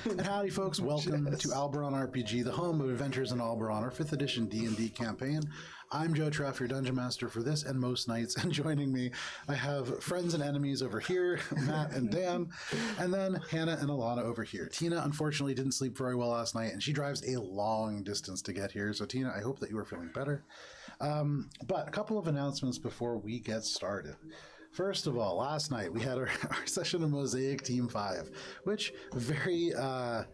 And howdy, folks. Welcome to Alberon RPG, the home of Adventures in Alberon, our 5th edition D&D campaign. I'm Joe Treff, your Dungeon Master for this and most nights. And joining me, I have friends and enemies over here, Matt and Dan, and then Hannah and Alana over here. Tina, unfortunately, didn't sleep very well last night, and she drives a long distance to get here. So, Tina, I hope that you are feeling better. But a couple of announcements before we get started. First of all, last night we had our session of Mosaic Team 5, which a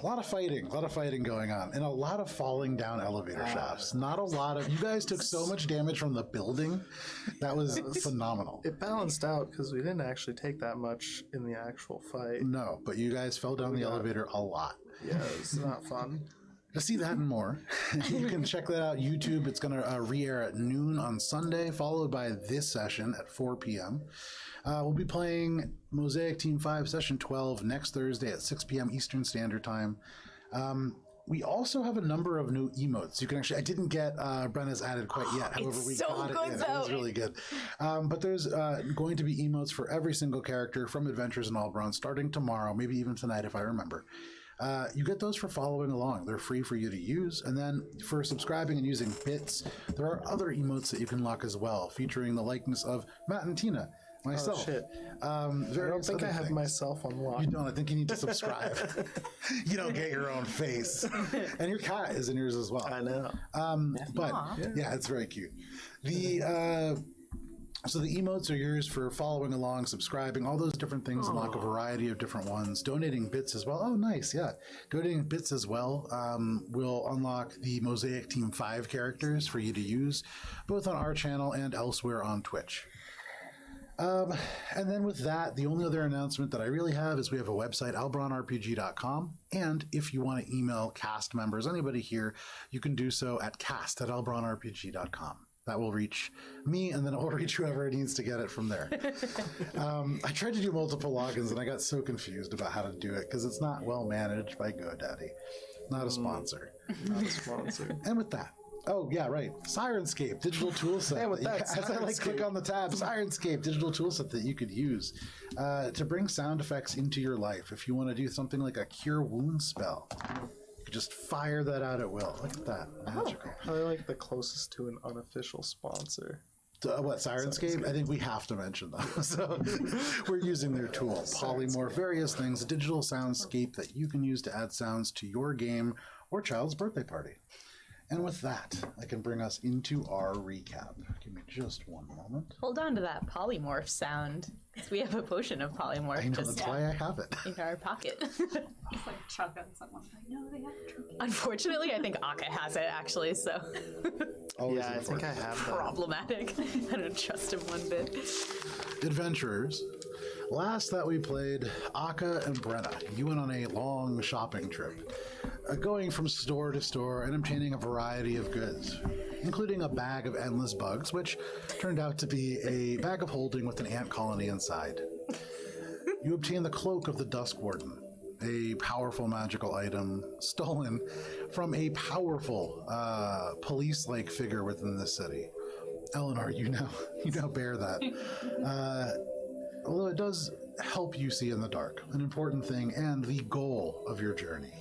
lot of fighting going on, and a lot of falling down elevator shafts. Not a lot of, you guys took so much damage from the building. That was phenomenal. It balanced out because we didn't actually take that much in the actual fight. No, but you guys fell down the elevator a lot. Yeah, it's not fun. To see that and more, you can check that out YouTube. It's going to re-air at noon on Sunday, followed by this session at 4 p.m. We'll be playing Mosaic Team 5 Session 12 next Thursday at 6 p.m. Eastern Standard Time. We also have a number of new emotes. You can actually, I didn't get Brenna's added quite yet. However, we got it in. It was really good. But there's going to be emotes for every single character from Adventures in Alberon starting tomorrow, maybe even tonight if I remember. You get those for following along. They're free for you to use. And then for subscribing and using bits, there are other emotes that you can lock as well, featuring the likeness of Matt and Tina, myself. Oh, shit. I don't think I have myself unlocked. You don't. I think you need to subscribe. You don't get your own face. And your cat is in yours as well. I know. But yeah, it's very cute. So the emotes are yours for following along, subscribing, all those different things, unlock a variety of different ones. Donating bits as well. Oh, nice, yeah. Donating bits as well will unlock the Mosaic Team 5 characters for you to use, both on our channel and elsewhere on Twitch. And then with that, the only other announcement that I really have is we have a website, alberonrpg.com. And if you want to email cast members, anybody here, you can do so at cast@alberonrpg.com. That will reach me, and then it will reach whoever needs to get it from there. I tried to do multiple logins, and I got so confused about how to do it, because it's not well managed by GoDaddy. Not a sponsor. Not a sponsor. And with that, oh, yeah, right. Sirenscape, digital toolset. Yeah, with that, as I click on the tab, Sirenscape, digital toolset that you could use to bring sound effects into your life. If you want to do something like a cure wound spell, just fire that out at will. Look at that. Magical. Probably like the closest to an unofficial sponsor. What, Sirenscape? I think we have to mention them. So we're using their tool. Polymorph, various things, a digital soundscape that you can use to add sounds to your game or child's birthday party. And with that, I can bring us into our recap. Give me just one moment. Hold on to that polymorph sound, because we have a potion of polymorph. I know, that's why I have it. In our pocket. It's like chuck on someone. I know they have it. Unfortunately, I think Akka has it, actually, so Always I think I have that. problematic. I don't trust him one bit. Adventurers. Last that we played, Akka and Brenna, you went on a long shopping trip, going from store to store and obtaining a variety of goods, including a bag of endless bugs, which turned out to be a bag of holding with an ant colony inside. You obtained the cloak of the Dusk Warden, a powerful magical item stolen from a powerful police-like figure within the city. Eleanor, you now bear that. Although it does help you see in the dark, an important thing and the goal of your journey.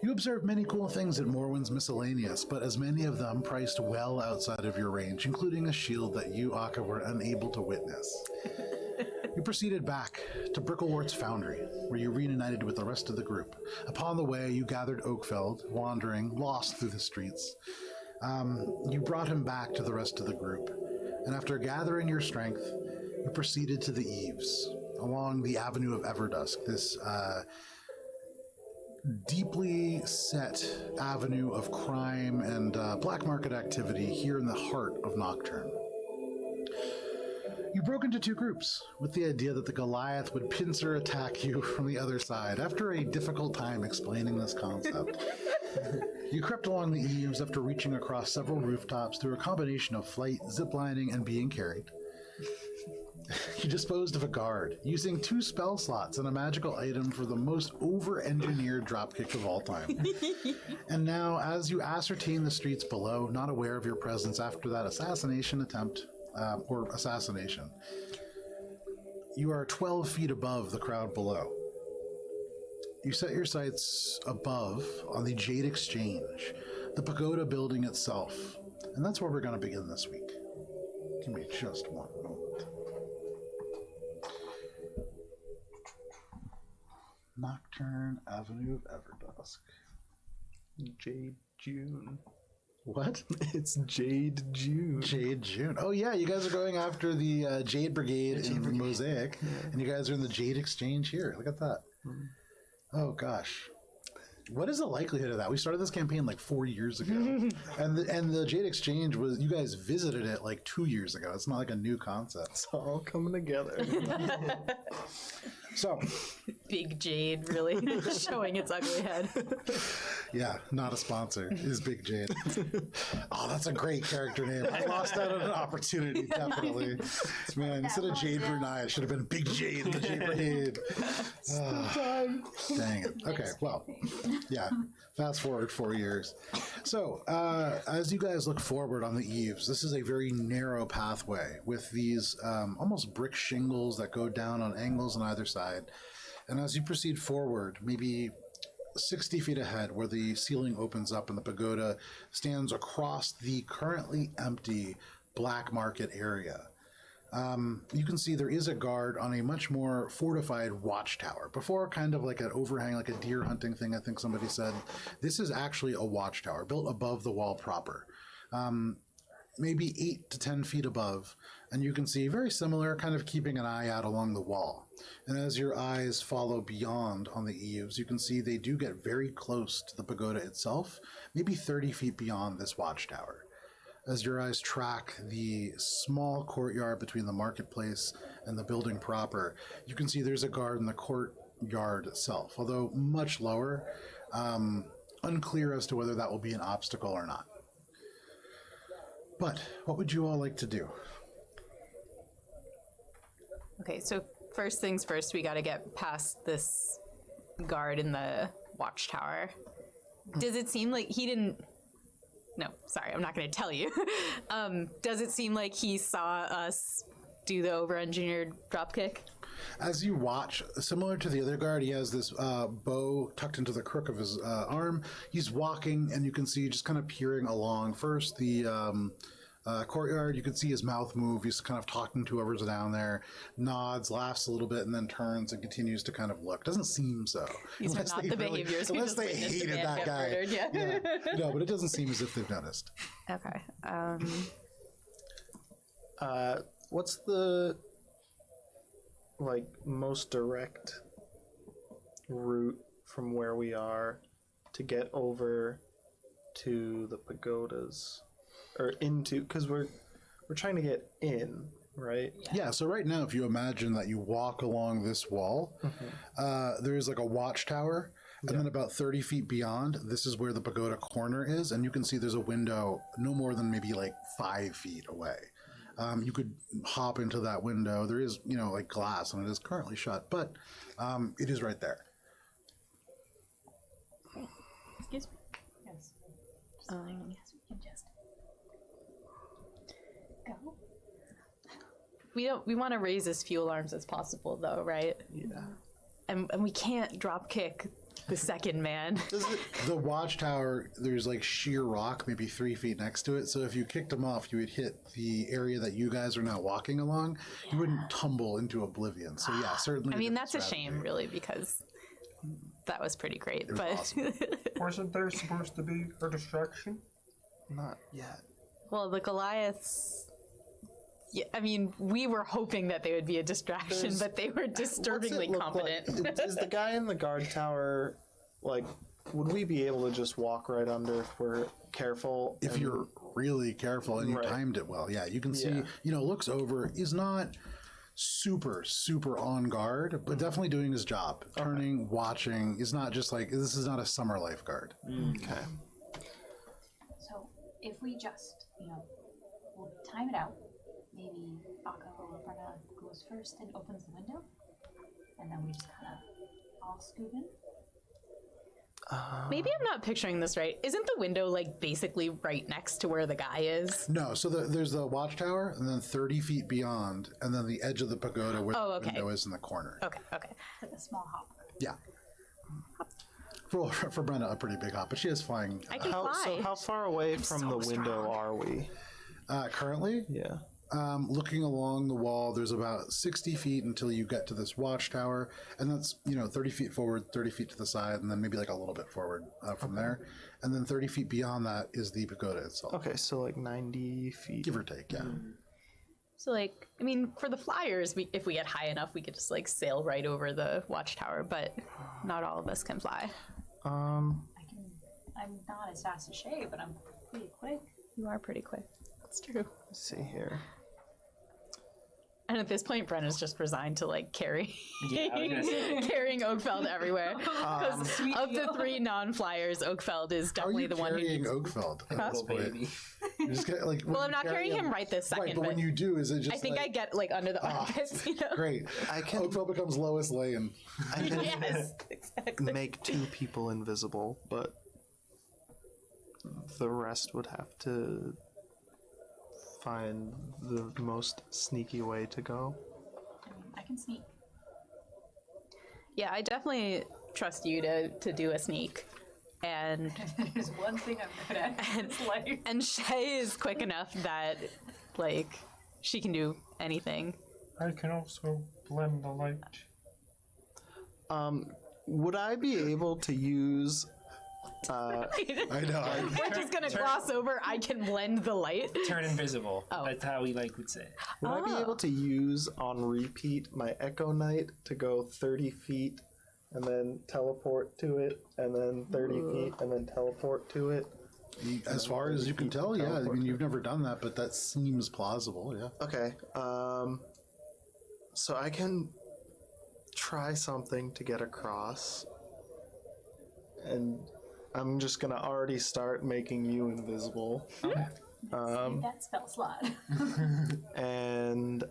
You observed many cool things at Morwin's Miscellaneous, but as many of them priced well outside of your range, including a shield that you, Akka, were unable to witness. You proceeded back to Bricklewort's Foundry, where you reunited with the rest of the group. Upon the way, you gathered Oakfeld, wandering, lost through the streets. You brought him back to the rest of the group, and after gathering your strength, you proceeded to the eaves, along the Avenue of Everdusk, this deeply set avenue of crime and black market activity here in the heart of Nocturne. You broke into two groups, with the idea that the Goliath would pincer attack you from the other side. After a difficult time explaining this concept, you crept along the eaves after reaching across several rooftops through a combination of flight, ziplining, and being carried. You disposed of a guard, using 2 spell slots and a magical item for the most over-engineered dropkick of all time. And now, as you ascertain the streets below, not aware of your presence after that assassination attempt, you are 12 feet above the crowd below. you set your sights above on the Jade Exchange, the pagoda building itself. And that's where we're going to begin this week. Give me just one moment. Nocturne Avenue of Everdusk. Jade June. What? It's Jade June. Jade June. Oh yeah, you guys are going after the Jade Brigade in Mosaic, and you guys are in the Jade Exchange here. Look at that. Oh gosh, what is the likelihood of that? We started this campaign like 4 years ago, and the Jade Exchange was, you guys visited it like 2 years ago. It's not like a new concept. It's all coming together. So, Big Jade really showing its ugly head. yeah, not a sponsor is Big Jade. Oh, that's a great character name. I lost out on an opportunity, definitely. Man, instead of Jade Brunei, it should have been Big Jade, the Jade Brigade. Dang it. Okay, well, yeah, fast forward 4 years. So, as you guys look forward on the eaves, this is a very narrow pathway with these almost brick shingles that go down on angles on either side. And as you proceed forward, maybe 60 feet ahead, where the ceiling opens up and the pagoda stands across the currently empty black market area. You can see there is a guard on a much more fortified watchtower. Before, kind of like an overhang, like a deer hunting thing, I think somebody said. This is actually a watchtower built above the wall proper. Maybe 8 to 10 feet above. And you can see very similar, kind of keeping an eye out along the wall. And as your eyes follow beyond on the eaves, you can see they do get very close to the pagoda itself, maybe 30 feet beyond this watchtower. As your eyes track the small courtyard between the marketplace and the building proper, you can see there's a guard in the courtyard itself, although much lower, unclear as to whether that will be an obstacle or not. But what would you all like to do? Okay, so first things first, we got to get past this guard in the watchtower. Does it seem like he didn't... No, sorry, I'm not going to tell you. Does it seem like he saw us do the over-engineered dropkick? As you watch, similar to the other guard, he has this bow tucked into the crook of his arm. He's walking, and you can see just kind of peering along. First, the courtyard, you can see his mouth move. He's kind of talking to whoever's down there, nods, laughs a little bit, and then turns and continues to kind of look. Doesn't seem so. These are not the behaviors we unless just they witnessed a hated man that get guy. murdered, yeah. No, but it doesn't seem as if they've noticed. Okay. What's the most direct route from where we are to get over to the pagodas, or into, because we're trying to get in, right? Yeah, so right now, if you imagine that you walk along this wall, there is like a watchtower, and then about 30 feet beyond, this is where the pagoda corner is, and you can see there's a window no more than maybe like 5 feet away. You could hop into that window. There is, like glass, and it is currently shut, but it is right there. Excuse me. Yes. Yes, we can just go. We want to raise as few alarms as possible, though, right? Yeah. And we can't drop kick the second man. The watchtower, there's like sheer rock, maybe 3 feet next to it. So if you kicked him off, you would hit the area that you guys are now walking along. You wouldn't tumble into oblivion. So yeah, certainly. I mean, that's a shame, really, because that was pretty great. was But awesome. Wasn't there supposed to be a distraction? Not yet. well, the Goliaths. Yeah, I mean, we were hoping that they would be a distraction, but they were disturbingly confident. Is the guy in the guard tower, would we be able to just walk right under if we're careful? If you're really careful and you Right. timed it well, yeah, you can see, Yeah. looks over, is not super on guard, but definitely doing his job. Turning, watching, is not just like, this is not a summer lifeguard. Okay. So if we just, we'll time it out. Maybe Aka or Brenna goes first and opens the window, and then we just kind of all scoot in. Maybe I'm not picturing this right. Isn't the window basically right next to where the guy is? No, so there's the watchtower, and then 30 feet beyond, and then the edge of the pagoda where the window is in the corner. Okay. Like a small hop. Yeah. For Brenna, a pretty big hop, but she is flying. I can So fly. how far away from the window are we? Currently, Yeah. looking along the wall, there's about 60 feet until you get to this watchtower, and that's 30 feet forward, 30 feet to the side, and then maybe like a little bit forward from there, and then 30 feet beyond that is the pagoda itself, Okay, so like 90 feet. give or take. Yeah. So, like, I mean, for the flyers, if we get high enough, we could just, like, sail right over the watchtower, but not all of us can fly. Um, I'm not as fast as Shay, but I'm pretty quick. You are pretty quick. That's true. let's see here. And at this point, Brenna's just resigned to, like, carrying Oakfeld everywhere. Because of the 3 non-flyers, Oakfeld is How are definitely you the one who carrying needs... Oakfeld at this Little point? baby. You just get, like, when Well, I'm you not carry carrying him right this second, Right, but when you do, is it just I think like, I get, like, under the armpits, you know? great. I can Oakfeld becomes Lois Lane. I can Yes, exactly. make 2 people invisible, but the rest would have to find the most sneaky way to go. I mean, I can sneak. Yeah, I definitely trust you to do a sneak. And There's one thing I'm good at. It's like and Shay is quick enough that, like, she can do anything. I can also blend the light. Would I be able to use I know. We're just gonna gloss over, I can blend the light. Turn invisible. Oh. That's how we would say it. Would I be able to use on repeat my Echo Knight to go 30 feet and then teleport to it, and then 30 feet and then teleport to it? As far as you can tell, yeah. I mean, you've never done that, but that seems plausible, yeah. Okay. So I can try something to get across, and I'm just gonna already start making you invisible. that spell slot. And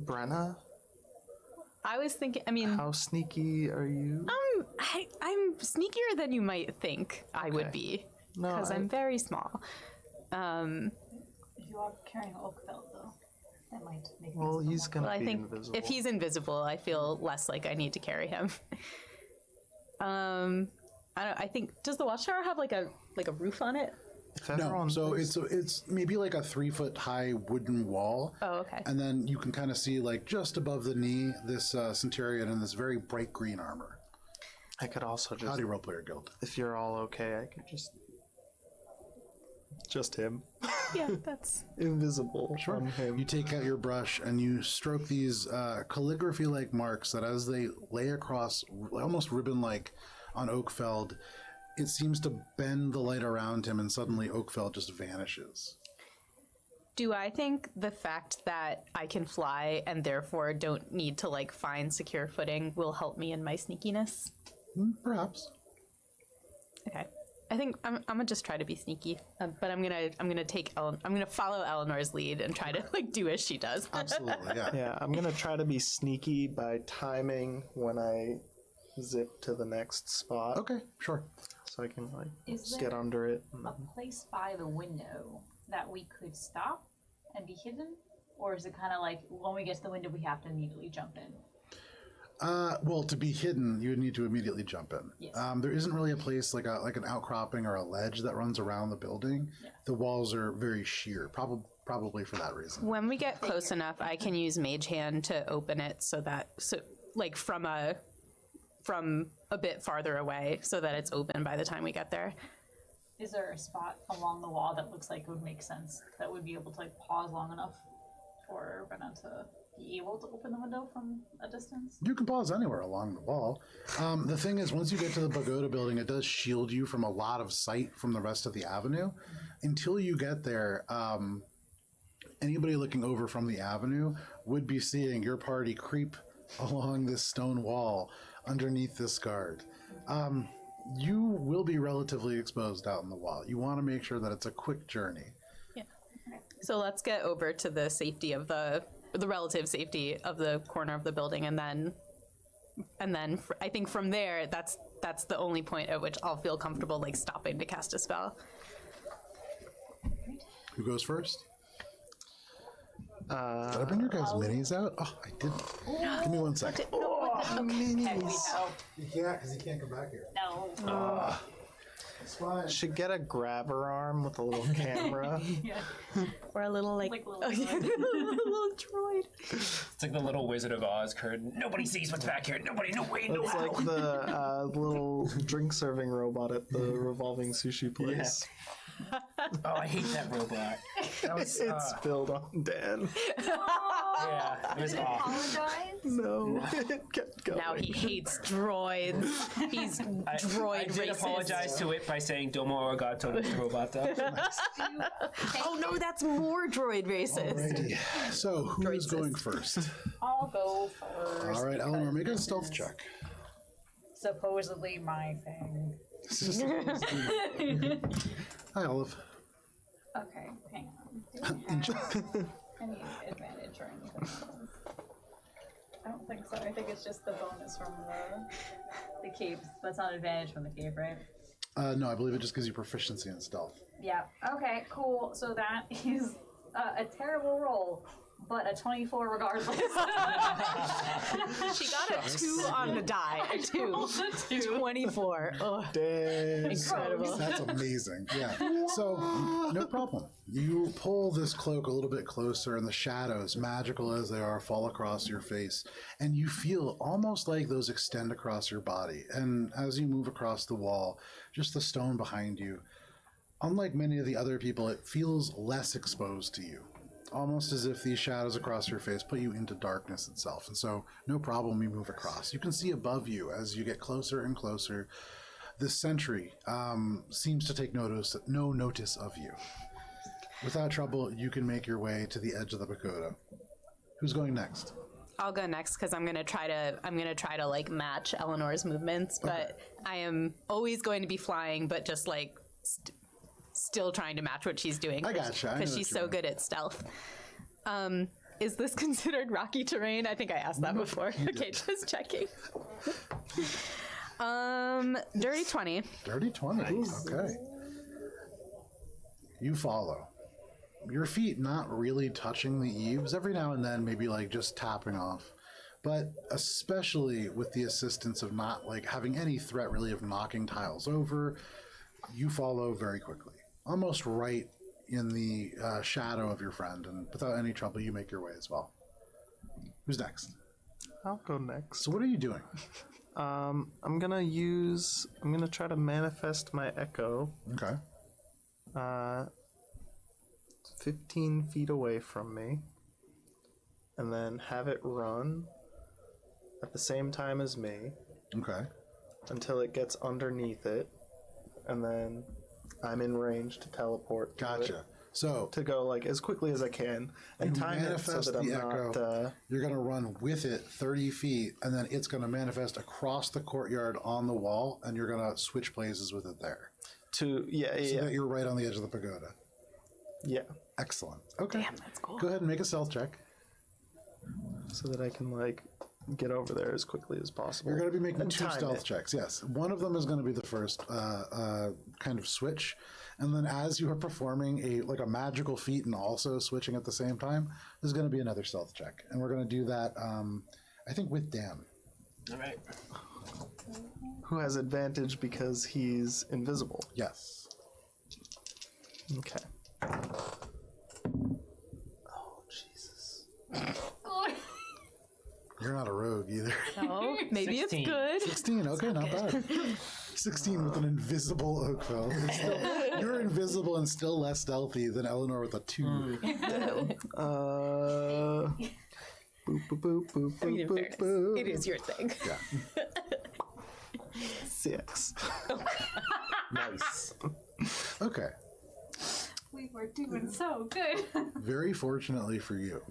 Brenna, I was thinking, I mean, how sneaky are you? I'm sneakier than you might think I would Okay. be. No, Because I'm very small. If you are carrying Oakfeld, though, that might make Well, things he's a little Well, gonna I be think invisible. if he's invisible, I feel less like I need to carry him. I think, does the watchtower have like a roof on it? If No, everyone so thinks- it's maybe like a 3-foot high wooden wall. Oh, okay. And then you can kind of see, like, just above the knee, this Centurion in this very bright green armor. I could also just, Howdy, Roleplayer Guild. if you're all okay, I could just him, Yeah, that's invisible from him. You take out your brush and you stroke these calligraphy-like marks that, as they lay across, almost ribbon-like, on Oakfeld, it seems to bend the light around him, and suddenly Oakfeld just vanishes. Do I think the fact that I can fly and therefore don't need to like find secure footing will help me in my sneakiness? Perhaps. Okay. I think I'm gonna just try to be sneaky, but I'm gonna follow Eleanor's lead and try to like do as she does. Absolutely, yeah. Yeah, I'm gonna try to be sneaky by timing when I zip to the next spot, Okay, sure. so I can like Is just there get under it. a place by the window that we could stop and be hidden? Or is it kind of like when we get to the window, we have to immediately jump in? Well, to be hidden, you would need to immediately jump in. Yes. There isn't really a place like an outcropping or a ledge that runs around the building. Yeah. The walls are very sheer, probably for that reason. When we get close enough, I can use Mage Hand to open it so like from a bit farther away, so that it's open by the time we get there. Is there a spot along the wall that looks like it would make sense that would be able to like pause long enough for Brenna to be able to open the window from a distance? You can pause anywhere along the wall. The thing is, once you get to the pagoda building, it does shield you from a lot of sight from the rest of the avenue. Until you get there, anybody looking over from the avenue would be seeing your party creep along this stone wall underneath this guard. You will be relatively exposed out in the wall. You want to make sure that it's a quick journey. Yeah. So let's get over to the safety of the relative safety of the corner of the building, and then I think from there, that's the only point at which I'll feel comfortable like stopping to cast a spell. Who goes first? Did I bring your guys' minis out? Oh, I didn't. Give me 1 second. No, Heck, we know. You can't, because you can't come back here. No. It's fine. Should get a grabber arm with a little camera. Or a little like Little little droid. It's like the little Wizard of Oz curtain. Nobody sees what's back here. Nobody, no way, no It's how. like the little drink serving robot at the revolving sushi place. Oh, I hate that robot. That was, It spilled on Dan. yeah, it was awful. Apologize. No, it kept going. Now he hates droids. He's droid I did racist. apologize to it by saying Domo Arigato with the robot though. Oh no, that's more droid racist. Alrighty. So, who is going first? I'll go first. All right, Eleanor, make a stealth check. Supposedly my thing. Hi, Olive. Okay, hang on. Do I have any advantage or anything? I don't think so. I think it's just the bonus from the cape. That's not advantage from the cape, right? No, I believe it just gives you proficiency in stealth. Yeah. Okay, cool. So that is a terrible roll, but a 24 regardless. She got a 2 on the die. A 2. 24. Oh, Dang. incredible. That's amazing. Yeah. So, no problem. You pull this cloak a little bit closer, and the shadows, magical as they are, fall across your face. And you feel almost like those extend across your body. And as you move across the wall, just the stone behind you, unlike many of the other people, it feels less exposed to you. Almost as if these shadows across your face put you into darkness itself. And so, no problem, you move across. You can see above you as you get closer and closer. This sentry seems to take no notice of you. Without trouble, you can make your way to the edge of the pagoda. Who's going next? I'll go next because I'm gonna try to like match Eleanor's movements, but I am always going to be flying, but just like still trying to match what she's doing. I gotcha. I know Because what she's you so mean. good at stealth. Is this considered rocky terrain? I think I asked that before. Okay, just checking. Dirty 20. Dirty 20. Okay. You follow. Your feet not really touching the eaves, every now and then maybe like just tapping off. But especially with the assistance of not like having any threat really of knocking tiles over, you follow very quickly. Almost right in the shadow of your friend, and without any trouble you make your way as well. Who's next? I'll go next. So what are you doing? I'm gonna try to manifest my echo Okay. 15 feet away from me, and then have it run at the same time as me Okay. until it gets underneath it, and then I'm in range to teleport to Gotcha. it, So to go like as quickly as I can and you time it so manifest that I'm the not echo. You're going to run with it 30 feet, and then it's going to manifest across the courtyard on the wall, and you're going to switch places with it there. so So that you're right on the edge of the pagoda. yeah, Excellent. Okay. Damn, that's cool. Go ahead and make a stealth check. so that I can like get over there as quickly as possible. You're going to be making And two time stealth it. checks. Yes. One of them is going to be the first kind of switch. And then as you are performing a magical feat and also switching at the same time, there's going to be another stealth check. And we're going to do that, I think, with Dan. All right. Who has advantage because he's invisible. Yes. Okay. Oh, Jesus. You're not a rogue either. Oh, maybe 16. it's good. 16. Okay, not bad. 16 with an invisible Oakville. You're invisible and still less stealthy than Eleanor with a 2. Boop, boop, boop, boop, I mean, in boop, fairness, boop. it is your thing. Yeah. 6. Nice. Okay. We were doing so good. Very fortunately for you,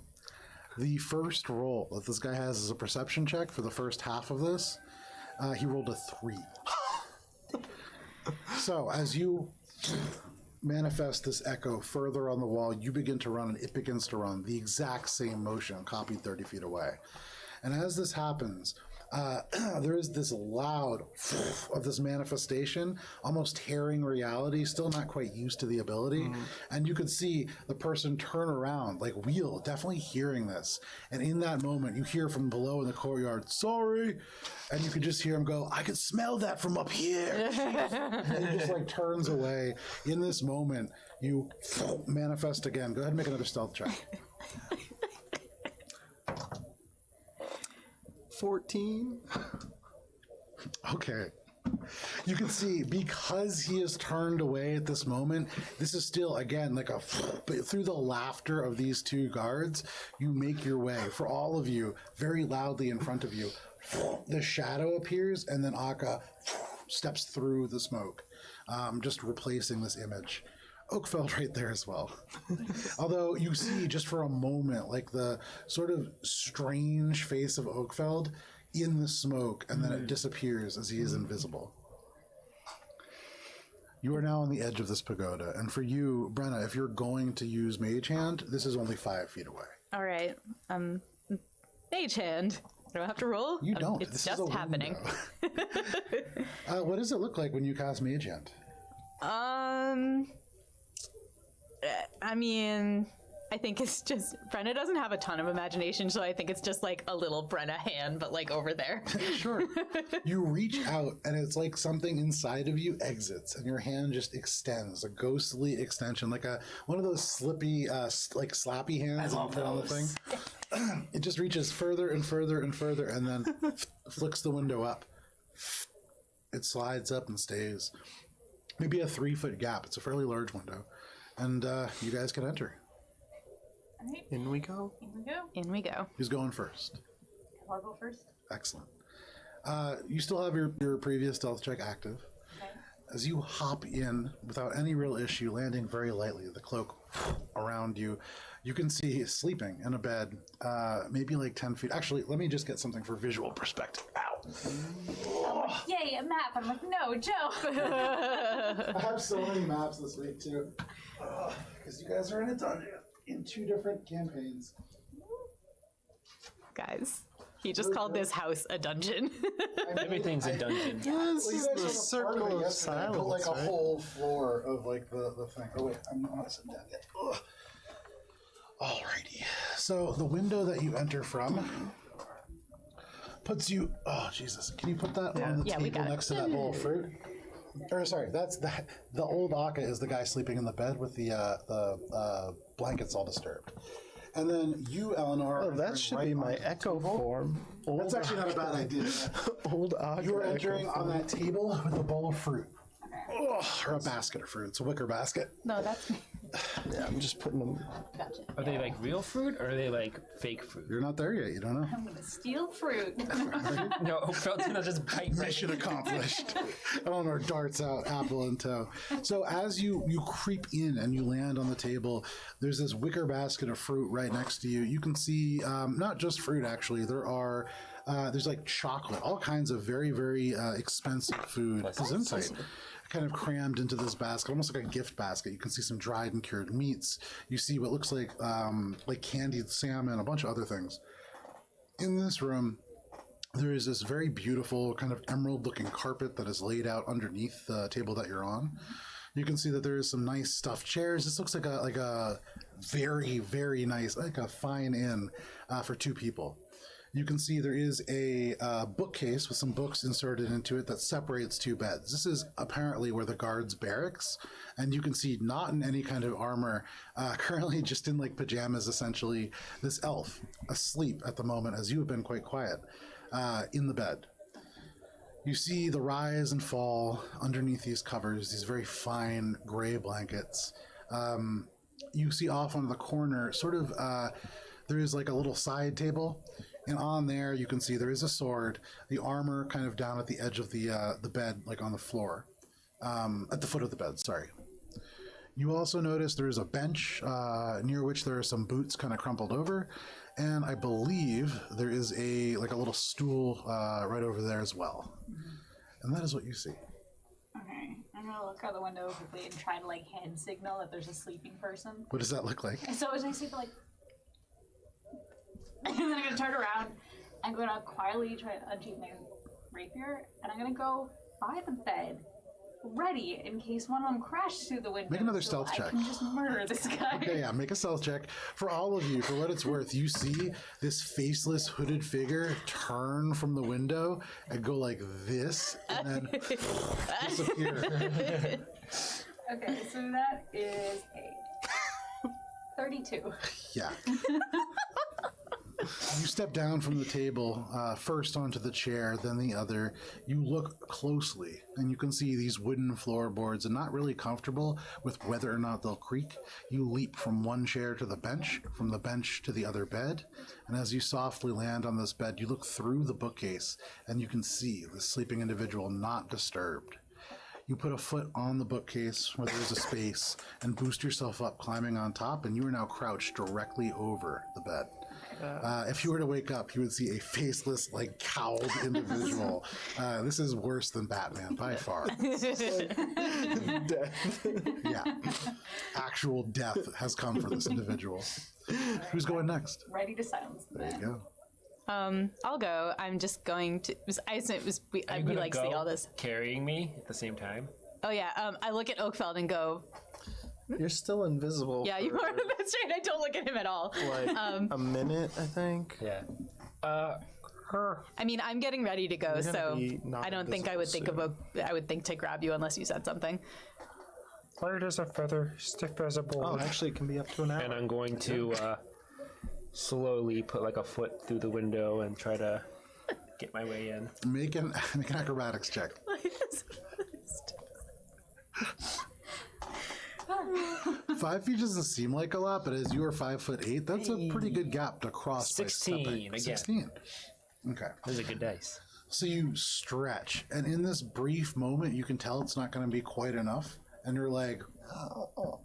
the first roll that this guy has is a perception check for the first half of this. He rolled a 3. So as you manifest this echo further on the wall, you begin to run, and it begins to run the exact same motion, copied 30 feet away. And as this happens, there is this loud of this manifestation, almost tearing reality, still not quite used to the ability. And you could see the person turn around, like wheel, definitely hearing this. And in that moment, you hear from below in the courtyard, sorry. And you could just hear him go, I could smell that from up here. And he just like turns away. In this moment, you manifest again. Go ahead and make another stealth check. 14. Okay. You can see, because he is turned away at this moment, this is still, again, like a... But through the laughter of these two guards, you make your way, for all of you, very loudly in front of you. The shadow appears, and then Akka steps through the smoke, just replacing this image. Oakfeld right there as well. Although you see just for a moment, like the sort of strange face of Oakfeld in the smoke, and then it disappears as he is invisible. You are now on the edge of this pagoda, and for you, Brenna, if you're going to use Mage Hand, this is only 5 feet away. All right. Mage hand. I don't have to roll. You don't. It's This is just a happening. What does it look like when you cast Mage Hand? I mean, I think it's just Brenna doesn't have a ton of imagination, so I think it's just like a little Brenna hand, but like over there. Sure. You reach out, and it's like something inside of you exits, and your hand just extends, a ghostly extension, like one of those slippy, like slappy hands that you put on the thing. It just reaches further and further and further, and then flicks the window up. It slides up and stays. Maybe a 3-foot gap. It's a fairly large window. And you guys can enter. All right, In we go. here we go. In we go. Who's going first? I'll go first. Excellent. You still have your previous stealth check active. Okay. As you hop in without any real issue, landing very lightly, the cloak around you, you can see sleeping in a bed, maybe like 10 feet. Actually, let me just get something for visual perspective. Ow. Yay, a map. I'm like, no, Joe. I have so many maps this week, too. Because you guys are in a dungeon in 2 different campaigns. Guys, he just called this house a dungeon. Everything's a dungeon. This Well, you is guys the have a circle part of yesterday. I built, silence, like a right? whole floor of like the thing. Oh wait, I'm not sitting down yet. Ugh. Alrighty. So the window that you enter from puts you. Oh Jesus! Can you put that on the Yeah, we table got it. next to that bowl of fruit? Or sorry, that's the old Akka is the guy sleeping in the bed with the blankets all disturbed. And then you, Eleanor. Oh, are that entering should right be onto my the echo table. form. Old That's actually not a bad idea. Old Aga You are echo entering on form. that table with a bowl of fruit. Ugh, or a basket of fruit. It's a wicker basket. No, that's me. Yeah, I'm just putting them. Gotcha. Are they like real fruit or are they like fake fruit? You're not there yet. You don't know. I'm gonna steal fruit. No, Oakfeld's gonna just bite right Mission accomplished. Eleanor darts out, apple in tow. So as you creep in and you land on the table, there's this wicker basket of fruit right next to you. You can see not just fruit, actually. There's like chocolate, all kinds of very, very expensive food. This insight kind of crammed into this basket, almost like a gift basket. You can see some dried and cured meats. You see what looks like candied salmon, a bunch of other things. In this room, there is this very beautiful kind of emerald-looking carpet that is laid out underneath the table that you're on. You can see that there is some nice stuffed chairs. This looks like a very, very nice, like a fine inn for 2 people. You can see there is a bookcase with some books inserted into it that separates 2 beds. This is apparently where the guards' barracks, and you can see not in any kind of armor, currently just in like pajamas essentially, this elf asleep at the moment as you have been quite quiet in the bed. You see the rise and fall underneath these covers, these very fine gray blankets. You see off on the corner, sort of, there is like a little side table. And on there, you can see there is a sword, the armor kind of down at the edge of the bed, like on the floor, at the foot of the bed, sorry. You also notice there is a bench near which there are some boots kind of crumpled over. And I believe there is a little stool right over there as well. And that is what you see. Okay, I'm gonna look out the window quickly and try to like hand signal that there's a sleeping person. What does that look like? And so as I say like, and then I'm gonna turn around I'm gonna quietly try to unsheath my rapier, and I'm gonna go by the bed, ready in case one of them crashes through the window. Make another so stealth check. I can just murder this guy. Okay, yeah, make a stealth check. For all of you, for what it's worth, you see this faceless hooded figure turn from the window and go like this and then disappear. Okay, so that is a 32. Yeah. You step down from the table, first onto the chair, then the other. You look closely, and you can see these wooden floorboards, and not really comfortable with whether or not they'll creak. You leap from one chair to the bench, from the bench to the other bed, and as you softly land on this bed, you look through the bookcase, and you can see the sleeping individual not disturbed. You put a foot on the bookcase where there's a space, and boost yourself up, climbing on top, and you are now crouched directly over the bed. If you were to wake up, you would see a faceless, like, cowled individual. This is worse than Batman, by far. Death. Yeah. Actual death has come for this individual. Who's going next? Ready to silence the There you man. go. I'll go. I'm just going to. I assume it was. We Are you gonna like go see all this. carrying me at the same time? Oh yeah. I look at Oakfeld and go. You're still invisible. Yeah, you for, are. That's right. I don't look at him at all. like a minute, I think. Yeah. I mean, I'm getting ready to go, You're gonna so be not I don't think I would think of I would think to grab you unless you said something. Light as a feather, stiff as a board. Oh, actually, it can be up to an hour. And I'm going to slowly put like a foot through the window and try to get my way in. Make an acrobatics check. 5 feet doesn't seem like a lot, but as you are 5'8", that's a pretty good gap to cross 16 by stepping. again. 16. Okay. Those are good dice. So you stretch, and in this brief moment, you can tell it's not going to be quite enough, and your leg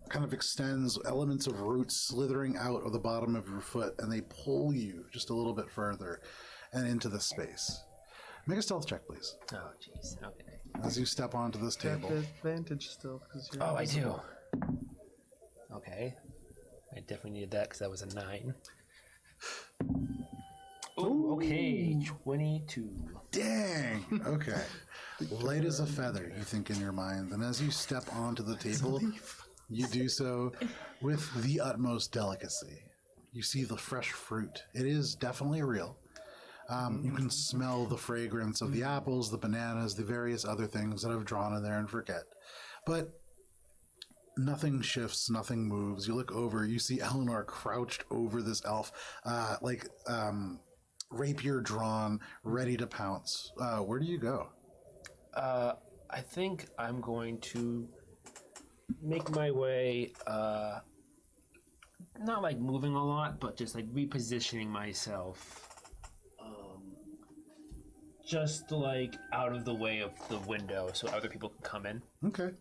kind of extends, elements of roots slithering out of the bottom of your foot, and they pull you just a little bit further and into the space. Make a stealth check, please, Oh, jeez. Okay. as you step onto this You have table. the advantage still because you're. Oh, I invisible. do. Okay. I definitely needed that because that was a 9. Ooh, okay. 22. Dang! Okay. Light as a feather, you think in your mind. And as you step onto the table, you do so with the utmost delicacy. You see the fresh fruit. It is definitely real. You can smell the fragrance of the apples, the bananas, the various other things that I've drawn in there and forget. But nothing shifts, nothing moves. You look over, you see Eleanor crouched over this elf, rapier drawn, ready to pounce. Where do you go? I think I'm going to make my way, not like moving a lot, but just like repositioning myself. Just like out of the way of the window so other people can come in. Okay.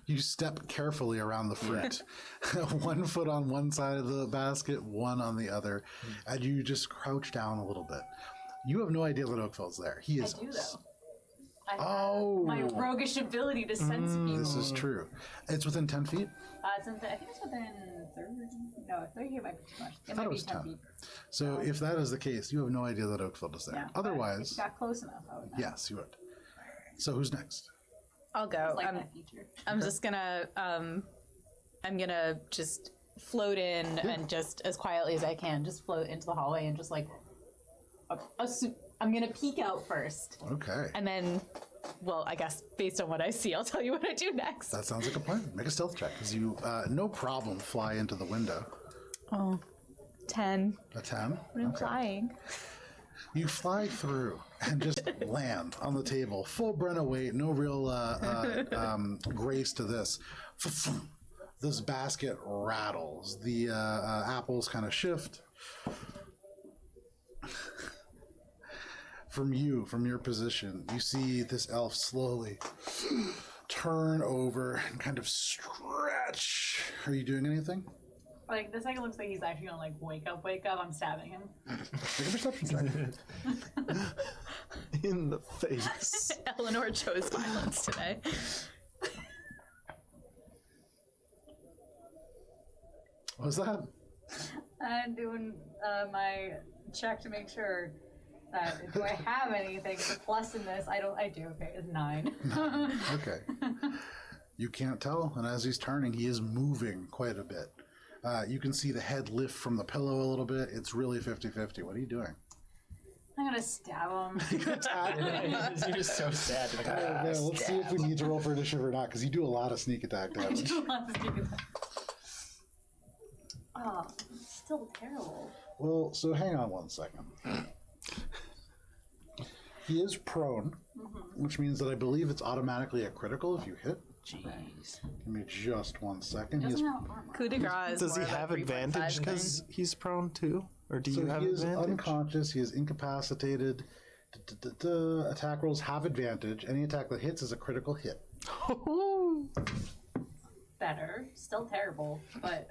You step carefully around the fruit. 1 foot on one side of the basket, one on the other, and you just crouch down a little bit. You have no idea that Oakfeld's there. He I is. do, though. I Oh. have my roguish ability to sense people. This is true. It's within 10 feet. I think it's within 30. No, 30 here might be too much. It thought might it be was 10 10. feet. So if that is the case, you have no idea that Oakfeld is there. Yeah, but Otherwise, if you got close enough, I would know. yes, you would. So who's next? I'll go. It's like that feature. I'm just gonna I'm gonna just float in and just as quietly as I can, just float into the hallway and just like I'm gonna peek out first, Okay. and then, well, I guess based on what I see, I'll tell you what I do next. That sounds like a plan. Make a stealth check, because you, no problem, fly into the window. Oh, 10. A 10? But I'm flying. You fly through and just land on the table. Full Brenna weight, no real grace to this. This basket rattles. The apples kind of shift. From your position, you see this elf slowly turn over and kind of stretch. Are you doing anything? Like, the second looks like he's actually gonna, like, wake up. I'm stabbing him. Make a perception check. In the face. Eleanor chose violence today. What was that? I'm doing my check to make sure that. Do I have anything to plus in this? I do. Okay, it's 9. Okay. You can't tell, and as he's turning, he is moving quite a bit. You can see the head lift from the pillow a little bit. It's really 50-50. What are you doing? I'm gonna stab him. You're just so sad. Like, Yeah, let's see if we need to roll for initiative or not, because you do a lot of sneak attack damage. Oh, it's still terrible. Well, so hang on one second. He is prone, which means that I believe it's automatically a critical if you hit. jeez. Give me just 1 second. He is, Doesn't have armor. Coup de grace is Does he more of a have 3.5 advantage thing. because he's prone too? Or do you so have he is advantage? unconscious. He is incapacitated. Attack rolls have advantage. Any attack that hits is a critical hit. Better. Still terrible, but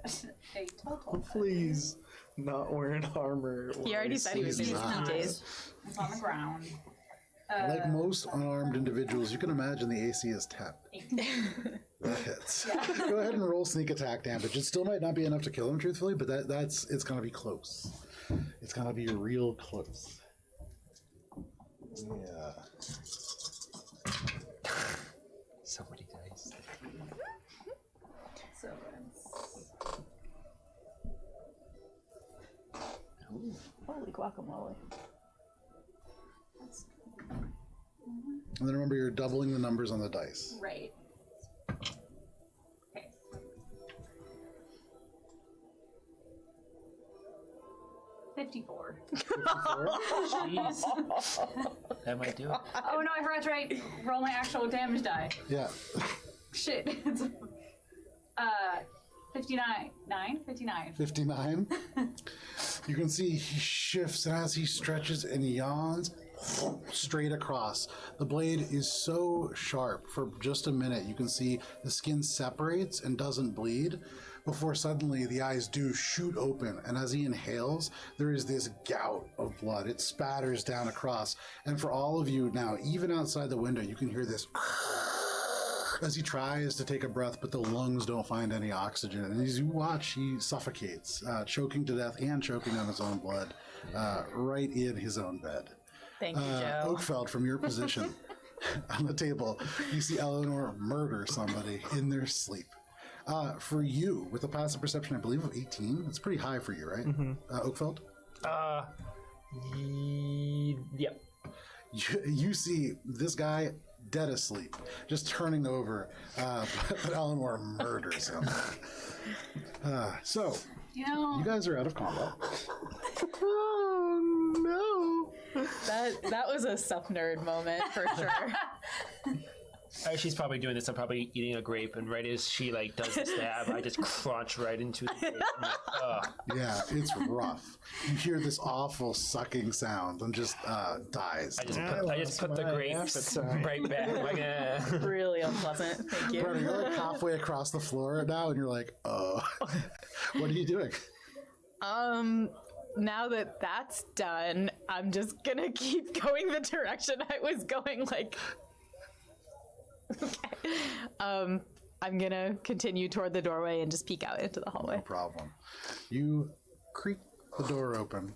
a total. Please, not wearing armor. He already said he was in his Please PJs. It's on the ground. Like most unarmed individuals, you can imagine the AC is 10. 18. That hits. Go ahead and roll sneak attack damage. It still might not be enough to kill him, truthfully, but it's gonna be close. It's gonna be real close. Yeah. So many dice. So it's Holy guacamole. And then remember, you're doubling the numbers on the dice. right. Okay. $54. Jeez. That might do it. Oh no, I forgot to write. Roll my actual damage die. Yeah. Shit. It's 59. 59. 59. You can see he shifts, and as he stretches and yawns, straight across. The blade is so sharp for just a minute. You can see the skin separates and doesn't bleed before suddenly the eyes do shoot open. And as he inhales, there is this gout of blood. It spatters down across. And for all of you now, even outside the window, you can hear this as he tries to take a breath, but the lungs don't find any oxygen. And as you watch, he suffocates, choking to death and choking on his own blood, right in his own bed. Thank you, Joe. Oakfeld, from your position on the table, you see Eleanor murder somebody in their sleep. For you, with a passive perception, I believe, of 18, it's pretty high for you, right? Oakfeld? Yep. You see this guy dead asleep, just turning over, but Eleanor murders him. So, You know, you guys are out of combat. Oh no! That was a sup nerd moment for sure. She's probably doing this. I'm probably eating a grape, and right as she like does the stab, I just crunch right into the grape. I'm like, ugh. Yeah, it's rough. You hear this awful sucking sound and just dies. I just put the grapes right back. I'm like, eh. Really unpleasant. Thank you. Brother, you're like halfway across the floor now, and you're like, oh. What are you doing? Now that that's done, I'm just gonna keep going the direction I was going. Like, okay. I'm gonna continue toward the doorway and just peek out into the hallway. No problem. You creak the door open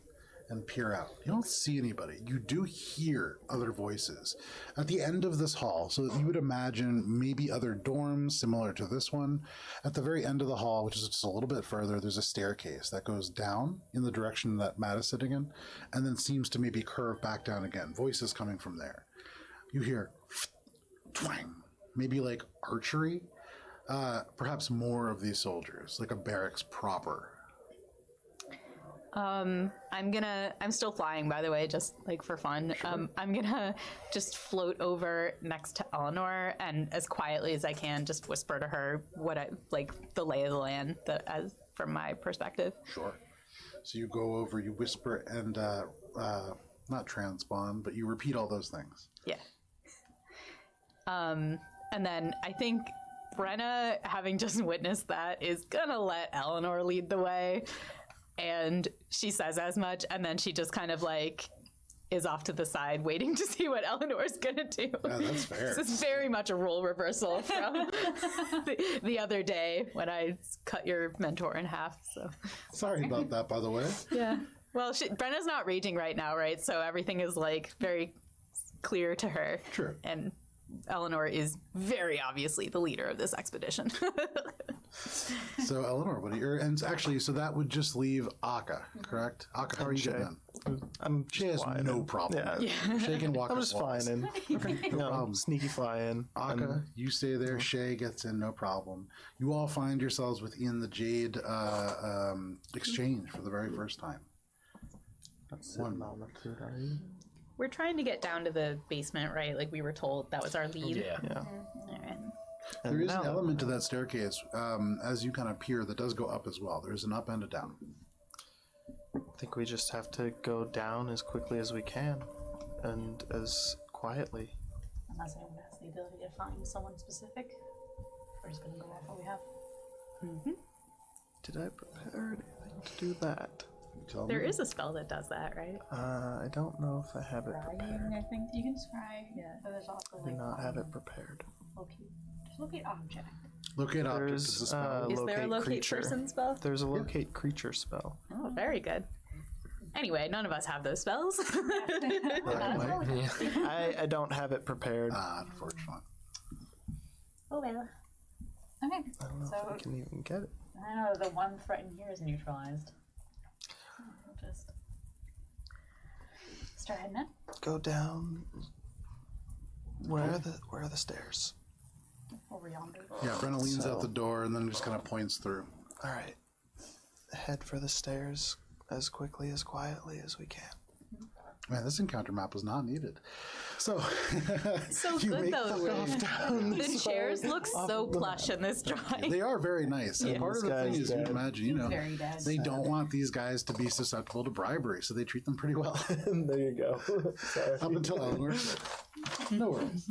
and peer out. You don't see anybody. You do hear other voices at the end of this hall. So you would imagine maybe other dorms similar to this one. At the very end of the hall, which is just a little bit further, there's a staircase that goes down in the direction that Matt is sitting in, and then seems to maybe curve back down again. Voices coming from there. You hear twang, maybe like archery. Perhaps more of these soldiers, like a barracks proper. I'm still flying, by the way, just like for fun. Sure. I'm gonna just float over next to Eleanor and as quietly as I can just whisper to her what I like the lay of the land as from my perspective. Sure. So you go over, you whisper, and not transpond, but you repeat all those things. Yeah. And then I think Brenna, having just witnessed that, is gonna let Eleanor lead the way. And she says as much, and then she just kind of like is off to the side waiting to see what Eleanor's gonna do. Yeah, that's fair. This is very much a role reversal from the other day when I cut your mentor in half. So Sorry about that, by the way. yeah. Well, Brenna's not raging right now, right? So everything is like very clear to her. Sure. And Eleanor is very obviously the leader of this expedition. So Eleanor, what are your and actually? So that would just leave Akka, correct? Akka, how are you Shay. getting in? I'm She has flying no in. problem. Yeah. Shay can walk. I'm up just walls. flying in. No, problem. sneaky fly in. Akka, you stay there. Shay gets in, no problem. You all find yourselves within the Jade exchange for the very first time. One moment, are you? We're trying to get down to the basement, right? Like we were told that was our lead. Yeah. Yeah. All right. There is an now- element to that staircase as you kind of peer that does go up as well. There's an up and a down. I think we just have to go down as quickly as we can, and as quietly. Unless anyone has the ability to find someone specific. We're just gonna go off what we have. Did I prepare anything to do that? Tell There me. is a spell that does that, right? I don't know if I have it Scrying, prepared. I think. You can scry. Yeah. But there's also I do like not have it prepared. locate. Just locate object. Locate object is There's a spell. Is there a locate creature. person spell? There's a locate creature spell. Oh, very good. Anyway, none of us have those spells. I don't have it prepared. Unfortunate. Oh well. Okay. I don't know if So I can even get it. I know the one threat in here is neutralized. We'll just start heading in. Go down. Where are the stairs? Over yonder. Yeah, Brenna leans So- out the door and then just kind of points through. All right. Head for the stairs as quickly, as quietly as we can. Man, this encounter map was not needed. So, So you good make though. the off down The this chairs way. look so plush in this drawing. They are very nice. And part This of the thing guy's is, you dead. imagine, you know, Very dead. they don't want these guys to be susceptible to bribery, so they treat them pretty well. There you go. Sorry. Up until Eleanor. No worries.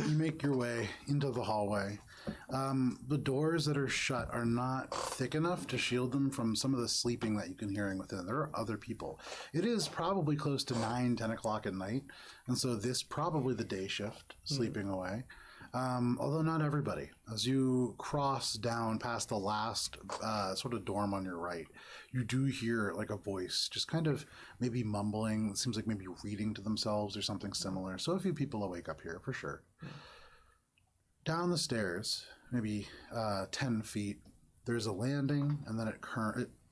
You make your way into the hallway. The doors that are shut are not thick enough to shield them from some of the sleeping that you can hearing within. There are other people. It is probably close to 9, 10 o'clock at night, and so this probably the day shift sleeping away. Although not everybody. As you cross down past the last sort of dorm on your right, you do hear like a voice just kind of maybe mumbling. It seems like maybe reading to themselves or something similar. So a few people awake up here for sure. Down the stairs, maybe 10 feet, there's a landing, and then it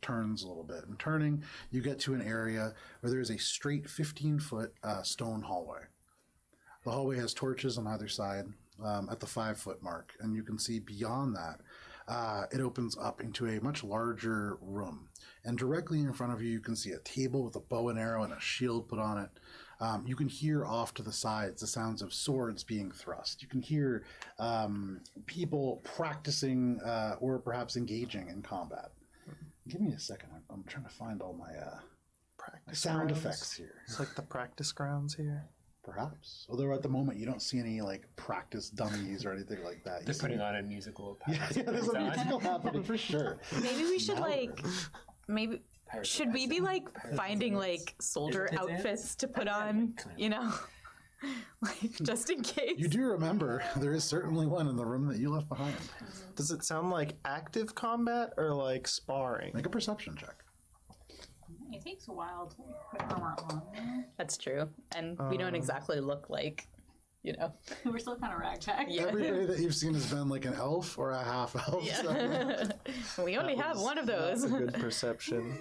turns a little bit. And turning, you get to an area where there's a straight 15-foot stone hallway. The hallway has torches on either side at the 5-foot mark, and you can see beyond that, it opens up into a much larger room. And directly in front of you, you can see a table with a bow and arrow and a shield put on it. You can hear off to the sides the sounds of swords being thrust. You can hear people practicing or perhaps engaging in combat. Give me a second. I'm trying to find all my Practice sound grounds. effects here. It's like the practice grounds here. Perhaps. Although at the moment you don't see any like practice dummies or anything like that. You They're see- putting on a musical. Yeah, there's a musical happening for sure. Maybe we should maybe should we be like finding like soldier Is it dance? outfits to put on, you know? Like just in case. You do remember there is certainly one in the room that you left behind. Does it sound like active combat or like sparring? Make a perception check. It takes a while to put armor on. That's true. And we don't exactly look like, you know. We're still kind of ragtag. Yeah. Everybody that you've seen has been like an elf or a half elf. Yeah. We only have one of those. That's a good perception.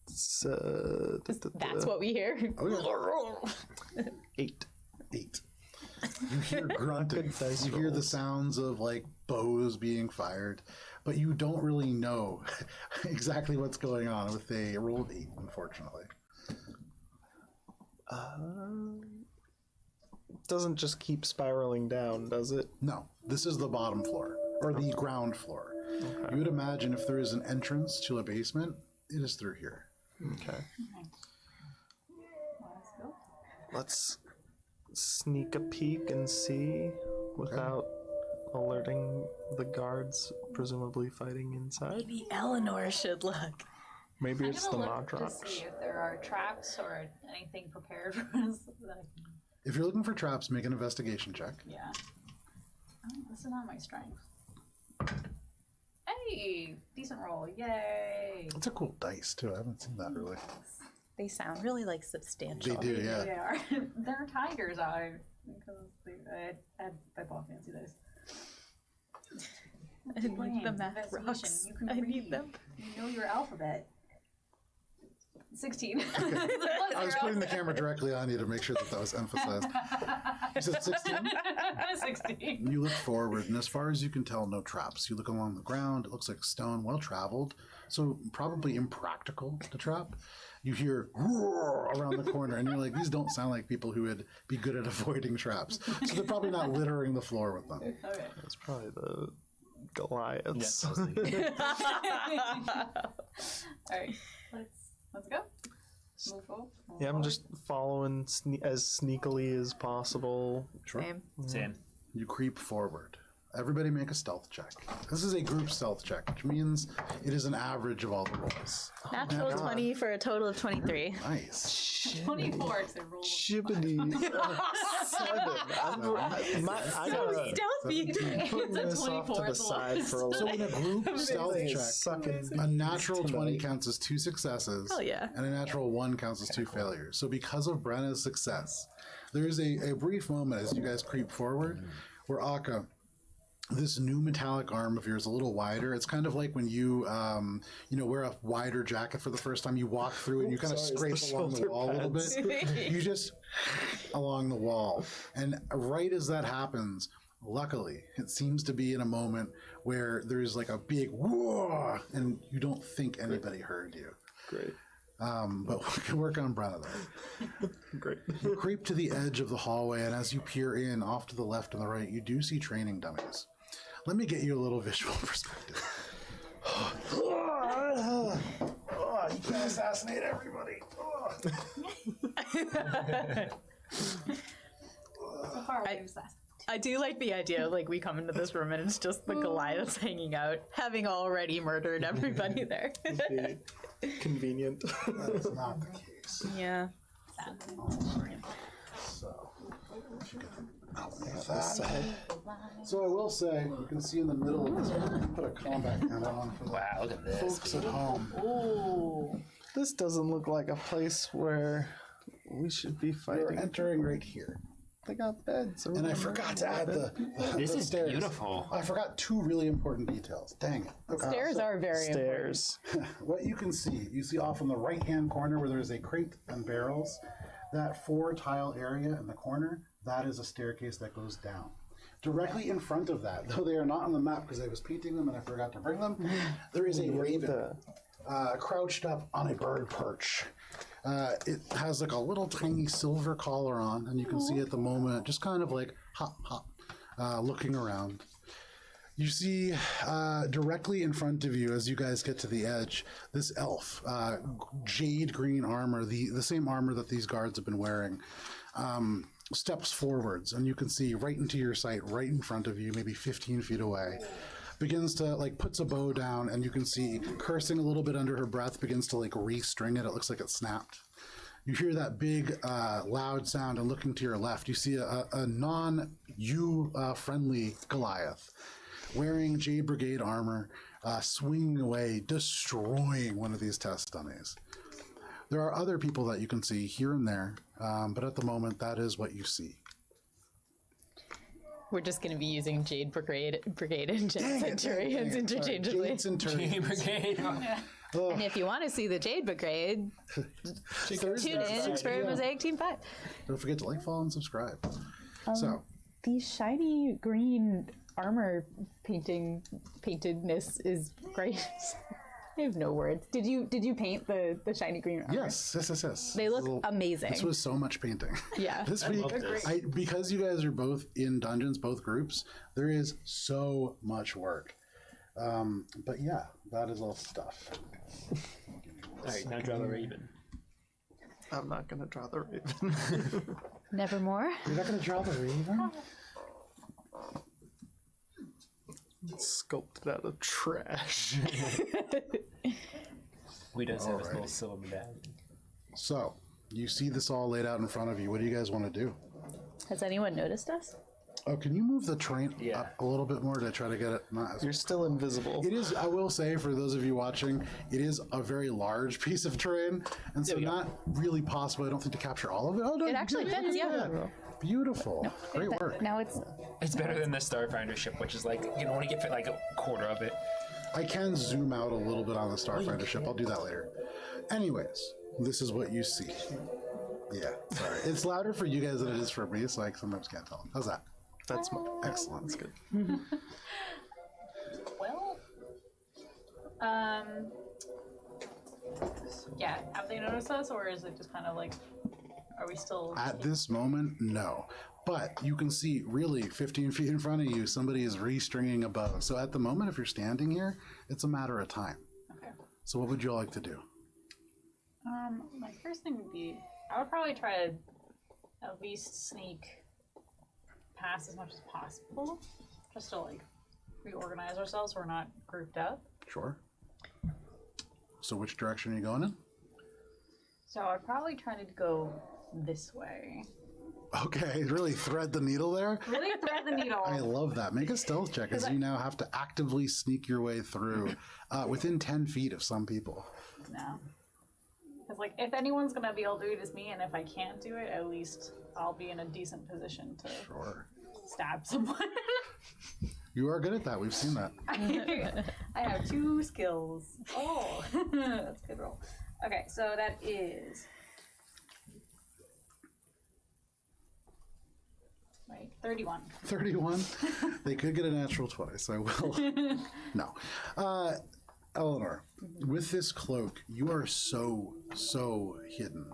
That's what we hear. Oh, yeah. 8. 8. You hear grunting. Good dice You hear the rolls. sounds of like bows being fired, but you don't really know exactly what's going on with a rolled 8, unfortunately. Doesn't just keep spiraling down, does it? No, this is the bottom floor or the ground floor. You would imagine if there is an entrance to a basement, it is through here. Okay. Let's go. Let's sneak a peek and see without alerting the guards, presumably fighting inside. Maybe Eleanor should look. Maybe I'm it's the gonna look to Modrox. see if there are traps or anything prepared for us. That I can, If you're looking for traps, make an investigation check. yeah. Oh, this is not my strength. Hey, Hey, decent roll. Yay. It's a cool dice too. I haven't seen that really. They sound really like substantial. They do, yeah. They are. They're tigers' eye. Because I bought fancy dice. I need the math Investigation. rocks. You can I read. need them. You know your alphabet. 16. I was putting the camera directly on you to make sure that was emphasized. You said 16? 16. You look forward, and as far as you can tell, no traps. You look along the ground, it looks like stone, well traveled, so probably impractical to trap. You hear roar around the corner, and you're like, these don't sound like people who would be good at avoiding traps. So they're probably not littering the floor with them. Okay. That's probably the Goliaths. Yes, I was thinking. Alright, let's go. Move forward. Yeah, I'm just following as sneakily as possible. Sure. Same. Same. You creep forward. Everybody make a stealth check. This is a group stealth check, which means it is an average of all the rolls. Natural 20 for a total of 23. Nice. 24 to roll. Chippity 7. I gotta Stealthy. put this off to 24 the is the side for a So little. in a group stealth check, Sucking. a natural 20 counts as 2 successes. Hell yeah. And a natural 1 counts as 2 failures. So because of Brenna's success, there's a brief moment as you guys creep forward where Akka, this new metallic arm of yours, a little wider. It's kind of like when you, wear a wider jacket for the first time. You walk through and you kind of scrape along the wall a little bit. You just along the wall, and right as that happens, luckily, it seems to be in a moment where there's like a big whoa, and you don't think anybody heard you. Great. But we can work on Brenna there. Great. You creep to the edge of the hallway, and as you peer in, off to the left and the right, you do see training dummies. Let me get you a little visual perspective. You can't assassinate everybody. So far away was that. I do like the idea, like, we come into this room and it's just the Goliaths hanging out, having already murdered everybody there. Convenient. That is not the case. Yeah. So, so I will say, you can see in the middle of this room, put a combat camera on for the Wow, look at this. folks at home. Ooh. This doesn't look like a place where we should be We're fighting. entering right here. They got beds. And I forgot to add the This the is stairs. beautiful. I forgot 2 really important details. Dang it. Okay. Stairs are very important. Stairs. What you can see, off in the right-hand corner where there's a crate and barrels, that 4-tile area in the corner, that is a staircase that goes down. Directly in front of that, though they are not on the map because I was painting them and I forgot to bring them, there is a raven crouched up on a bird perch. It has like a little tiny silver collar on, and you can see at the moment just kind of like hop, hop, looking around. You see directly in front of you as you guys get to the edge, this elf, jade green armor, the same armor that these guards have been wearing, steps forwards, and you can see right into your sight, right in front of you, maybe 15 feet away. Begins to, like, puts a bow down, and you can see, cursing a little bit under her breath, begins to, like, restring it. It looks like it snapped. You hear that big, loud sound, and looking to your left, you see a non-you friendly Goliath, wearing Jade Brigade armor, swinging away, destroying one of these test dummies. There are other people that you can see here and there, but at the moment, that is what you see. We're just going to be using Jade Brigade and Jade Centurions interchangeably. Jade Centurion. Brigade. And if you want to see the Jade Brigade, tune in for Mosaic Team 5. Don't forget to like, follow, and subscribe. So, The shiny green armor paintedness is great. I have no words. Did you paint the shiny green armor? yes. They look amazing. This was so much painting. Yeah. This week, because you guys are both in dungeons, both groups, there is so much work. But yeah, that is all stuff. All right, now draw the raven. I'm not going to draw the raven. Nevermore. You're not going to draw the raven? Sculpted out of trash. We just have this Alright. little silver medallion. So, you see this all laid out in front of you. What do you guys want to do? Has anyone noticed us? Oh, can you move the train up a little bit more to try to get it? Not as You're still invisible. It is, I will say, for those of you watching, it is a very large piece of terrain, and so not really possible, I don't think, to capture all of it. Oh, no, It actually fits, yeah. Beautiful. Great work. Now it's It's better than the Starfinder ship, which is like you can only get like a quarter of it. I can zoom out a little bit on the Starfinder ship. I'll do that later. Anyways, this is what you see. Yeah, sorry. It's louder for you guys than it is for me, so I sometimes can't tell. How's that? That's Excellent. That's good. Well, yeah. Have they noticed us, or is it just kind of like, are we still? At this moment, no. But you can see, really, 15 feet in front of you, somebody is restringing a bow. So at the moment, if you're standing here, it's a matter of time. Okay. So what would you all like to do? My first thing would be, I would probably try to at least sneak past as much as possible, just to like reorganize ourselves so we're not grouped up. Sure. So which direction are you going in? So I'd probably try to go this way. Okay, really thread the needle there. Really thread the needle. I love that. Make a stealth check, as you now have to actively sneak your way through within 10 feet of some people. No. Because, like, if anyone's going to be able to do it, it's me, and if I can't do it, at least I'll be in a decent position to stab someone. You are good at that. We've seen that. I have 2 skills. Oh, that's a good roll. Okay, so that is... Right, 31. 31. They could get a natural 20, so I will. No. Eleanor, with this cloak, you are so hidden.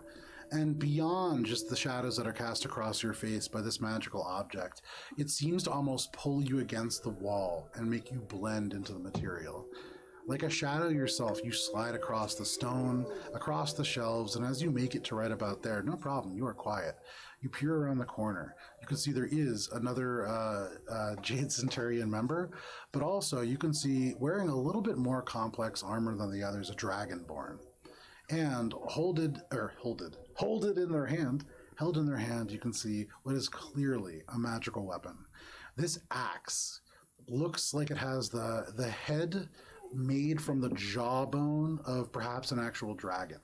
And beyond just the shadows that are cast across your face by this magical object, it seems to almost pull you against the wall and make you blend into the material. Like a shadow yourself, you slide across the stone, across the shelves, and as you make it to right about there, no problem, you are quiet. You peer around the corner. You can see there is another Jade Centurion member, but also you can see, wearing a little bit more complex armor than the others, a Dragonborn. And held in their hand, you can see what is clearly a magical weapon. This axe looks like it has the head made from the jawbone of perhaps an actual dragon.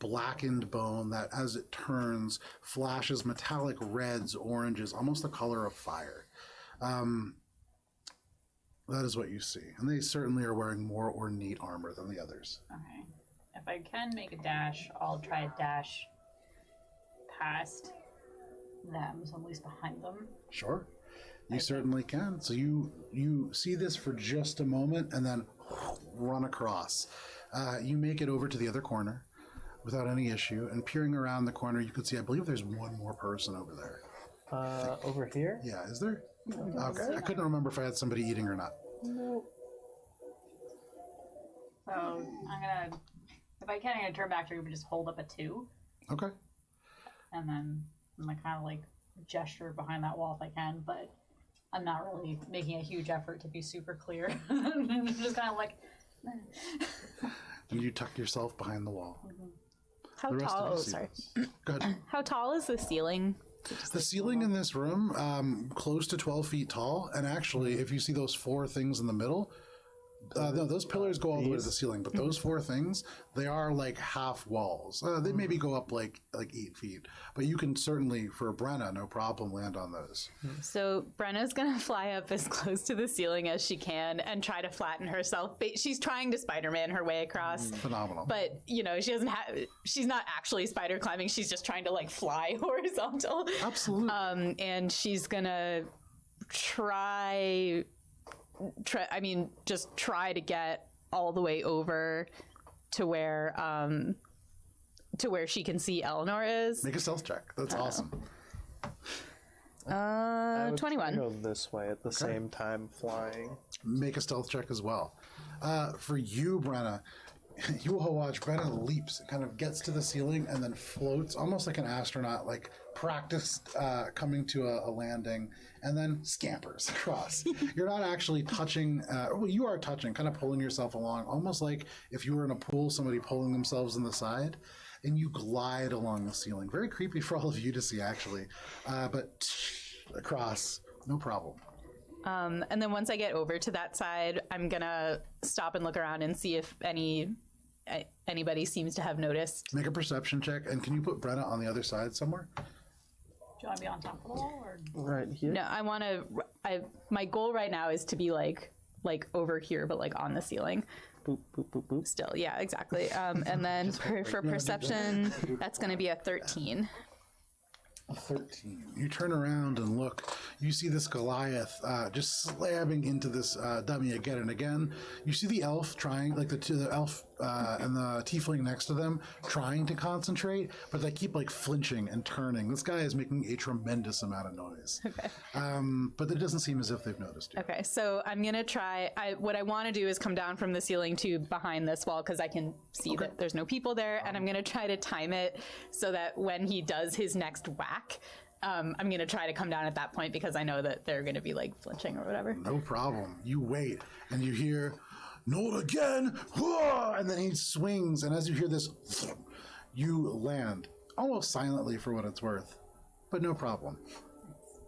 Blackened bone that, as it turns, flashes metallic reds, oranges, almost the color of fire. That is what you see. And they certainly are wearing more ornate armor than the others. Okay. If I can make a dash, I'll try a dash past them, so I'm at least behind them. Sure. You certainly can. So you see this for just a moment and then run across. You make it over to the other corner without any issue, and peering around the corner, you can see, I believe there's one more person over there. Over here? Yeah, is there? Okay, I couldn't remember if I had somebody eating or not. No. So I'm gonna, if I can, I'm gonna turn back to you and just hold up a 2. Okay. And then I'm gonna kind of like gesture behind that wall if I can, but I'm not really making a huge effort to be super clear. Just kind of like. And you tuck yourself behind the wall. how The rest of tall? you Oh, see sorry. this. Go ahead. How tall is the ceiling? The ceiling in this room, close to 12 feet tall, and actually, if you see those 4 things in the middle, no, those pillars go all the way to the ceiling, but those 4 things, they are like half walls. They maybe go up like 8 feet, but you can certainly, for Brenna, no problem, land on those. So Brenna's gonna fly up as close to the ceiling as she can and try to flatten herself. She's trying to Spider-Man her way across. Phenomenal. But she doesn't have. She's not actually spider climbing. She's just trying to like fly horizontal. Absolutely. And she's gonna try to get all the way over to where she can see Eleanor is. Make a stealth check. That's awesome. I would 21. go this way at the same time flying. Make a stealth check as well. For you, Brenna, you will watch Brenna leaps, kind of gets to the ceiling and then floats almost like an astronaut, like practiced coming to a landing, and then scampers across. You're not actually touching, well, you are touching, kind of pulling yourself along, almost like if you were in a pool, somebody pulling themselves in the side, and you glide along the ceiling. Very creepy for all of you to see, actually, but across. No problem. And then once I get over to that side, I'm gonna stop and look around and see if anybody seems to have noticed. Make a perception check, and can you put Brenna on the other side somewhere? Do you want to be on top of the wall or? Right here. No, I want to. My goal right now is to be like over here, but like on the ceiling. Boop, boop, boop, boop. Still, yeah, exactly. And then for perception, that's going to be a 13. 13. You turn around and look. You see this Goliath just slamming into this dummy again and again. You see the elf trying, like the elf and the tiefling next to them, trying to concentrate, but they keep like flinching and turning. This guy is making a tremendous amount of noise. Okay. But it doesn't seem as if they've noticed you. Okay, so I'm going to try. What I want to do is come down from the ceiling to behind this wall because I can see that there's no people there, and I'm going to try to time it so that when he does his next whack, I'm going to try to come down at that point because I know that they're going to be like flinching or whatever. No problem. You wait, and you hear, "Not again!" And then he swings, and as you hear this, you land almost silently for what it's worth, but no problem.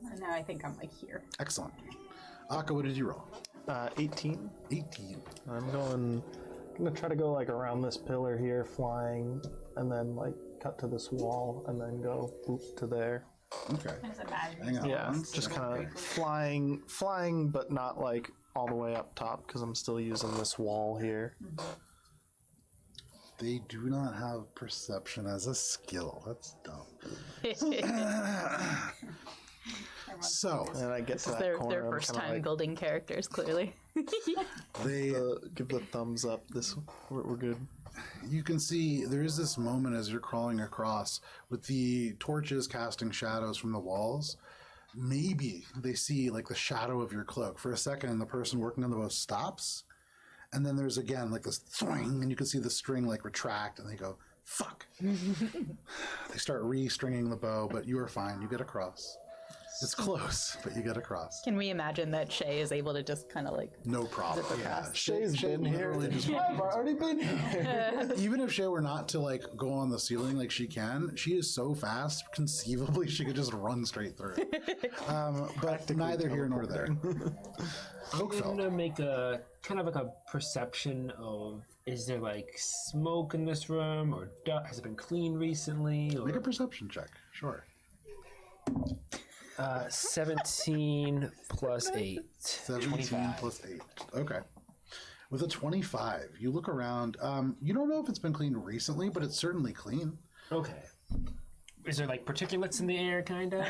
And now I think I'm like here. Excellent. Akka, what did you roll? 18. 18. I'm gonna try to go like around this pillar here, flying, and then like cut to this wall, and then go boop to there. Okay. I just imagine. Hang on. Yeah, just kind of flying, but not like all the way up top because I'm still using this wall here. They do not have perception as a skill. That's dumb. So And I get to that Their corner. I'm first kinda time like, building characters, clearly. they, give the thumbs up. We're good. you can see there is this moment as you're crawling across with the torches casting shadows from the walls. Maybe they see like the shadow of your cloak. For a second, the person working on the bow stops. And then there's again like this swing, and you can see the string like retract, and they go, "Fuck." They start re-stringing the bow, but you are fine. You get across. It's close, but you get across. Can we imagine that Shay is able to just kind of like No problem. zip Yeah, across? Shay's been here. literally just- I've already been here. Even if Shay were not to like go on the ceiling like she can, she is so fast. Conceivably, she could just run straight through. But neither here nor there. I'm Oakfeld. gonna make a kind of like a perception of, is there like smoke in this room, or has it been cleaned recently? Or Make a perception check. Sure. 17 plus 8. 17 plus 8. Okay. With a 25, you look around. You don't know if it's been cleaned recently, but it's certainly clean. Okay. Is there like particulates in the air, kind of?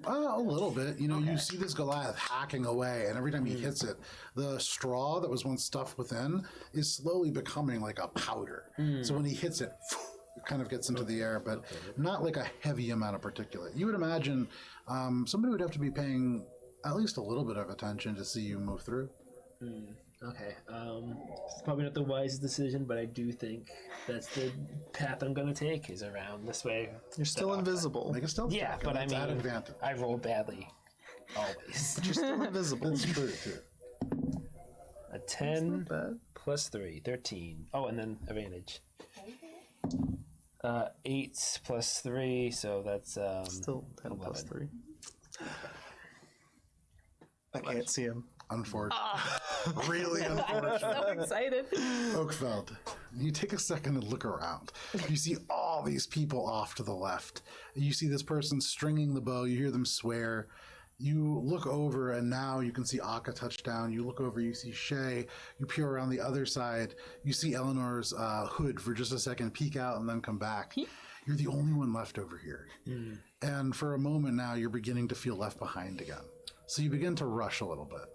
A little bit. You know, you see this Goliath hacking away, and every time he hits it, the straw that was once stuffed within is slowly becoming like a powder. So when he hits it, it kind of gets into the air, but not like a heavy amount of particulate. You would imagine somebody would have to be paying at least a little bit of attention to see you move through. Okay. It's probably not the wisest decision, but I do think that's the path I'm gonna take, is around this way. You're still invisible. Make a stealth Yeah, check. but and I that's at mean, advantage. I roll badly. Always. You're still invisible. That's true too. A 10 Bad. plus 3, 13. Oh, and then advantage. 8 plus 3, so that's Still 10 plus 11. 3. I can't see him. Unfortunate. Really unfortunate. So excited. Oakfeld, you take a second and look around. You see all these people off to the left. You see this person stringing the bow. You hear them swear. You look over, and now you can see Akka touch down. You look over, you see Shay. You peer around the other side. You see Eleanor's hood for just a second, peek out, and then come back. You're the only one left over here. And for a moment now, you're beginning to feel left behind again. So you begin to rush a little bit.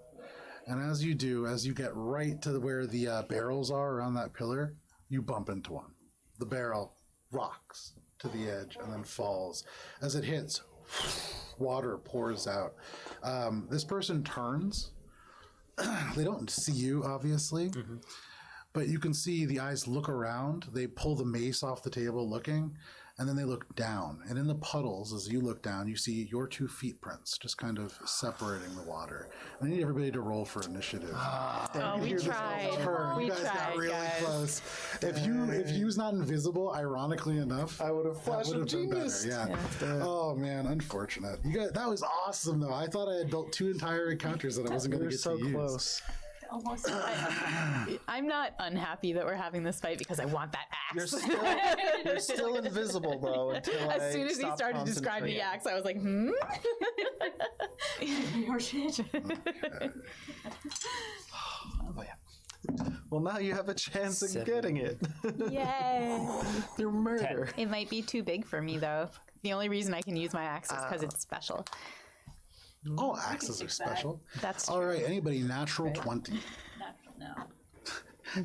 And as you do, as you get right to where the barrels are around that pillar, you bump into one. The barrel rocks to the edge and then falls. As it hits, water pours out. This person turns. They don't see you, obviously, but you can see the eyes look around. They pull the mace off the table looking, and then they look down. And in the puddles, as you look down, you see your 2 feet prints just kind of separating the water. I need everybody to roll for initiative. Oh, we tried. We You guys got tried, really guys. close. If you was not invisible, ironically enough, I would have flashed would of have been better. genius. Yeah. Oh man, unfortunate. You guys, that was awesome though. I thought I had built 2 entire encounters that I wasn't going We're to get so to use. close. Almost. I'm not unhappy that we're having this fight because I want that axe. You're still invisible though until As soon as he stop started describing the concentrating. axe, I was like, Your shit. Oh yeah. Well, now you have a chance of 7. getting it. Yay. Through murder. It might be too big for me, though. The only rereason I can use my axe is because it's special. All axes are special. That's All true. right, anybody natural 20. No.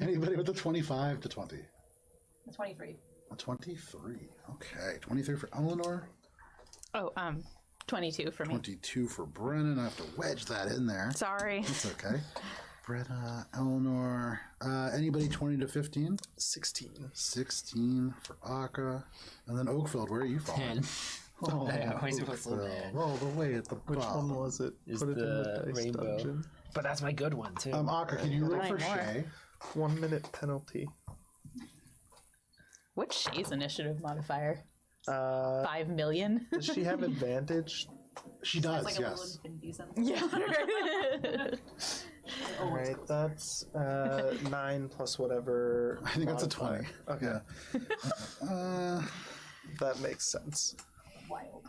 Anybody with a 25 to 20. 23. A 23. Okay, 23 for Eleanor, Oh, 22 for me. 22 for Brennan. I have to wedge that in there. Sorry. It's okay. Brenna, Eleanor. Anybody 20 to 15? 16. 16 for Akka. And then Oakfield, where are you falling? 10. Oh, I always was so bad. all the way at the Which bottom. one was it? Is Put it in the the dice rainbow. dungeon. But that's my good one too. Akka, can you roll Nine for more. Shay? 1 minute penalty. What's Shay's initiative modifier? 5 5 million? Does she have advantage? She does, Like a little yes. infinity symbol. Yeah. Alright, that's 9 plus whatever. I think that's a 20. Okay, Yeah. that makes sense. Wild.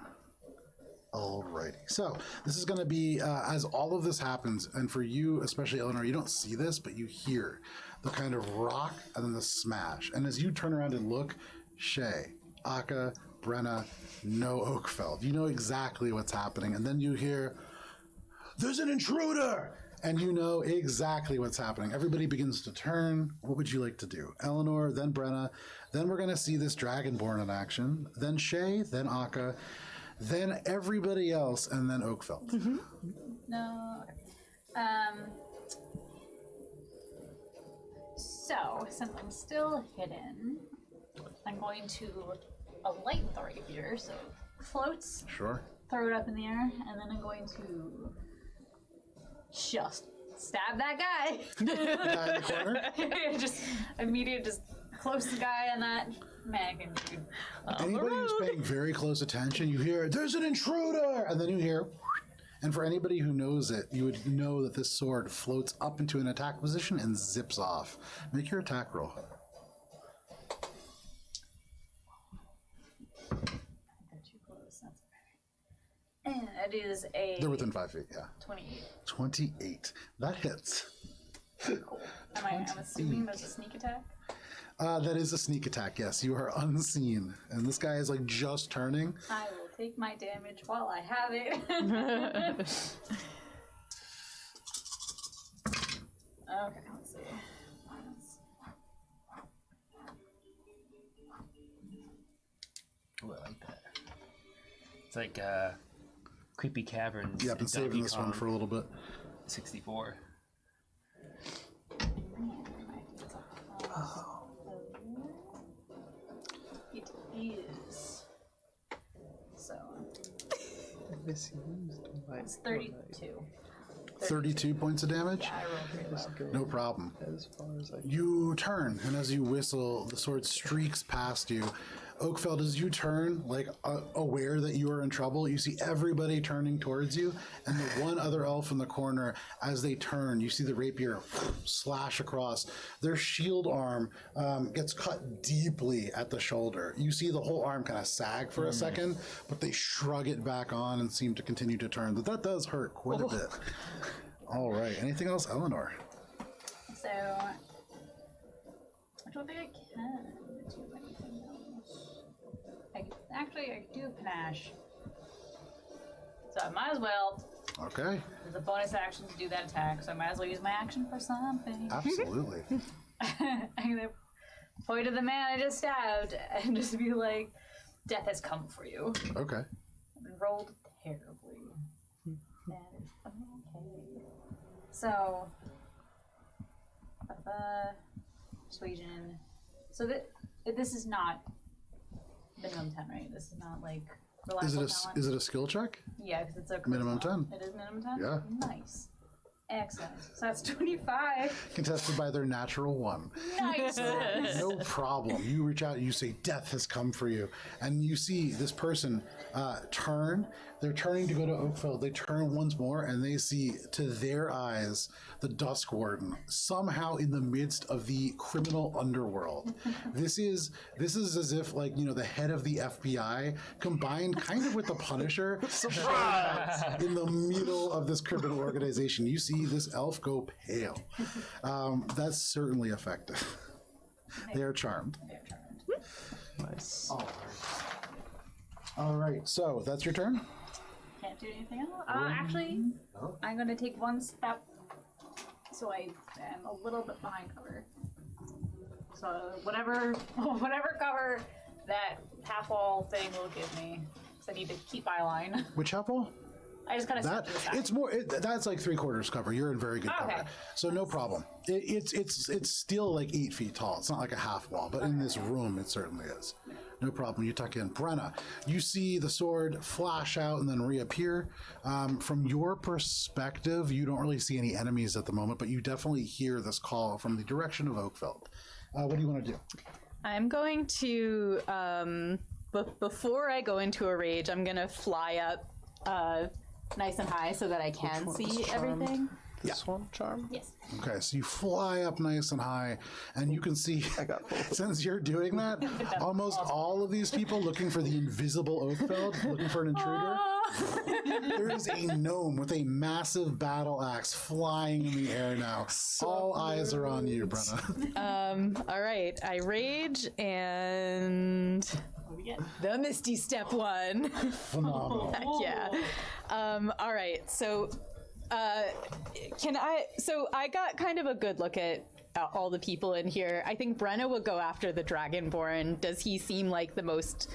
Alrighty. So this is going to be as all of this happens, and for you, especially Eleanor, you don't see this, but you hear the kind of rock and then the smash. And as you turn around and look, Shay, Akka, Brenna, no Oakfeld. You know exactly what's happening. And then you hear, "There's an intruder!" And you know exactly what's happening. Everybody begins to turn. What would you like to do? Eleanor, then Brenna. Then we're going to see this Dragonborn in action. Then Shay, then Akka. Then everybody else, and then Oakfeld. No. Okay. So, since I'm still hidden, I'm going to alight the rapier, so floats, Sure. throw it up in the air, and then I'm going to just stab that guy. Guy in the corner. Just immediate, just close the guy on that mannequin dude. Anybody who's paying very close attention, you hear, "There's an intruder!" And then you hear, and for anybody who knows it, you would know that this sword floats up into an attack position and zips off. Make your attack roll. They're too close. That's okay. And it is a They're within 5 feet, yeah. 28. 28. That hits. Cool. I'm assuming there's a sneak attack. That is a sneak attack, yes. You are unseen. And this guy is like just turning. I will take my damage while I have it. Okay, let's see. Ooh, I like that. It's like creepy caverns. Yeah, I've been in saving Donkey this one Kong for a little bit. 64. It is. So, Misused my it's 32. 32 points of damage? I rolled pretty low. No problem. as far as I You turn, and as you whistle, the sword streaks past you. Oakfeld, as you turn, like aware that you are in trouble, you see everybody turning towards you, and the one other elf in the corner, as they turn, you see the rapier slash across. Their shield arm gets cut deeply at the shoulder. You see the whole arm kind of sag for a second, but they shrug it back on and seem to continue to turn. But that does hurt quite a bit. All right. Anything else, Eleanor? So, I don't think I can do anything else. I do panache. So I might as well. Okay. There's a bonus action to do that attack, so I might as well use my action for something. Absolutely. I'm gonna point at the man I just stabbed and just be like, "Death has come for you." Okay. And rolled terribly. That is okay. So, persuasion. So this is not minimum 10, right? This is not like Is reliable it talent. is it a skill check? Yeah, because it's a Minimum charisma. 10. It is minimum 10? Yeah. Nice. Excellent. So that's 25. Contested by their natural 1. Nice. No problem. You reach out, you say, death has come for you. And you see this person turn. They're turning to go to Oakfield. They turn once more, and they see to their eyes the Dusk Warden somehow in the midst of the criminal underworld. This is as if, like, the head of the FBI combined kind of with the Punisher in the middle of this criminal organization. You see this elf go pale. That's certainly effective. They are charmed. Nice. All right, so that's your turn. Can't do anything else. Actually, I'm going to take one step so I am a little bit behind cover. So whatever cover that half wall thing will give me, because I need to keep my line. Which half wall? I just kind of That it's more. That's like 3/4 cover. You're in very good Okay. cover, so no problem. It's still like 8 feet tall. It's not like a half wall, but in this room, it certainly is. No problem. You tuck in. Brenna, you see the sword flash out and then reappear. From your perspective, you don't really see any enemies at the moment, but you definitely hear this call from the direction of Oakfield. What do you want to do? I'm going to, before I go into a rage, I'm going to fly up nice and high so that I can see everything. This one, charm? Yes. Okay, so you fly up nice and high, and you can see, since you're doing that, almost all of these people looking for the invisible Oakfeld, looking for an intruder. There is a gnome with a massive battle axe flying in the air now. All eyes are on you, Brenna. All right, I rage and the Misty Step one. Phenomenal. Heck yeah. All right, so I got kind of a good look at all the people in here. I think Brenna would go after the Dragonborn. Does he seem like the most,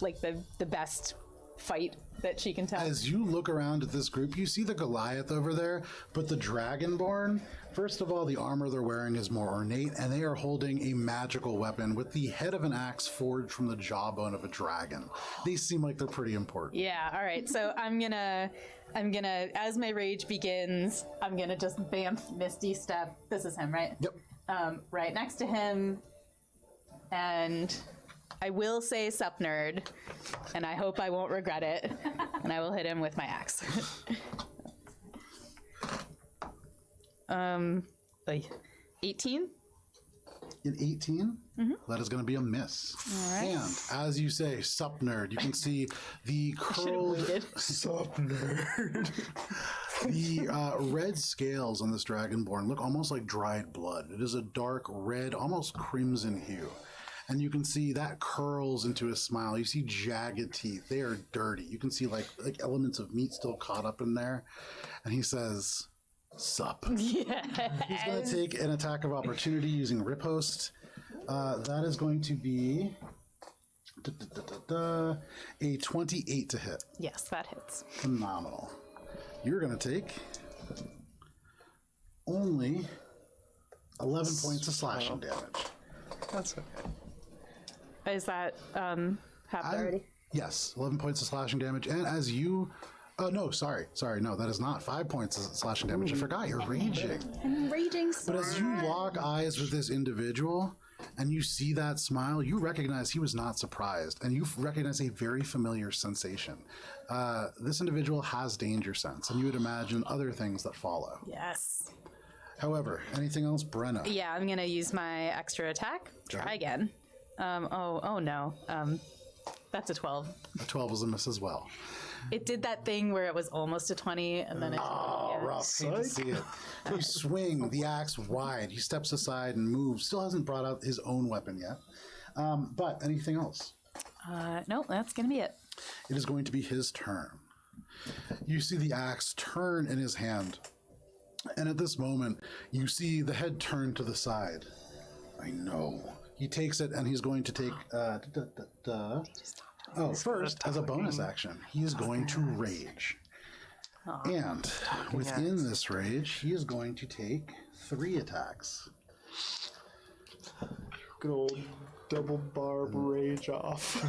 like the best fight that she can tell? As you look around at this group, you see the Goliath over there, but the Dragonborn, first of all, the armor they're wearing is more ornate, and they are holding a magical weapon with the head of an axe forged from the jawbone of a dragon. They seem like they're pretty important. Yeah, all right. So I'm gonna, as my rage begins, I'm gonna just bamf Misty Step. This is him, right? Yep. Right next to him, and I will say sup nerd, and I hope I won't regret it, and I will hit him with my axe. 18? In 18, that is going to be a miss. And as you say, sup nerd, you can see the curled sup nerd. The red scales on this Dragonborn look almost like dried blood. It is a dark red, almost crimson hue. And you can see that curls into a smile. You see jagged teeth. They are dirty. You can see like elements of meat still caught up in there. And he says, sup. Yeah. He's going to take an attack of opportunity using Riposte. That is going to be a 28 to hit. Yes, that hits. Phenomenal. You're going to take only 11 points of slashing damage. That's okay. Is that happened already? Yes, 11 points of slashing damage. And as you... Oh, no, sorry. No, that is not 5 points of slashing damage. I forgot, you're raging. I'm raging so But as you lock eyes with this individual and you see that smile, you recognize he was not surprised. And you recognize a very familiar sensation. This individual has danger sense, and you would imagine other things that follow. Yes. However, anything else, Brenna? Yeah, I'm going to use my extra attack. Try again. Oh no. That's a 12. A 12 was a miss as well. It did that thing where it was almost a 20, and then it... Oh, rough. Hate to see it. You swing the axe wide. He steps aside and moves. Still hasn't brought out his own weapon yet. But anything else? No, that's going to be it. It is going to be his turn. You see the axe turn in his hand. And at this moment, you see the head turn to the side. I know. He takes it, and he's going to take... first, as a bonus action, he is going to rage. And within this rage, he is going to take 3 attacks. Good old double barb rage off.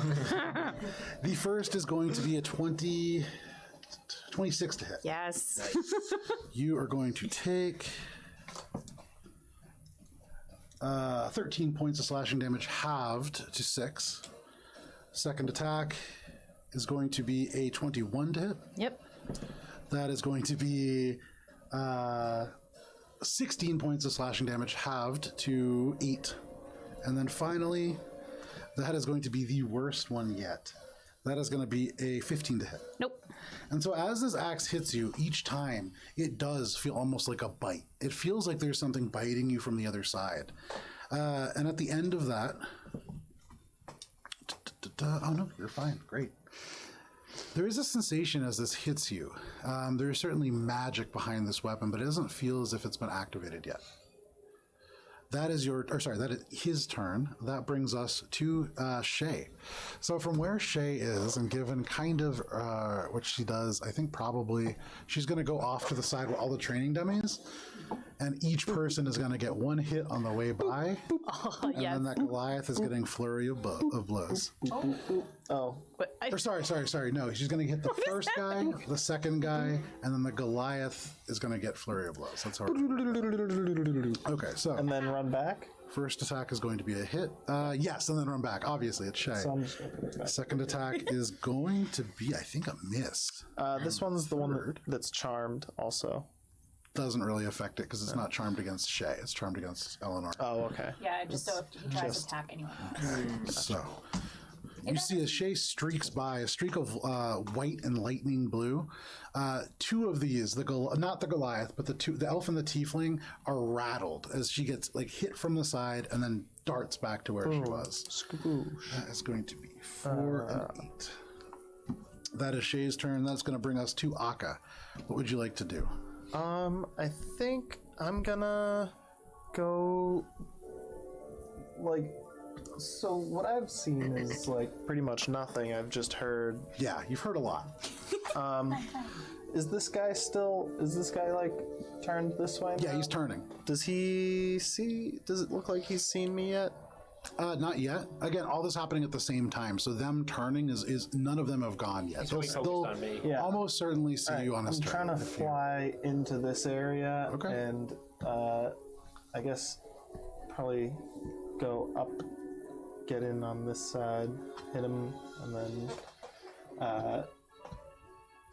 The first is going to be a 26 to hit. Yes. You are going to take 13 points of slashing damage, halved to 6. Second attack is going to be a 21 to hit. Yep. That is going to be 16 points of slashing damage, halved to 8. And then finally, that is going to be the worst one yet. That is going to be a 15 to hit. Nope. And so as this axe hits you, each time, it does feel almost like a bite. It feels like there's something biting you from the other side. And at the end of that... Oh no, you're fine. Great. There is a sensation as this hits you. There is certainly magic behind this weapon, but it doesn't feel as if it's been activated yet. That is that is his turn. That brings us to Shay. So from where Shay is, and given kind of what she does, I think probably she's going to go off to the side with all the training dummies, and each person is going to get one hit on the way by, and then that Goliath is getting flurry of blows. Oh. But Or sorry. No, she's going to hit the first guy, the second guy, and then the Goliath is going to get flurry of blows. That's how. Okay, so And then run back. first attack is going to be a hit. Yes, and then run back. Obviously, it's Shay. So I'm just gonna put it back. Second attack is going to be, I think, a miss. This one's the one that's charmed also. Doesn't really affect it because it's not charmed against Shay. It's charmed against Eleanor. Oh, okay. Yeah, just so if he tries to attack anyone else. So you see as Shay streaks by, a streak of white and lightning blue. Two of these, not the Goliath, but the elf and the tiefling, are rattled as she gets like hit from the side and then darts back to where she was. That is going to be 4 and 8. That is Shay's turn. That's going to bring us to Akka. What would you like to do? I think I'm gonna go like. So what I've seen is like pretty much nothing. I've just heard. Yeah, you've heard a lot. Is this guy like turned this way? Yeah, now? he's turning. Does he see? Does it look like he's seen me yet? Not yet. Again, all this happening at the same time. So them turning is none of them have gone yet. He's really focused on me. Yeah. Almost certainly see you on his I'm turn. trying to fly into this area, Okay. and I guess probably go up, get in on this side, hit him, and then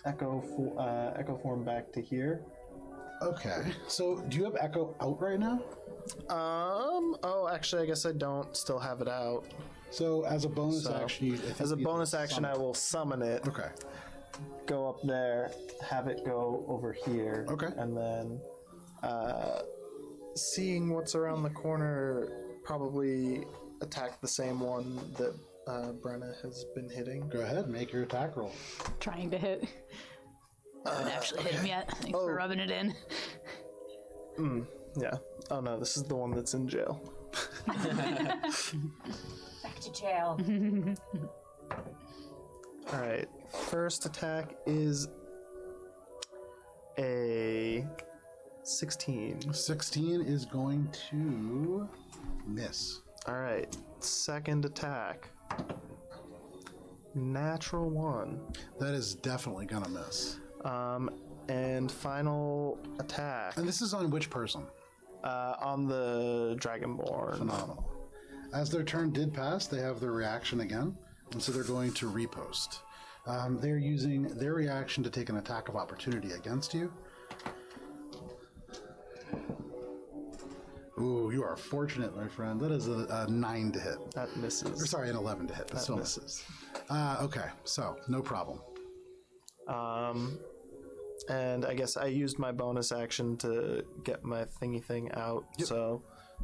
echo form back to here. Okay. So do you have Echo out right now? Oh, actually, I guess I don't still have it out. So as a bonus So, action, I think as a you bonus can action, I summon. will summon it. Okay. Go up there, have it go over here. Okay. And then, seeing what's around the corner, probably attack the same one that Brenna has been hitting. Go ahead, make your attack roll. Trying to hit. I haven't actually hit him yet. Thanks for rubbing it in. Yeah. Oh no, this is the one that's in jail. Back to jail. All right. First attack is a 16. 16 is going to miss. All right. Second attack. Natural 1. That is definitely gonna miss. And final attack And this is on which person? on the Dragonborn. Phenomenal. As their turn did pass, they have their reaction again, and so they're going to riposte. They're using their reaction to take an attack of opportunity against you. Ooh, you are fortunate, my friend. That is a 9 to hit. That Or misses. sorry, an 11 to hit, but That still misses. Okay, so no problem. And I guess I used my bonus action to get my thingy thing out. So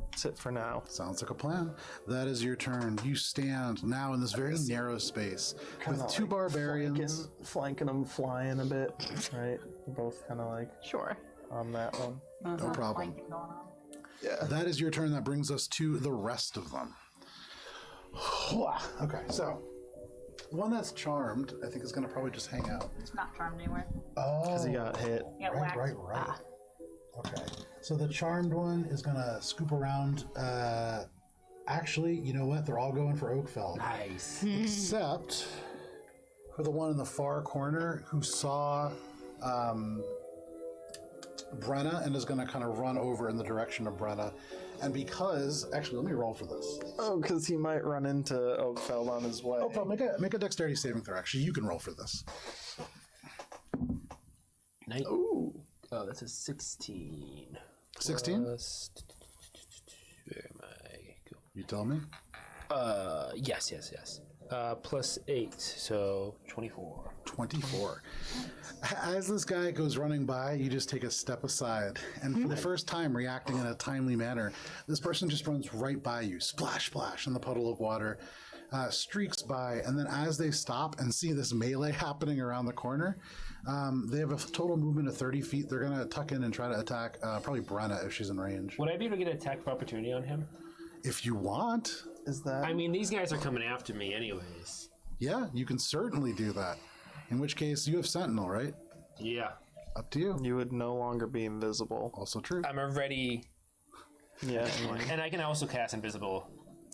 that's it for now. Sounds like a plan. That is your turn. You stand now in this very narrow space with Kinda two like barbarians. flanking them, flying a bit. Right, we're both kind of like Sure. on that one. No problem. Blanket going on. That is your turn. That brings us to the rest of them. Okay, so one that's charmed, I think, is going to probably just hang out. It's not charmed anywhere. Oh, Because he got hit. Yeah, right. Okay, so the charmed one is going to scoop around Actually, you know what? They're all going for Oakfeld. Nice. Except for the one in the far corner who saw Brenna and is going to kind of run over in the direction of Brenna. And because, actually, let me roll for this. Oh, because he might run into Oakfeld on his way. Oakfeld, make a dexterity saving throw. Actually, you can roll for this. Nice. Ooh. Oh, that's a 16. 16? Plus, where am I? Go. You tell me. Yes. Plus 8, so 24. 24. As this guy goes running by, you just take a step aside. And for the first time, reacting in a timely manner, this person just runs right by you. Splash, splash in the puddle of water. Streaks by. And then as they stop and see this melee happening around the corner, they have a total movement of 30 feet. They're going to tuck in and try to attack probably Brenna if she's in range. Would I be able to get an attack of opportunity on him? If you want, Is that? I mean, these guys are coming after me anyways. yeah, you can certainly do that. In which case, you have Sentinel, right? Yeah. Up to you. You would no longer be invisible. Also true. I'm already... Yeah. And I can also cast Invisible.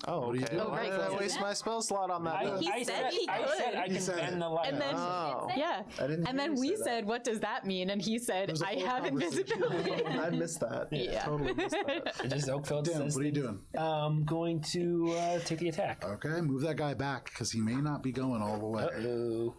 Oh, do you okay. do? Oh, right, Why did I 'cause waste it's my spell slot on that? He I said he I said I could. can said bend it. the light. And then, Oh. yeah. I didn't And hear then you we say said, what does that mean? And he said, was a I whole have conversation. invisibility. I missed that. Yeah. Totally missed that. It just Oakfeld Dan, says what are you things. doing? I'm going to take the attack. Okay, move that guy back because he may not be going all the way. Uh-oh.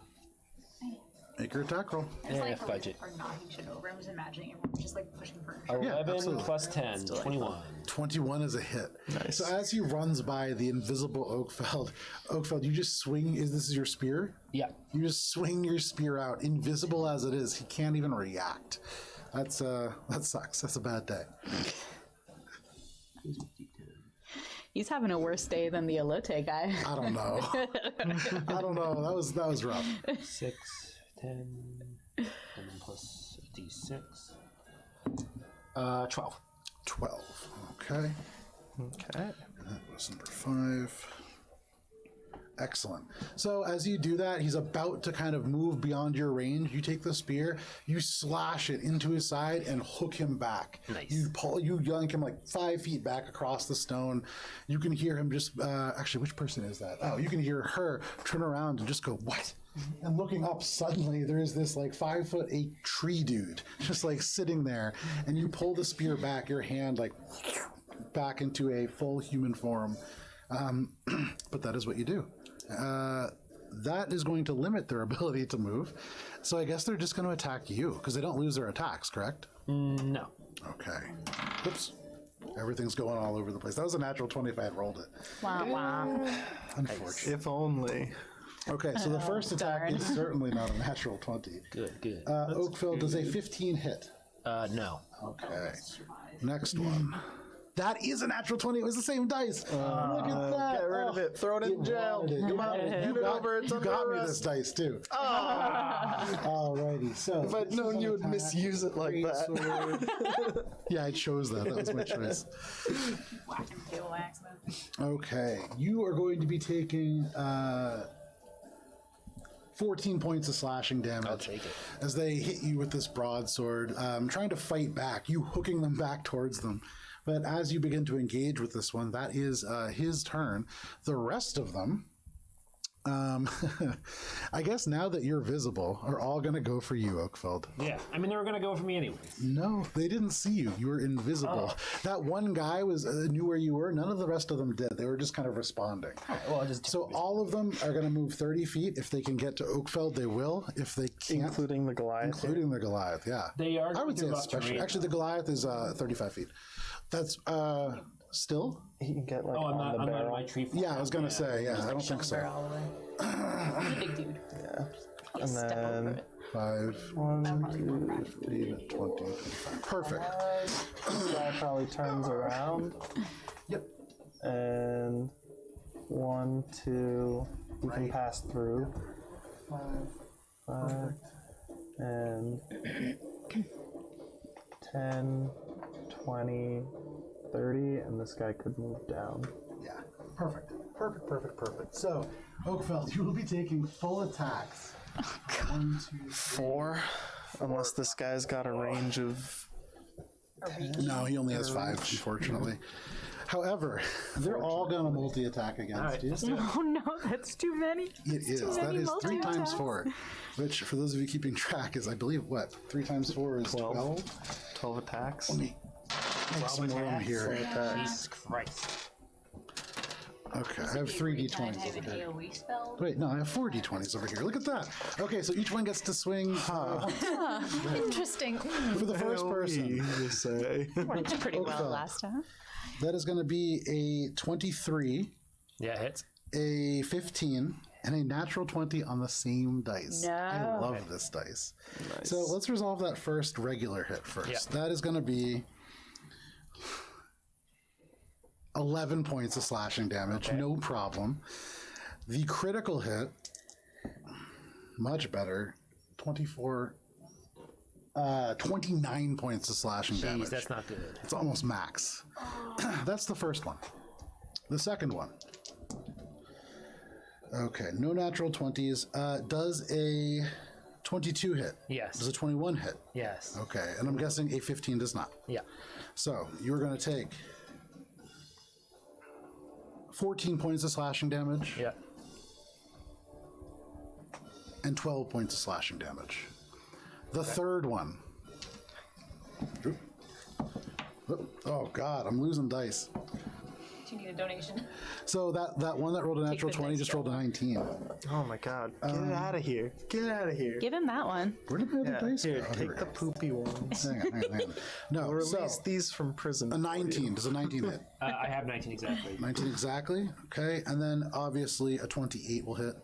Make your attack roll. It's like for, budget. for knocking shit over. I was imagining everyone just like pushing furniture. 11 absolutely. plus 10, 21. 21 is a hit. Nice. So as he runs by the invisible Oakfeld, you just swing. This is your spear? Yeah. You just swing your spear out, invisible as it is. He can't even react. That sucks. That's a bad day. He's having a worse day than the Elote guy. I don't know. I don't know. That was rough. 6, 10, and then plus d6. 12. 12. Okay. Okay. That was number 5. Excellent. So as you do that, he's about to kind of move beyond your range. You take the spear, you slash it into his side and hook him back. Nice. You yank him like 5 feet back across the stone. You can hear him just, actually, which person is that? Oh, you can hear her turn around and just go, what? And looking up, suddenly there's this like 5'8" tree dude just like sitting there. And you pull the spear back, your hand like back into a full human form. But that is what you do. That is going to limit their ability to move. So I guess they're just going to attack you because they don't lose their attacks, correct? No. Okay. Oops. Everything's going all over the place. That was a natural 20 if I had rolled it. Wow, wow. Unfortunately. If only. Okay, so the first attack is certainly not a natural 20. Good. Oakville, does a 15 hit? No. Okay. Next one. That is a natural 20. It was the same dice. Look at that. Get rid of it. Throw it in jail. Come on. Hand it over. It's You under got me arrest. this dice, too. Alrighty, so. If I'd known you would misuse it like that. Yeah, I chose that. That was my choice. Whack him table accident. Okay, you are going to be taking 14 points of slashing damage. I'll take it. As they hit you with this broadsword, trying to fight back, you hooking them back towards them. But as you begin to engage with this one, that is his turn. The rest of them, I guess now that you're visible, are all going to go for you, Oakfeld. Yeah. I mean, they were going to go for me anyways. No, they didn't see you. You were invisible. That one guy was knew where you were. None of the rest of them did. They were just kind of responding. Well, I'll just So all of them are going to move 30 feet. If they can get to Oakfeld, they will. If they can't, Including the Goliath. including the Goliath, yeah. They are I would say going to especially. terrain. Actually, the Goliath is 35 feet. That's still? He can get like Oh, I'm on not, the I'm not in barrel. my tree. Yeah, I was going to say, yeah, I don't think so. All the way. He's a big dude. And Step over then it. 5, 15, 20, 25. Perfect. this guy probably turns around. Yep. And 1, 2, we can pass through. 5, and 10, 20, 30, and this guy could move down. Yeah. Perfect. Perfect. So, Oakfeld, you will be taking full attacks. 1, 2, 4, unless this guy's got a range of. No, he only has 5, unfortunately. However, they're all going to multi-attack against you. Oh no, that's too many. It is. That is 3 times 4, which, for those of you keeping track, is, I believe, what? 3 times 4 is 12? 12 attacks. Let me make some room here. Jesus Christ. Okay, I have 3 d20s over an here. AoE spell. Wait, no, I have 4 d20s over here. Look at that. Okay, so each one gets to swing Interesting. for the first person. You say. Worked pretty well Oakfell. last time. That is going to be a 23, Yeah, hits. a 15, and a natural 20 on the same dice. No. I love this dice. So let's resolve that first regular hit first. Yeah. That is going to be 11 points of slashing damage, no problem. The critical hit, much better, 29 points of slashing damage. Jeez, that's not good. It's almost max. That's the first one. The second one. Okay, no natural 20s. Does a 22 hit? Yes. Does a 21 hit? Yes. Okay, and I'm guessing a 15 does not. Yeah. So you're going to take 14 points of slashing damage Yeah. and 12 points of slashing damage. The third one. Oop. Oh God, I'm losing dice. Do you need a donation? So that one that rolled a natural the 20 dice just rolled a 19. Oh my god. Get it out of here. Get it out of here. Give him that one. Where did my other dice Here, go? Oh, here we take the go. poopy ones. Hang on. No, Or so release these from prison. a 19. Does a 19 hit? I have 19 exactly. 19 exactly. Okay, and then obviously a 28 will hit.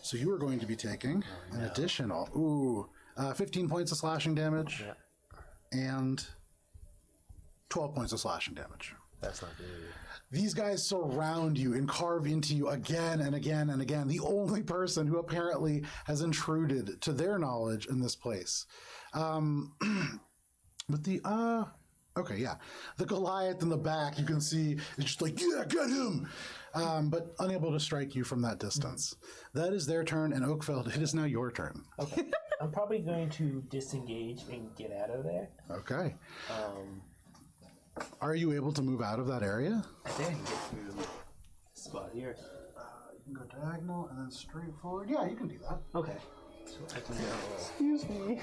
So you are going to be taking an additional 15 points of slashing damage and 12 points of slashing damage. That's not good. These guys surround you and carve into you again and again and again. The only person who apparently has intruded to their knowledge in this place. But the Goliath in the back, you can see, is just like, yeah, get him! But unable to strike you from that distance. That is their turn, and Oakfeld, it is now your turn. Okay. I'm probably going to disengage and get out of there. Okay. Are you able to move out of that area? I think I can get through this spot here. You can go diagonal and then straight forward. Yeah, you can do that. Okay. So I can go. Excuse me.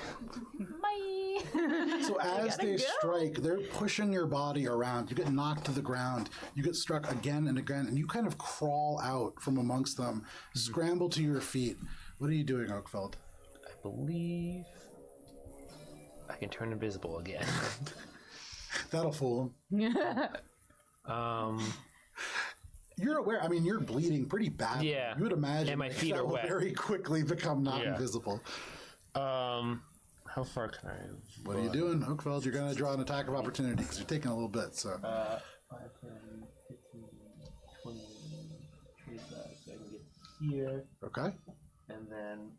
Bye. So as they strike, they're pushing your body around. You get knocked to the ground. You get struck again and again, and you kind of crawl out from amongst them, scramble to your feet. What are you doing, Oakfeld? I believe I can turn invisible again. That'll fool them. You're aware. I mean, you're bleeding pretty badly. Yeah. You would imagine And my that feet are will wet. very quickly become not Yeah. invisible. How far can I? What are you doing, Oakfeld? You're going to draw an attack of opportunity because you're taking a little bit. So 5, 10, 15, 20, 25. So I can get here, okay. and then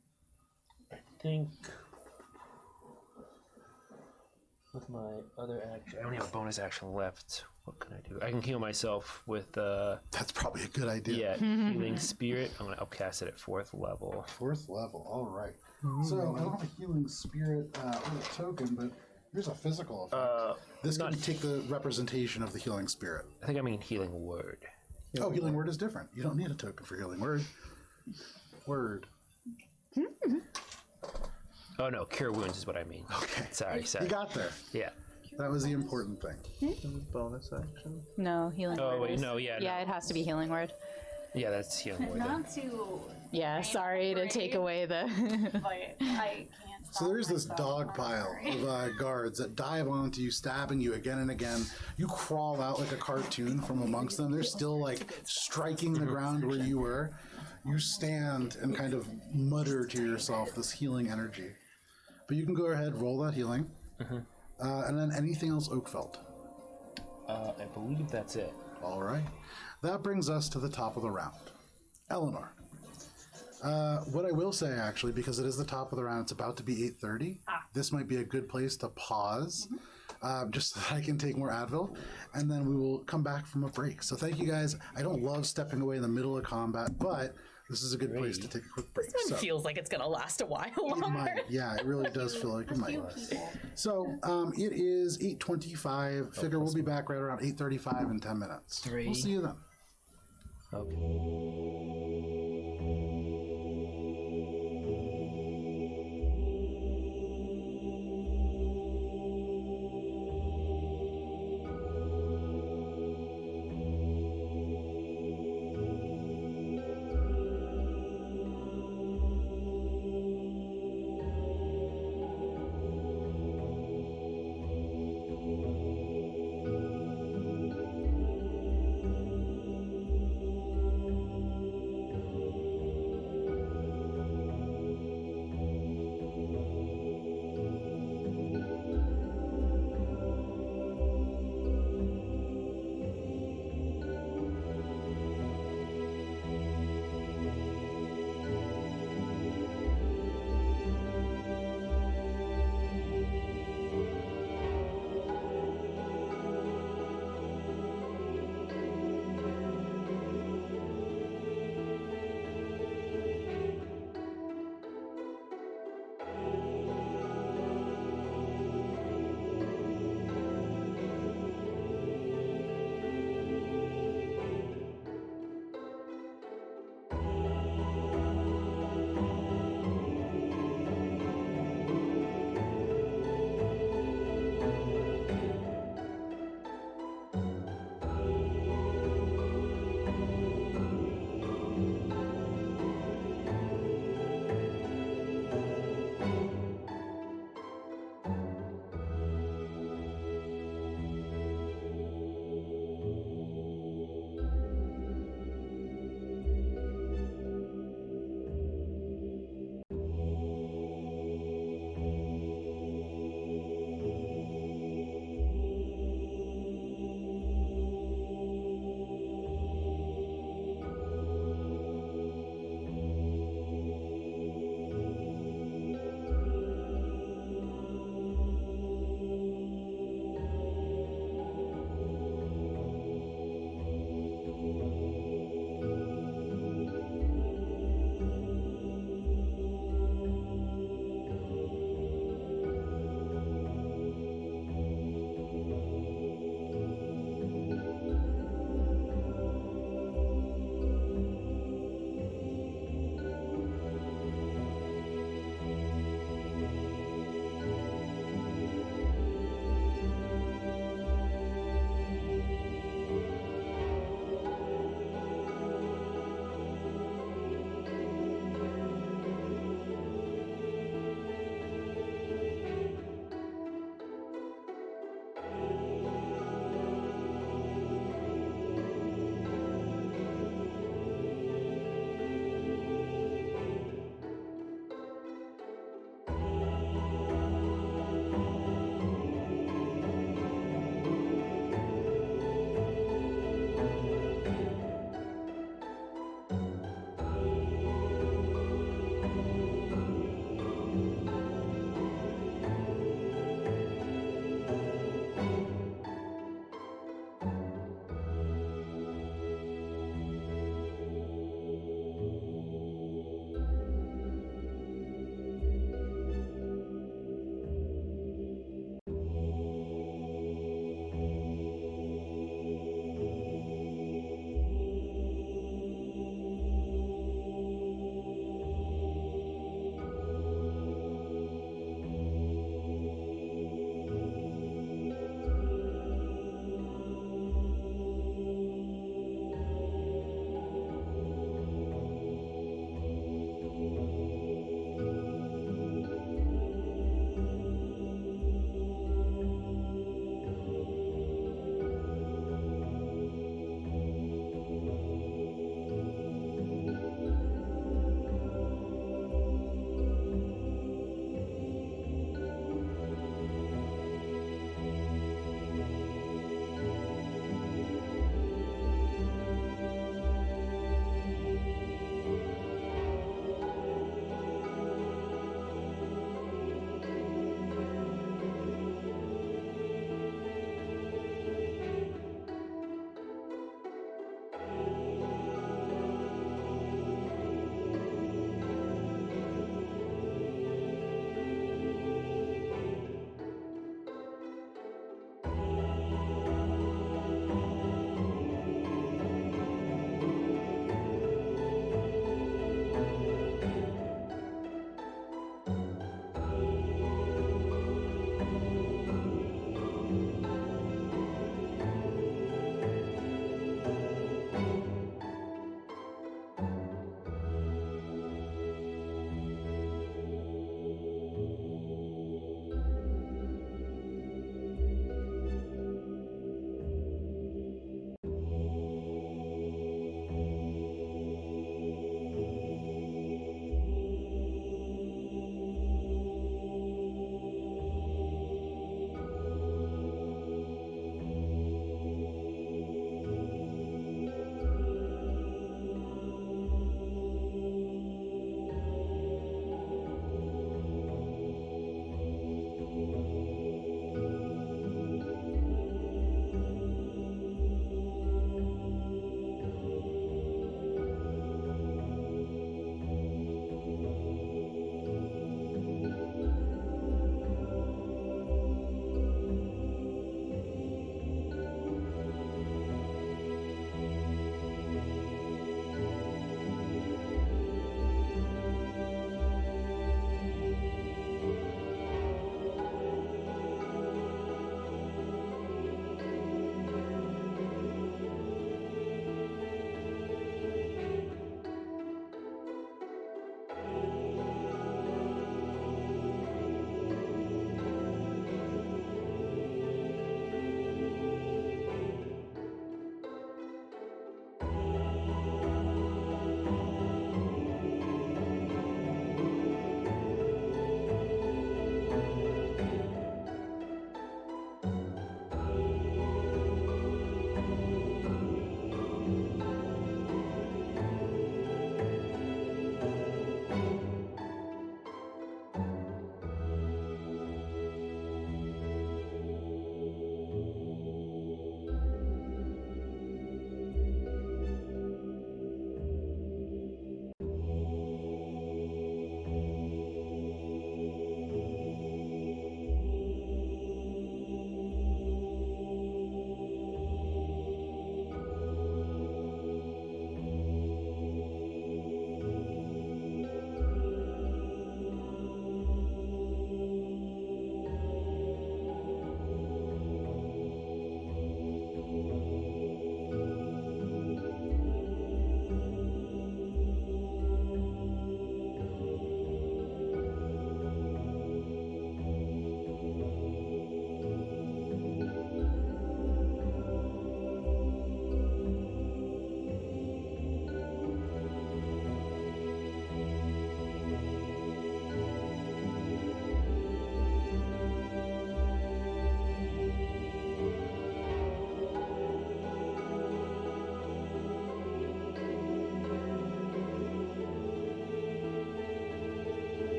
I think with my other action, I only have a bonus action left. What can I do? I can heal myself with That's probably a good idea. healing spirit. I'm gonna upcast it at 4th level. 4th level. All right. So I don't have a healing spirit or a token, but here's a physical effect. This can take the representation of the healing spirit. I think I mean healing word. Oh, healing word is different. You don't need a token for healing word. Word. Oh no, cure wounds is what I mean. Okay. Sorry. You got there. Yeah. That was the important thing. Bonus action. No, healing word. Oh wait, is- no, yeah, Yeah, no. it has to be healing word. Yeah, that's healing word. Then. Not to, Yeah, sorry to take away the. but I can't stop So there's this myself dog from pile remembering. of guards that dive onto you, stabbing you again and again. You crawl out like a cartoon from amongst them. They're still like striking the ground where you were. You stand and kind of mutter to yourself this healing energy. But you can go ahead, roll that healing. And then anything else, Oakfeld. I believe that's it. All right. That brings us to the top of the round. Eleanor. What I will say, actually, because it is the top of the round, it's about to be 8:30. This might be a good place to pause, just so that I can take more Advil, and then we will come back from a break. So thank you guys. I don't love stepping away in the middle of combat, but this is a good place to take a quick break. This one feels like it's gonna last a while It longer. might. Yeah, it really does feel like it might. So it is 8:25. Figure we'll be back right around 8:35 in 10 minutes. We'll see you then. Okay.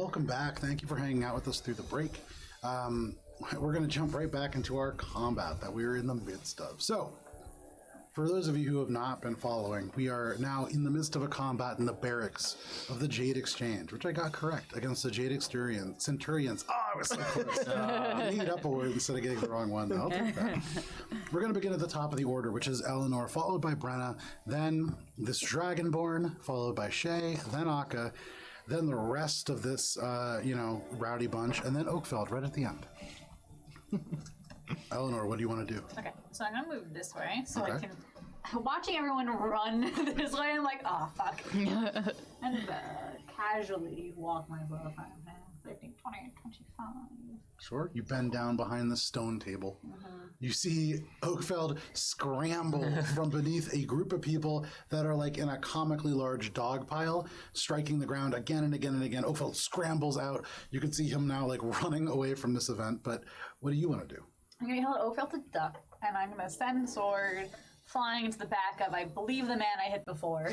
welcome back. Thank you for hanging out with us through the break. We're going to jump right back into our combat that we were in the midst of. So, for those of you who have not been following, we are now in the midst of a combat in the barracks of the Jade Exchange, which I got correct, against the Jade Centurions. Oh, I was so close. I made up a word instead of getting the wrong one. I'll take that. We're going to begin at the top of the order, which is Eleanor, followed by Brenna, then this Dragonborn, followed by Shay, then Akka, then the rest of this, rowdy bunch, and then Oakfeld right at the end. Eleanor, what do you want to do? Okay, so I'm gonna move this way so I Okay. can. Watching everyone run this way, I'm like, oh fuck. And casually walk myself out. 15, 20, 25. Sure. You bend down behind the stone table. You see Oakfeld scramble from beneath a group of people that are like in a comically large dog pile, striking the ground again and again and again. Oakfeld scrambles out. You can see him now like running away from this event. But what do you want to do? I'm gonna yell at Oakfeld to duck, and I'm gonna send sword flying into the back of, I believe, the man I hit before.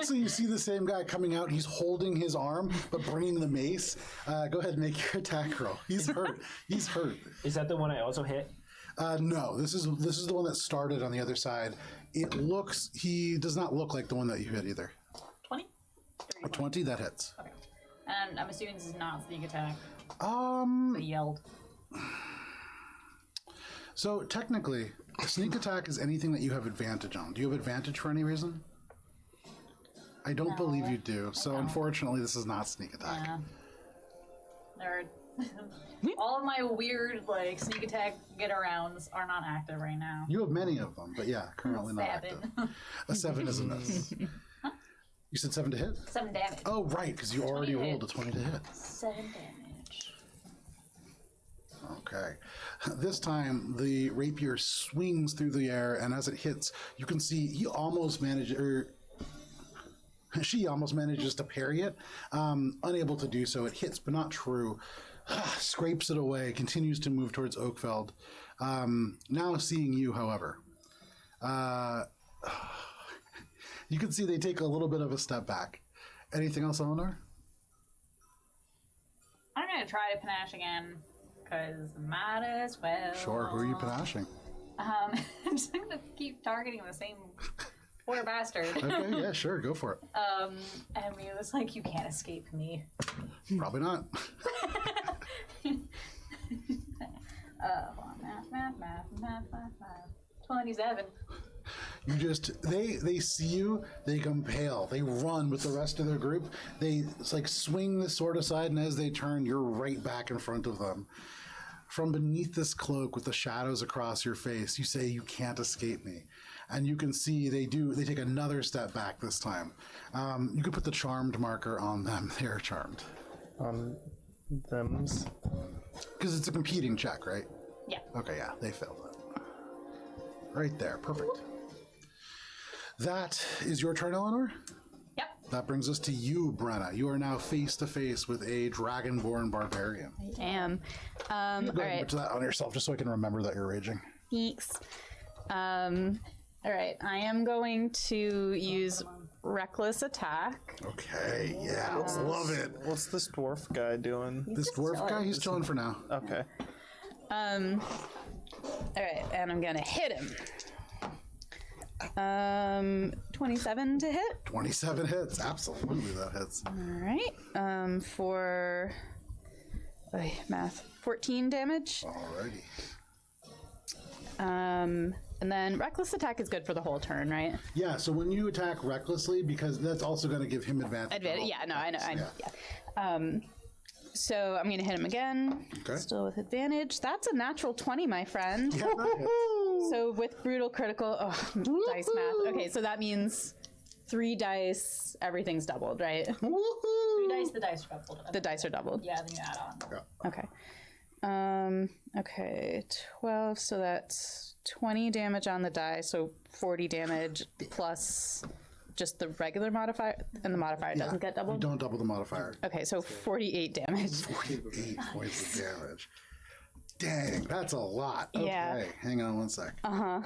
So you see the same guy coming out. He's holding his arm, but bringing the mace. Go ahead and make your attack roll. He's hurt. He's hurt. Is that the one I also hit? No, this is the one that started on the other side. He does not look like the one that you hit either. 20? A 20, that hits. Okay. And I'm assuming this is not sneak attack. Um, I yelled. So technically, a sneak attack is anything that you have advantage on. Do you have advantage for any reason? I don't believe you do. So unfortunately, this is not sneak attack. Yeah. Nerd. All of my weird, like, sneak attack get-arounds are not active right now. You have many of them, but yeah, currently not active. 7. A 7 is a miss. You said 7 to hit? 7 damage. Oh, right, because you already 20 to rolled a 20 to hit. 7 damage. Okay. This time, the rapier swings through the air, and as it hits, you can see she almost manages to parry it. Unable to do so, it hits, but not true. Scrapes it away, continues to move towards Oakfeld. Now seeing you, however. You can see they take a little bit of a step back. Anything else, Eleanor? I'm gonna try to panache again, because might as well. Sure, who are you panashing? I'm just gonna keep targeting the same poor bastard. Okay, yeah, sure, go for it. And he was like, you can't escape me. Probably not. Math. 27. You just they see you, they come pale, they run with the rest of their group, they like swing the sword aside, and as they turn, you're right back in front of them. From beneath this cloak with the shadows across your face, you say, you can't escape me. And you can see they take another step back this time. You could put the charmed marker on them. They're charmed. Thems. Because it's a competing check, right? Yeah. Okay, yeah, they failed it. Right there, perfect. That is your turn, Eleanor? Yep. That brings us to you, Brenna. You are now face to face with a dragonborn barbarian. I am. All Go ahead and right. put that on yourself just so I can remember that you're raging. Thanks. All right. I am going to use reckless attack. Okay, yeah, love it. What's this dwarf guy doing? This dwarf guy, he's chilling for now. Okay. All right, and I'm gonna hit him. 27 to hit. 27 hits, absolutely that hits. All right. For math, 14 damage. Alrighty. And then reckless attack is good for the whole turn, right? Yeah, so when you attack recklessly, because that's also going to give him advantage. Yeah, no, I know. Yeah. So I'm gonna hit him again. Okay. Still with advantage. That's a natural 20, my friend. Yeah, that hits. So with brutal critical, dice math. Okay, so that means 3 dice, everything's doubled, right? 3 dice, the dice are doubled. The dice are doubled. Yeah, then you add on. Okay. Okay, 12, so that's 20 damage on the die, so 40 damage plus just the regular modifier, and the modifier doesn't get You doubled? don't double the modifier. Okay, so 48 damage. 48 points of damage. Dang, that's a lot. Okay, Yeah. hang on one sec. And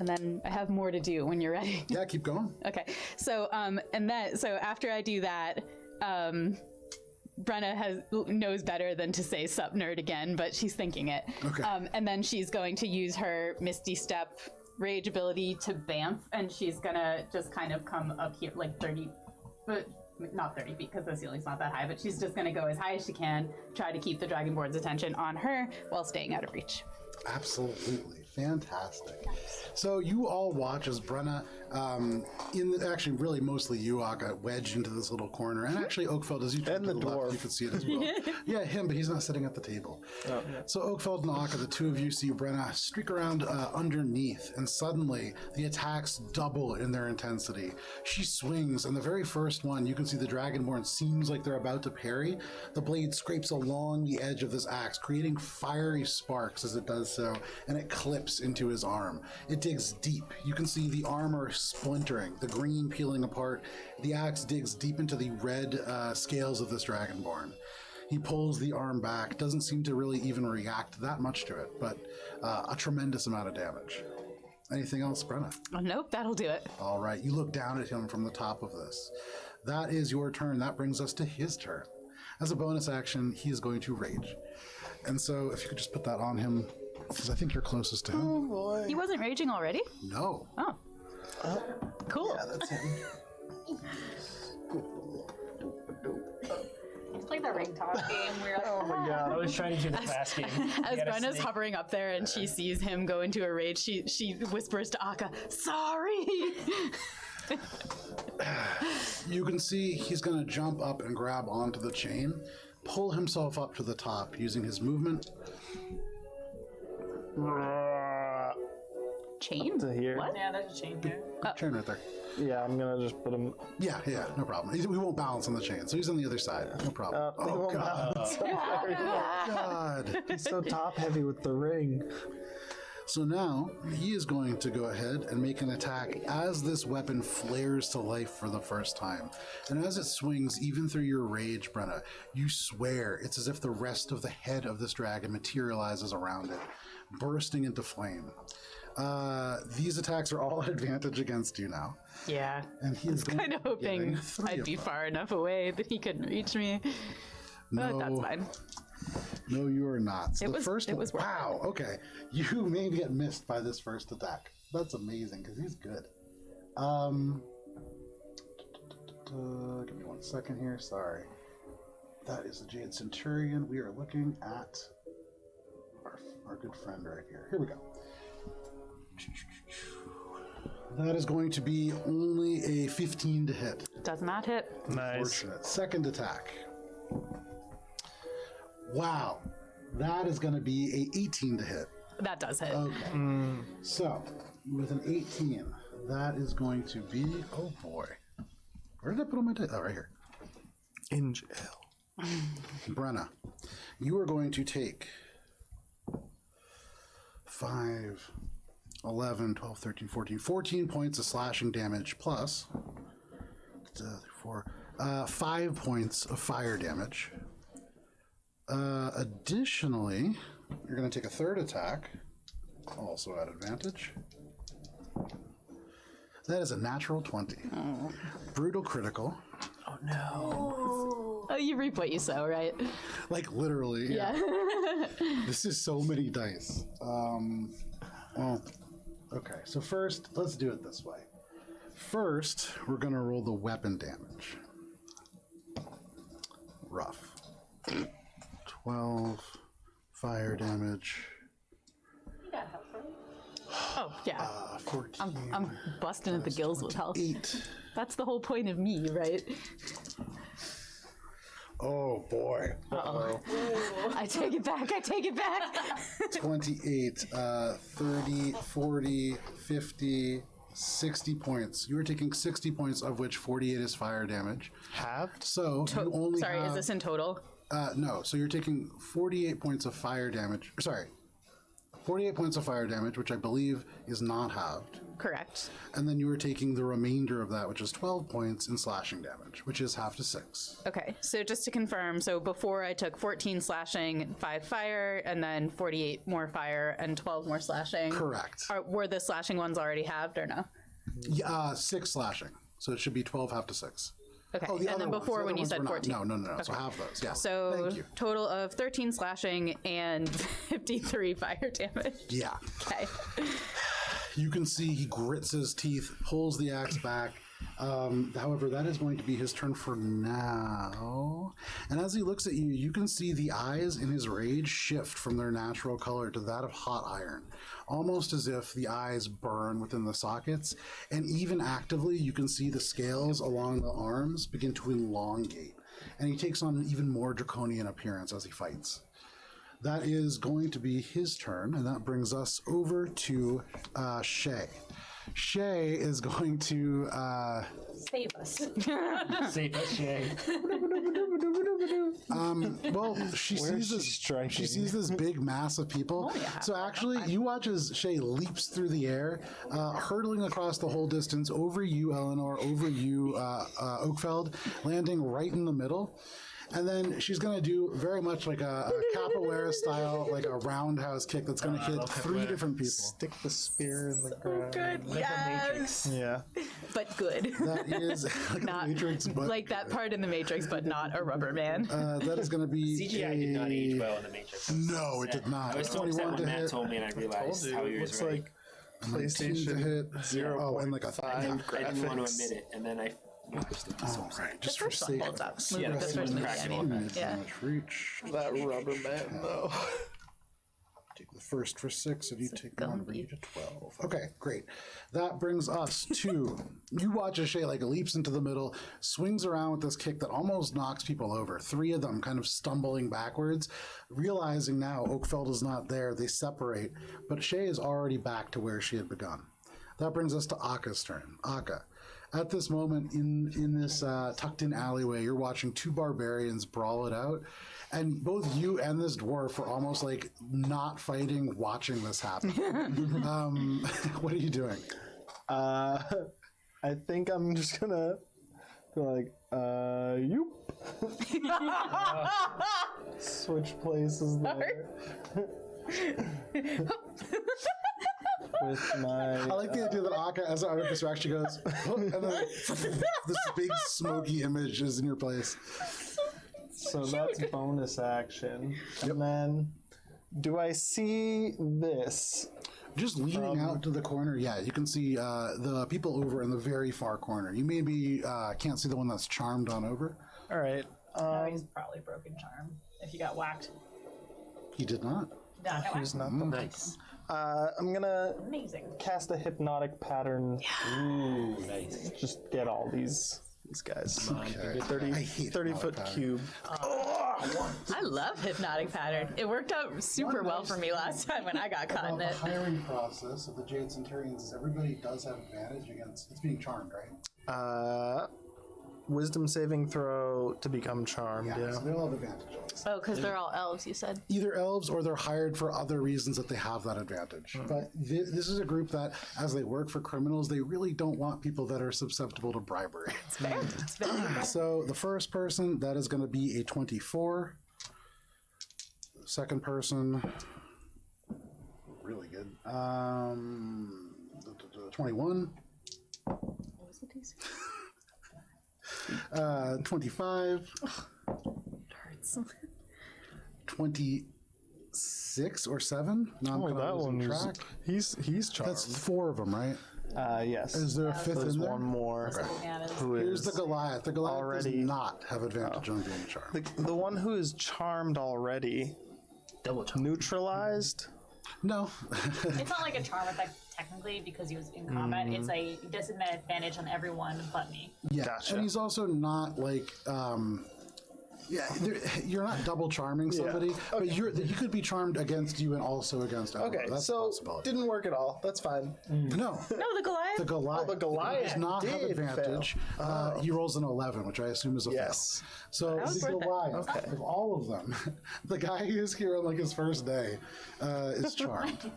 then I have more to do when you're ready. Yeah, keep going. Okay, so so after I do that, Brenna knows better than to say sup nerd again, but she's thinking it. Okay. And then she's going to use her Misty Step rage ability to bamf, and she's gonna just kind of come up here like 30, but not 30 feet because the ceiling's not that high, but she's just gonna go as high as she can, try to keep the Dragonborn's attention on her while staying out of reach. Absolutely. Fantastic. So you all watch as Brenna, actually really mostly you, Akka, wedged into this little corner. And actually Oakfeld, as you turn And to the the left, dwarf. you can see it as well. Yeah, him, but he's not sitting at the table. So Oakfeld and Akka, the two of you see Brenna streak around underneath, and suddenly the attacks double in their intensity. She swings, and the very first one, you can see the Dragonborn seems like they're about to parry. The blade scrapes along the edge of this axe, creating fiery sparks as it does so, and it clips into his arm. It digs deep. You can see the armor splintering, the green peeling apart. The axe digs deep into the red scales of this Dragonborn. He pulls the arm back, doesn't seem to really even react that much to it, but a tremendous amount of damage. Anything else, Brenna? Oh, nope, that'll do it. All right, you look down at him from the top of this. That is your turn. That brings us to his turn. As a bonus action, he is going to rage. And so if you could just put that on him, because I think you're closest to him. He wasn't raging already? No. Oh. Cool. That's him. It's like the ring toss game where like, Oh my I god. was trying to do the fast game. As You gotta Brenna's sneak. hovering up there and she sees him go into a rage, she whispers to Akka, "Sorry!" You can see he's going to jump up and grab onto the chain, pull himself up to the top using his movement. Chain? To here. What? yeah, there's a chain here. Chain right there. Yeah, I'm gonna just put him. Yeah, no problem. We won't balance on the chain, so he's on the other side. No problem. He Oh, won't God. balance. Sorry. God. He's so top heavy with the ring. So now he is going to go ahead and make an attack as this weapon flares to life for the first time. And as it swings, even through your rage, Brenna, you swear it's as if the rest of the head of this dragon materializes around it, bursting into flame. These attacks are all at advantage against you now. Yeah. And he is Kind of hoping getting 3 I'd of be them. far enough away that he couldn't reach me. But that's fine. No, you are not. So It the was- first it was worth it. wow, okay. You may get missed by this first attack. That's amazing because he's good. Give me 1 second here. Sorry. That is the Jade Centurion. We are looking at our good friend right here. Here we go. That is going to be only a 15 to hit. Does not hit. Nice. Fortunate. Second attack. Wow. That is going to be a 18 to hit. That does hit. Okay. So, with an 18, that is going to be, oh boy. Where did I put on my dice? Oh, right here. In jail. Brenna, you are going to take 5, 11, 12, 13, 14 points of slashing damage plus 5 points of fire damage. Additionally, you're going to take a third attack, also at advantage. That is a natural 20. Brutal critical. Oh, you reap what you sow, right? Like literally. Yeah. This is so many dice. Well, okay. So first, let's do it this way. First, we're going to roll the weapon damage. Rough. 12 fire damage. You got help, right? Oh, yeah. 14. I'm busting at the gills with health. 8. That's the whole point of me, right? Oh boy. Uh-oh. I take it back. 28, 30, 40, 50, 60 points. You are taking 60 points, of which 48 is fire damage. Halved? So you only Sorry, have... is this in total? No, so you're taking 48 points of fire damage. Sorry. 48 points of fire damage, which I believe is not halved. Correct. And then you were taking the remainder of that, which is 12 points in slashing damage, which is half to 6. Okay, so just to confirm, so before I took 14 slashing, 5 fire, and then 48 more fire, and 12 more slashing. Correct. Were the slashing ones already halved or no? 6 slashing. So it should be 12 half to 6. Okay, Oh, the and other then ones. before The when other you ones said were not. 14. No. So half those. Yeah. So Thank you. total of 13 slashing and 53 fire damage. Yeah. Okay. You can see he grits his teeth, pulls the axe back. However, that is going to be his turn for now. And as he looks at you, you can see the eyes in his rage shift from their natural color to that of hot iron, almost as if the eyes burn within the sockets. And even actively, you can see the scales along the arms begin to elongate. And he takes on an even more draconian appearance as he fights. That is going to be his turn, and that brings us over to Shay. Shay is going to Save us. Save us, Shay. well, she sees this big mass of people. So actually, you watch as Shay leaps through the air, hurtling across the whole distance over you, Eleanor, over you, Oakfeld, landing right in the middle. And then she's going to do very much like a capoeira style, like a roundhouse kick that's going to hit three different people. Stick the spear in the ground. Good. Like a Matrix. Yeah. But good. That is like Not a Matrix, but like that part in the Matrix, but not a rubber man. that is going to be CGI did not age well in the Matrix. No, it did not. I was so upset 21 when to Matt hit. told me and I realized how he It was looks right. like 19 to PlayStation hit. 0. Oh, and like a 5 I didn't want to graphics. admit it, and then I watched it. All right, just The for first one sake holds of up. Yeah, The this first one's movie, I practical. mean. Yeah. damage reach. That rubber man, though. Take the first for 6, and you take gonna 1, bring be. you to 12. Okay, great. That brings us to you watch as Shay like leaps into the middle, swings around with this kick that almost knocks people over. 3 of them kind of stumbling backwards, realizing now Oakfeld is not there. They separate, but Shay is already back to where she had begun. That brings us to Aka's turn. Akka. At this moment, in this tucked-in alleyway, you're watching 2 barbarians brawl it out, and both you and this dwarf are almost like not fighting, watching this happen. What are you doing? I think I'm just gonna go like, yoop. Switch places there. With my. I like the idea that Akka, as an artifice, actually goes, "Oh," and then this big smoky image is in your place. So that's bonus action. And then, do I see this? Just leaning out to the corner, yeah, you can see the people over in the very far corner. You maybe can't see the one that's charmed on over. All right. No, he's probably broken charm if you got whacked. He did not. No, He's not the. Nice. I'm gonna amazing. cast a hypnotic pattern. Ooh, nice. Just get all these guys. Okay. 30, I hate 30 hypnotic foot pattern. cube. I love hypnotic pattern. It worked out super well for me last time when I got caught in The it. hiring process of the Jade Centurions is everybody does have advantage against it's being charmed, right? Wisdom saving throw to become charmed. Yeah. So they all have advantage. on this. Oh, because they're all elves, you said. Either elves or they're hired for other reasons that they have that advantage. But this is a group that, as they work for criminals, they really don't want people that are susceptible to bribery. It's fair. It's very So the first person, that is going to be a 24. The second person, really good. 21. What was the DC? 25. Hurts. 26 or 7. No, I'm Oh, kinda that losing one is. track. He's charmed. That's 4 of them, right? Yes. Is there a 5th There's in there? one more. Who Here's is the Goliath. The Goliath already- does not have advantage on being charmed. the one who is charmed already, Double charm. neutralized. No. It's not like a charm effect technically because he was in combat. It's a disadvantage on everyone but me. Yeah, Gotcha. and he's also not like, you're not double charming somebody, but you could be charmed against you and also against Eleanor. Okay, That's a so possibility. didn't work at all. That's fine. No, No, the Goliath. the Goliath. the Goliath does not have did advantage. He rolls an 11, which I assume is a Yes. fail. So was the worth it. Goliath of all of them, the guy who's here on like his first day, is charmed.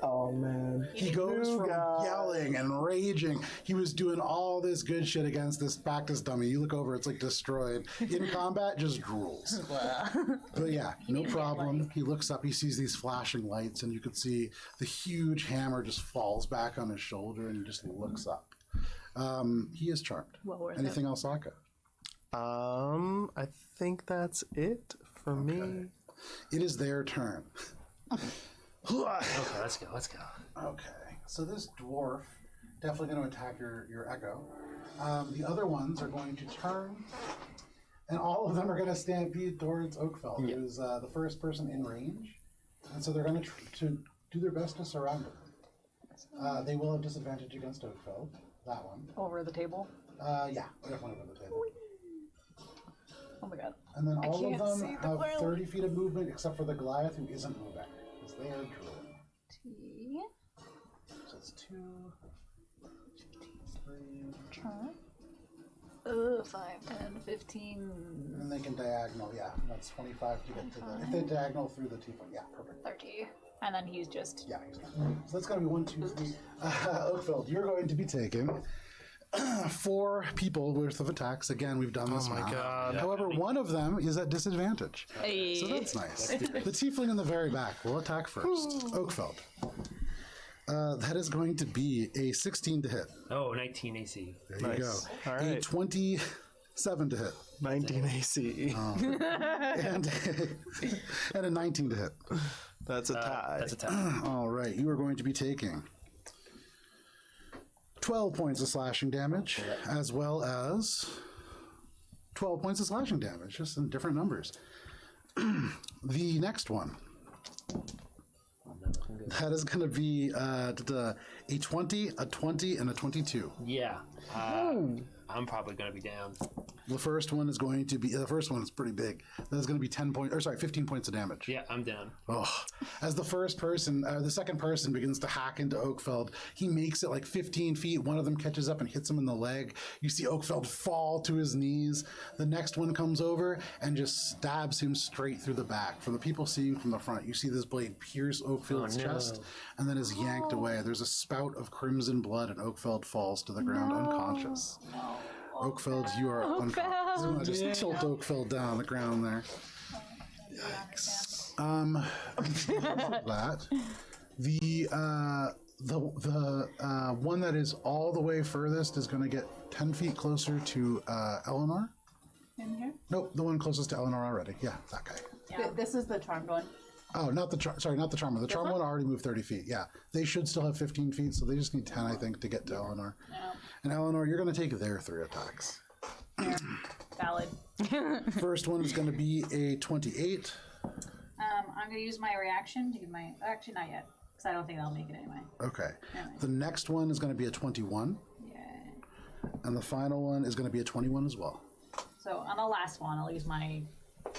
Oh man. He goes New from guy. yelling and raging. He was doing all this good shit against this Bacchus dummy. You look over, it's like destroyed. In combat, just drools. But yeah, no problem. He looks up, he sees these flashing lights, and you can see the huge hammer just falls back on his shoulder, and he just looks up. He is charmed. Well worth Anything else, Aka? I think that's it for me. It is their turn. Okay, let's go. Okay, so this dwarf definitely going to attack your echo. The other ones are going to turn, and all of them are going to stampede towards Oakfell, who's the first person in range. And so they're going to do their best to surround him. They will have disadvantage against Oakfell. That one. Over the table. Yeah, definitely over the table. Oh my god. And then all of can't them see the have ground. 30 feet of movement, except for the Goliath, who isn't moving, because they are drooling. T. So it's 2, 3, Turn. 5, 10, 15, and they can diagonal, yeah, that's 25 to get to the, if they diagonal through the T-point, yeah, perfect. 30. And then he's just. Yeah, he's not. So that's going to be 1, 2, 3. Oakfeld, you're going to be taking 4 people worth of attacks. Again, we've done this. Oh my god. However, one of them is at disadvantage. Hey. So that's nice. The tiefling in the very back will attack first. Oakfeld. That is going to be a 16 to hit. Oh, 19 AC. There you go. All A right. 27 to hit. 19 AC. And a 19 to hit. That's a tie. That's a tie. All right, you are going to be taking 12 points of slashing damage, as well as 12 points of slashing damage, just in different numbers. The next one, that is going to be a 20, a 20, and a 22. Yeah. I'm probably going to be down. The first one is going to be, the first one is pretty big. That is going to be 15 points of damage. Yeah, I'm down. Oh, as the first person, the second person begins to hack into Oakfeld, he makes it like 15 feet. One of them catches up and hits him in the leg. You see Oakfeld fall to his knees. The next one comes over and just stabs him straight through the back. For the people seeing from the front, you see this blade pierce Oakfeld's chest and then is yanked away. There's a spout of crimson blood and Oakfeld falls to the ground unconscious. Oakfeld, you are unconscious. I'm gonna just tilt Oakfeld down on the ground there. Yikes. That the one that is all the way furthest is going to get 10 feet closer to Eleanor. In here? Nope, the one closest to Eleanor already. Yeah, that guy. Yeah. This is the charmed one. Oh, not the Charmer. The Charmer one already moved 30 feet. Yeah, they should still have 15 feet, so they just need 10, I think, to get to Eleanor. Yeah. And Eleanor, you're going to take their 3 attacks. Valid. First one is going to be a 28. I'm going to use my reaction to give my. Actually, not yet, because I don't think I'll make it anyway. Okay. Anyway. The next one is going to be a 21. Yeah. And the final one is going to be a 21 as well. So on the last one, I'll use my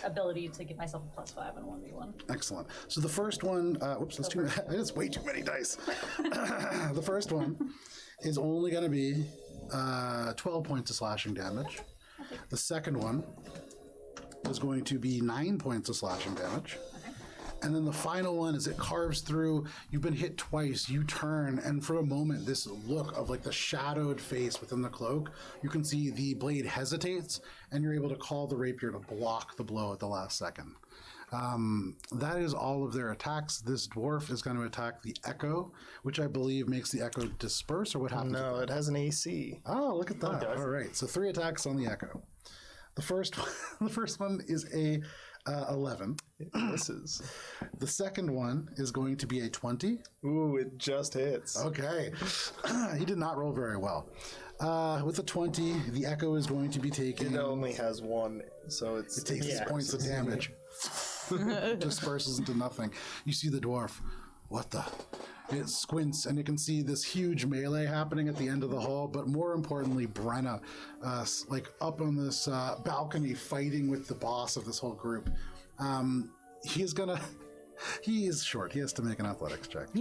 ability to give myself a +5 on 1v1. Excellent. So the first one, whoops, that's too. That's way too many dice. The first one is only going to be 12 points of slashing damage. The second one is going to be 9 points of slashing damage. And then the final one, as it carves through, you've been hit twice, you turn, and for a moment, this look of like the shadowed face within the cloak, you can see the blade hesitates, and you're able to call the rapier to block the blow at the last second. That is all of their attacks. This dwarf is going to attack the echo, which I believe makes the echo disperse, or what happens? No, with it has an AC. Oh, look at that. All right, so 3 attacks on the echo. The first one is a 11. It misses. The second one is going to be a 20. Ooh, it just hits. Okay. He did not roll very well. With a 20, the echo is going to be taking... It only has 1, so it takes its points of damage. Disperses into nothing. You see the dwarf. What the... It squints, and you can see this huge melee happening at the end of the hall, but more importantly, Brenna, like up on this balcony fighting with the boss of this whole group. He is short. He has to make an athletics check.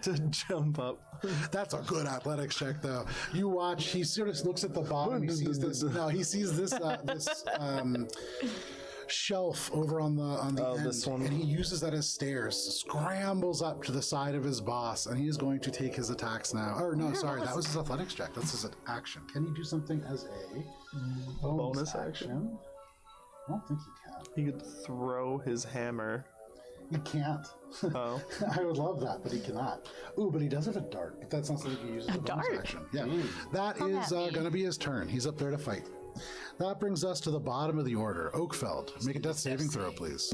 to jump up. That's a good athletics check, though. You watch, he sort of looks at the bottom, he sees this, this shelf over on the end, this one. and he uses that as stairs, scrambles up to the side of his boss, and he is going to take his attacks now. Or no, sorry, that was his athletics check. That's his action. Can he do something as a bonus action? I don't think he can. He could throw his hammer. He can't. Oh. I would love that, but he cannot. Ooh, but he does have a dart. But that's not something he uses as a bonus dart? action. Yeah, that Come is at me. going to be his turn. He's up there to fight. That brings us to the bottom of the order. Oakfeld, make a death saving throw, please.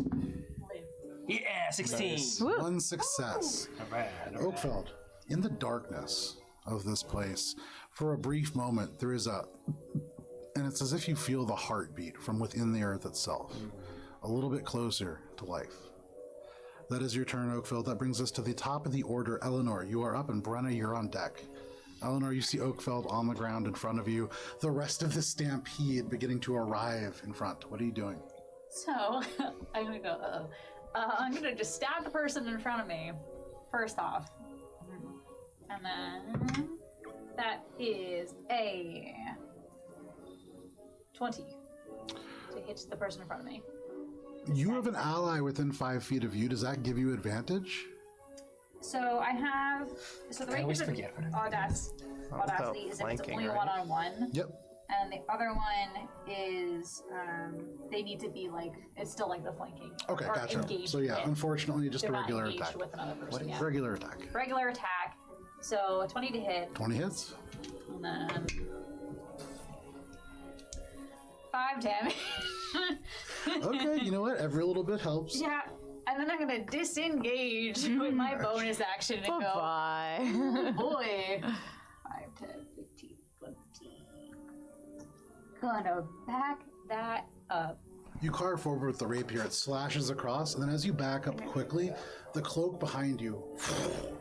Yeah, 16. Woo. One success. Oakfeld, in the darkness of this place, for a brief moment, there is and it's as if you feel the heartbeat from within the earth itself, a little bit closer to life. That is your turn, Oakfeld. That brings us to the top of the order. Eleanor, you are up, and Brenna, you're on deck. Eleanor, you see Oakfeld on the ground in front of you. The rest of the stampede beginning to arrive in front. What are you doing? So I'm gonna go. I'm gonna just stab the person in front of me first off, and then that is a 20 to hit the person in front of me. You have an ally within 5 feet of you. Does that give you advantage? So I have. So the always range of forget what I'm audacity is if it's flanking, only right? one-on-one. Yep. And the other one is they need to be like it's still like the flanking. Okay, or gotcha. engaged So yeah, hit. unfortunately, just They're a not regular engaged attack. with another person. Yeah. Regular attack. Regular attack. So 20 to hit, 20 hits. and then 5 damage. Okay, you know what? Every little bit helps. Yeah, and then I'm gonna disengage with my bonus action and go. Bye. Boy, 5, 10, 15, 20. Gonna back that up. You carve forward with the rapier, it slashes across, and then as you back up quickly, the cloak behind you,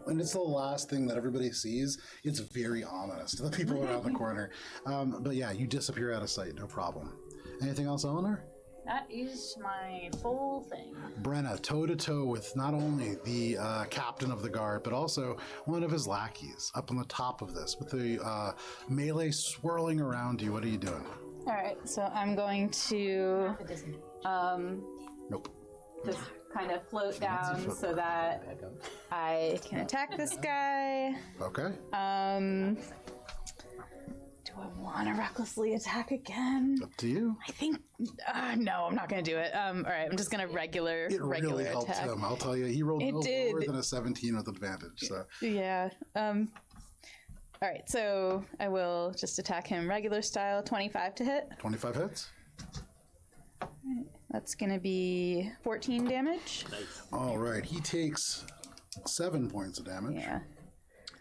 and it's the last thing that everybody sees. It's very ominous to the people around the corner. But yeah, you disappear out of sight, no problem. Anything else, Eleanor? That is my full thing. Brenna, toe-to-toe with not only the captain of the guard, but also one of his lackeys up on the top of this, with the melee swirling around you. What are you doing? All right, so I'm going to The disengage. Nope. just kind of float down so that I can attack this guy. Okay. Do I want to recklessly attack again? Up to you. I think no, I'm not going to do it. All right, I'm just going to regular It really helped attack. him. I'll tell you, he rolled It no did. lower than a 17 with advantage. So Yeah. All right, so I will just attack him regular style, 25 to hit. 25 hits. That's going to be 14 damage. All right, he takes 7 points of damage, Yeah.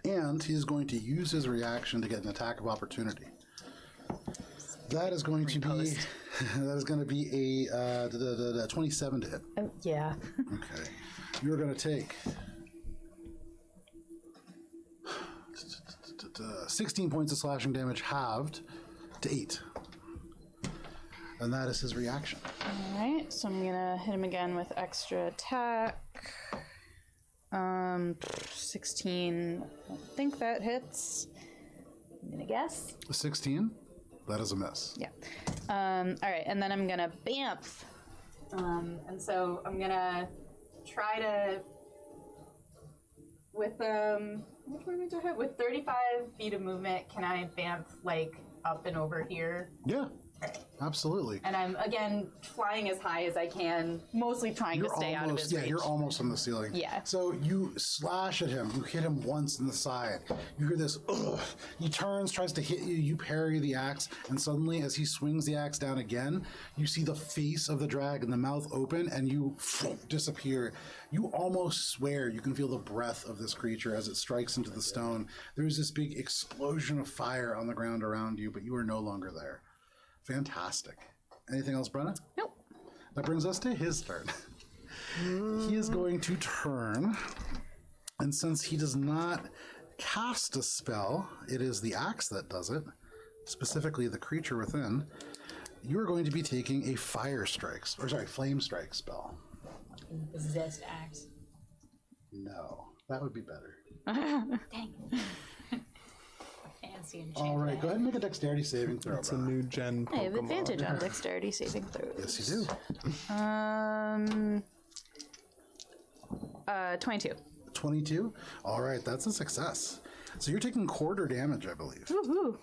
and he's going to use his reaction to get an attack of opportunity. That is going to be a 27 to hit. Oh, yeah. Okay, you're going to take 16 points of slashing damage, halved to 8, and that is his reaction. All right, so I'm gonna hit him again with extra attack. 16. I don't think that hits. I'm gonna guess. 16, that is a miss. Yeah. All right, and then I'm gonna bamf. And so I'm gonna try to with which movement do I have? With 35 feet of movement, can I bamf like up and over here? Yeah, absolutely. And I'm again flying as high as I can, mostly trying to stay out of his range. You're almost on the ceiling. Yeah. So you slash at him. You hit him once in the side. You hear this. Ugh. He turns, tries to hit you. You parry the axe, and suddenly, as he swings the axe down again, you see the face of the dragon, the mouth open, and you disappear. You almost swear you can feel the breath of this creature as it strikes into the stone. There's this big explosion of fire on the ground around you, but you are no longer there. Fantastic. Anything else, Brenna? Nope. That brings us to his turn. He is going to turn, and since he does not cast a spell, it is the axe that does it, specifically the creature within. You are going to be taking a flame strike spell. The zest axe. No, that would be better. Dang. Fancy and All right, go ahead and make a dexterity saving throw. It's a Brenna. new gen Pokemon. I have advantage on dexterity saving throws. Yes, you do. 22. 22. All right, that's a success. So you're taking quarter damage, I believe. Woohoo.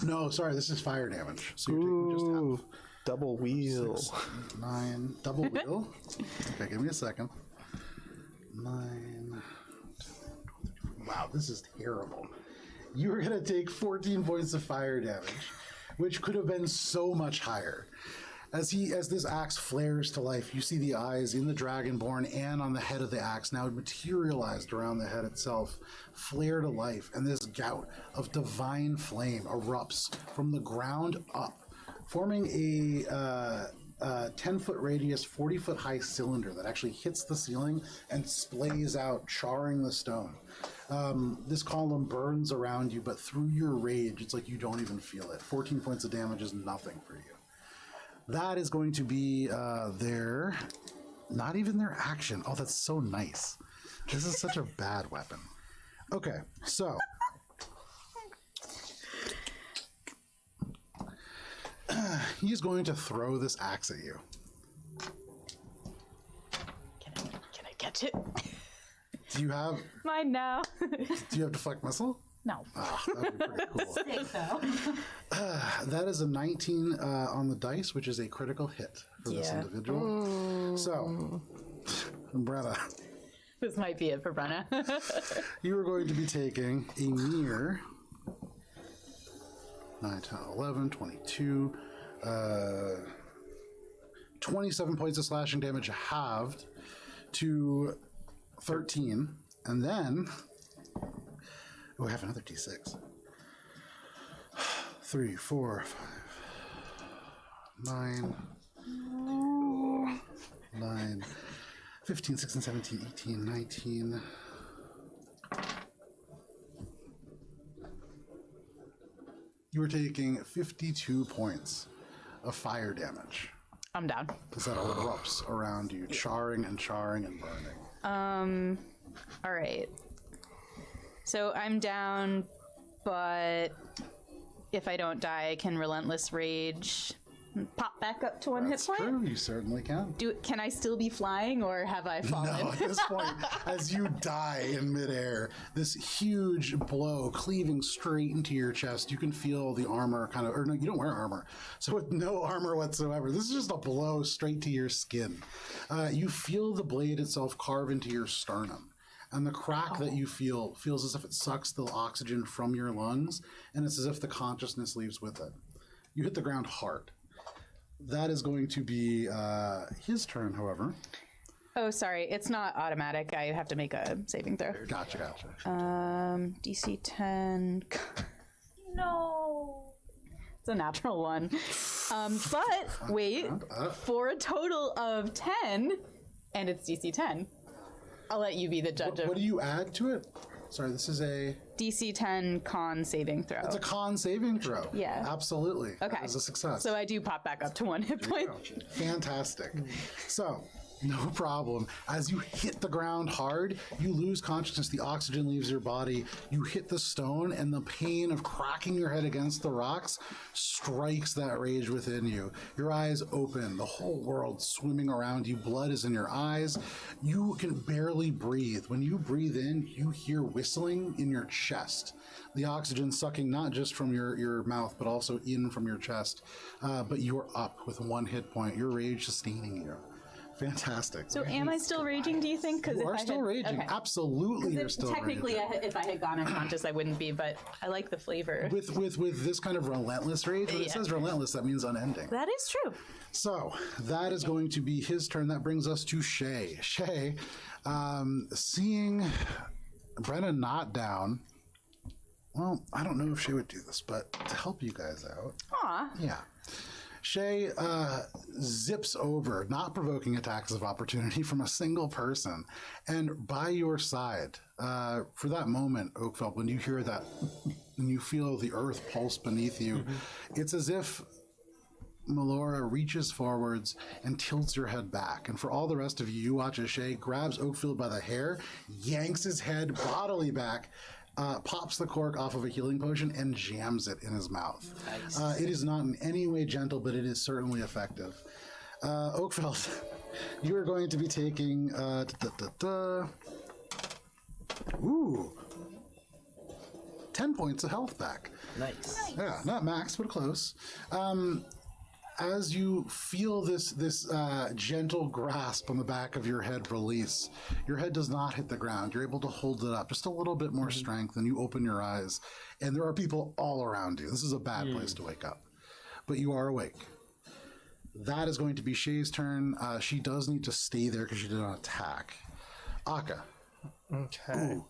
No, sorry, this is fire damage. So you're taking just Ooh, half. double wheel. 9 double wheel. Okay, give me a second. 9. Wow, this is terrible. You are going to take 14 points of fire damage, which could have been so much higher. As this axe flares to life, you see the eyes in the Dragonborn and on the head of the axe, now materialized around the head itself, flare to life, and this gout of divine flame erupts from the ground up, forming a 10-foot radius, 40-foot high cylinder that actually hits the ceiling and splays out, charring the stone. This column burns around you, but through your rage, it's like you don't even feel it. 14 points of damage is nothing for you. That is going to be their, not even their action. Oh, that's so nice. This is such a bad weapon. Okay, so. He's going to throw this axe at you. Can I catch it? Do you have Mine now. Do you have deflect missile? No. Ah, that would be pretty cool. Sick though. That is a 19 on the dice, which is a critical hit for this individual. So, Brenna, This might be it for Brenna. you are going to be taking a mere 9, 10, 11, 22, 27 points of slashing damage halved to 13. And then, oh, I have another d6. 3, 4, 5, 9, 9, 15, 16, 17, 18, 19. You are taking 52 points of fire damage I'm down. as that erupts around you, charring and burning. All right. So I'm down, but if I don't die, I can Relentless Rage pop back up to one That's hit point. true, you certainly can. Can I still be flying, or have I fallen? No, at this point, as you die in midair, this huge blow cleaving straight into your chest, you can feel the armor kind of, or no, you don't wear armor. So with no armor whatsoever, this is just a blow straight to your skin. You feel the blade itself carve into your sternum. And the crack that you feel feels as if it sucks the oxygen from your lungs, and it's as if the consciousness leaves with it. You hit the ground hard. That is going to be his turn, however. Oh, sorry. It's not automatic. I have to make a saving throw. Gotcha. DC 10. No. It's a natural one. But wait, for a total of 10, and it's DC 10. I'll let you be the judge What of do you add to it? Sorry, this is a... DC 10 con saving throw. It's a con saving throw. Yeah. Absolutely. Okay. That is a success. So I do pop back up to one hit point. Fantastic. So, no problem. As you hit the ground hard, you lose consciousness. The oxygen leaves your body. You hit the stone, and the pain of cracking your head against the rocks strikes that rage within you. Your eyes open. The whole world swimming around you. Blood is in your eyes. You can barely breathe. When you breathe in, you hear whistling in your chest. The oxygen sucking not just from your mouth, but also in from your chest. But you're up with one hit point. Your rage sustaining you. Fantastic. So am I still raging, do you think? You are still raging. Okay. Absolutely, you're still Technically, raging. if I had gone unconscious, I wouldn't be, but I like the flavor. With this kind of relentless rage, when it Yeah. says relentless, that means unending. That is true. So that is going to be his turn. That brings us to Shay. Shay, seeing Brenna not down, well, I don't know if Shay would do this, but to help you guys out, Aw. yeah. Shay zips over, not provoking attacks of opportunity from a single person, and by your side, for that moment, Oakfeld, when you hear that, when you feel the earth pulse beneath you, it's as if Melora reaches forwards and tilts your head back. And for all the rest of you, you watch as Shay grabs Oakfield by the hair, yanks his head bodily back, pops the cork off of a healing potion, and jams it in his mouth. Nice. It is not in any way gentle, but it is certainly effective. Oakfield, you are going to be taking... Ooh. 10 points of health back. Nice. Yeah, not max, but close. as you feel this gentle grasp on the back of your head release, your head does not hit the ground. You're able to hold it up just a little bit more strength, and you open your eyes, and there are people all around you. This is a bad place to wake up, but you are awake. That is going to be Shay's turn. She does need to stay there because she did not attack. Akka. Okay. Ooh.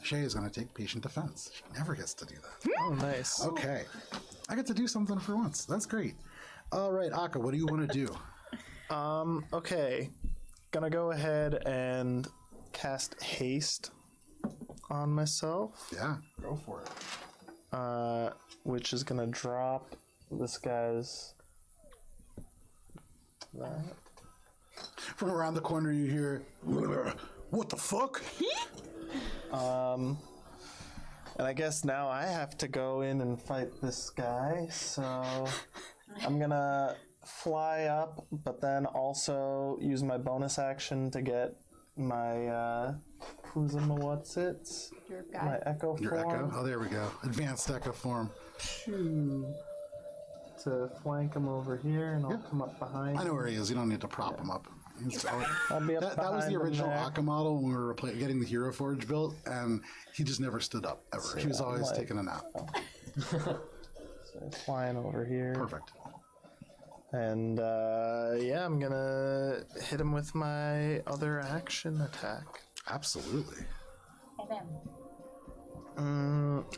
Shay is going to take patient defense. She never gets to do that. Oh, nice. Okay. I get to do something for once. That's great. All right, Akka, what do you want to do? Okay. Gonna go ahead and cast haste on myself, Yeah, go for it. which is gonna drop this guy's. That. From around the corner, you hear, what the fuck? And I guess now I have to go in and fight this guy, so I'm gonna fly up, but then also use my bonus action to get my what's it? Your My guy. echo Your form echo? Oh, there we go. Advanced echo form. to flank him over here, and I'll come up behind. I know where he is. You don't need to prop him up. I'll be up That was behind the him original there. Akka model when we were getting the Hero Forge built, and he just never stood up, ever. He was I'm always like- taking a nap. So flying over here. Perfect. And yeah, I'm gonna hit him with my other action attack. Absolutely. And then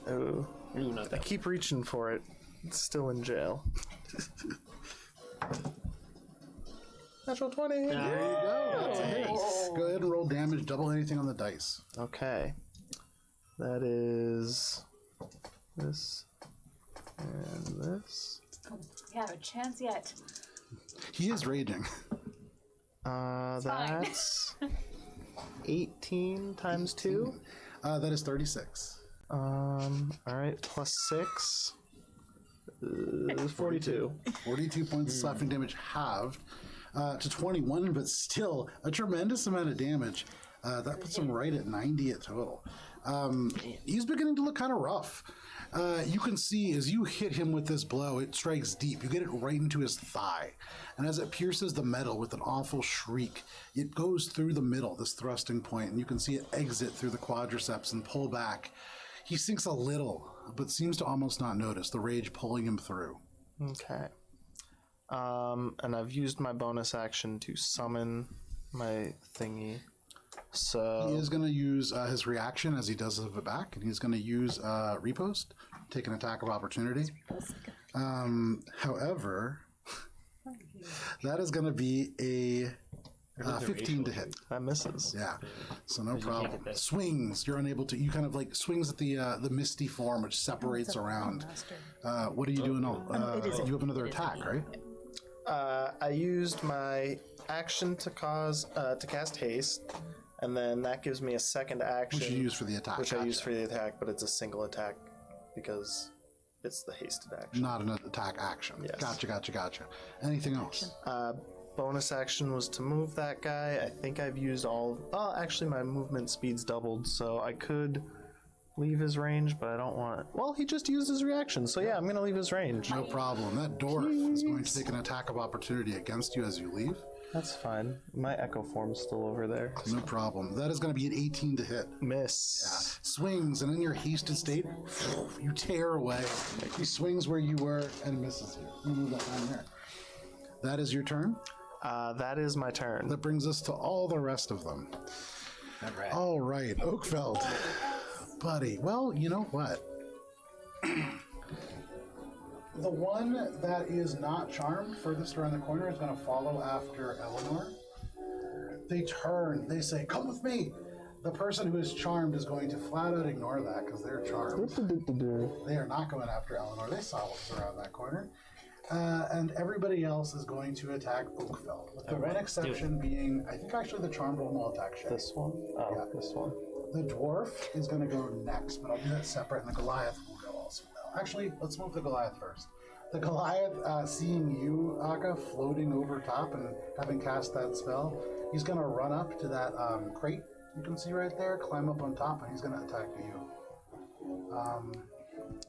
Oh, Ooh, not I that. keep reaching for it. It's still in jail. Natural 20. There you go. That's a hit. Go ahead and roll damage. Double anything on the dice. Okay. That is this and this. we have a chance yet. He is raging. fine. That's 18 times 2. That is 36. All right, plus 6 is 42. 42 points of slashing damage halved to 21, but still a tremendous amount of damage. That puts him right at 90 at total. He's beginning to look kind of rough. You can see as you hit him with this blow, it strikes deep. You get it right into his thigh. And as it pierces the metal with an awful shriek, it goes through the middle, this thrusting point, and you can see it exit through the quadriceps and pull back. He sinks a little, but seems to almost not notice the rage pulling him through. Okay. And I've used my bonus action to summon my thingy. So He is going to use his reaction as he does it back, and he's going to use Repost, take an attack of opportunity. However, that is going to be a 15 to hit. that misses. Yeah, so no get problem. that. Swings, you're unable to. You kind of like swings at the misty form, which separates around. What are you doing? You have another attack, right? I used my action to cast haste, and then that gives me a second action. Which you use for the attack. Which I Gotcha. use for the attack, but it's a single attack because it's the hasted action. Not an attack action. Yes. Gotcha. Anything else? Bonus action was to move that guy. I think I've used all. Oh, actually, my movement speed's doubled, so I could leave his range, but I don't want it. Well, he just used his reaction, so yeah, I'm gonna leave his range. No problem. That dwarf is going to take an attack of opportunity against you as you leave. That's fine. My echo form's still over there. No problem. That is going to be an 18 to hit. Miss. Swings, and in your hasted state, you tear away. He swings where you were and misses you. You move that down there. That is your turn. That is my turn. That brings us to all the rest of them. All right, Oakfeld. Buddy, well, you know what? The one that is not charmed furthest around the corner is going to follow after Eleanor. They turn, they say, come with me. The person who is charmed is going to flat out ignore that because they're charmed. They are not going after Eleanor. They saw what was around that corner. And everybody else is going to attack Oakfeld, with the one exception being, I think actually the charmed one will attack Shay. This one? Oh, Yeah. this one. The dwarf is going to go next, but I'll do that separate, and the Goliath will go also. Actually, let's move the Goliath first. The Goliath, seeing you, Akka, floating over top and having cast that spell, he's going to run up to that crate you can see right there, climb up on top, and he's going to attack you.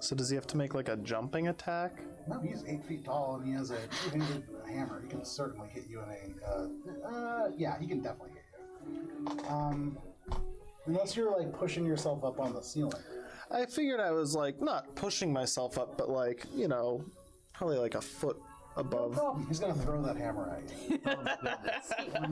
So does he have to make like a jumping attack? No, he's 8 feet tall and he has a two-handed hammer. He can certainly hit you in a. Yeah, he can definitely hit you. Unless you're like pushing yourself up on the ceiling. I figured I was like not pushing myself up, but like, you know, probably like a foot above. Oh, he's gonna throw that hammer at you.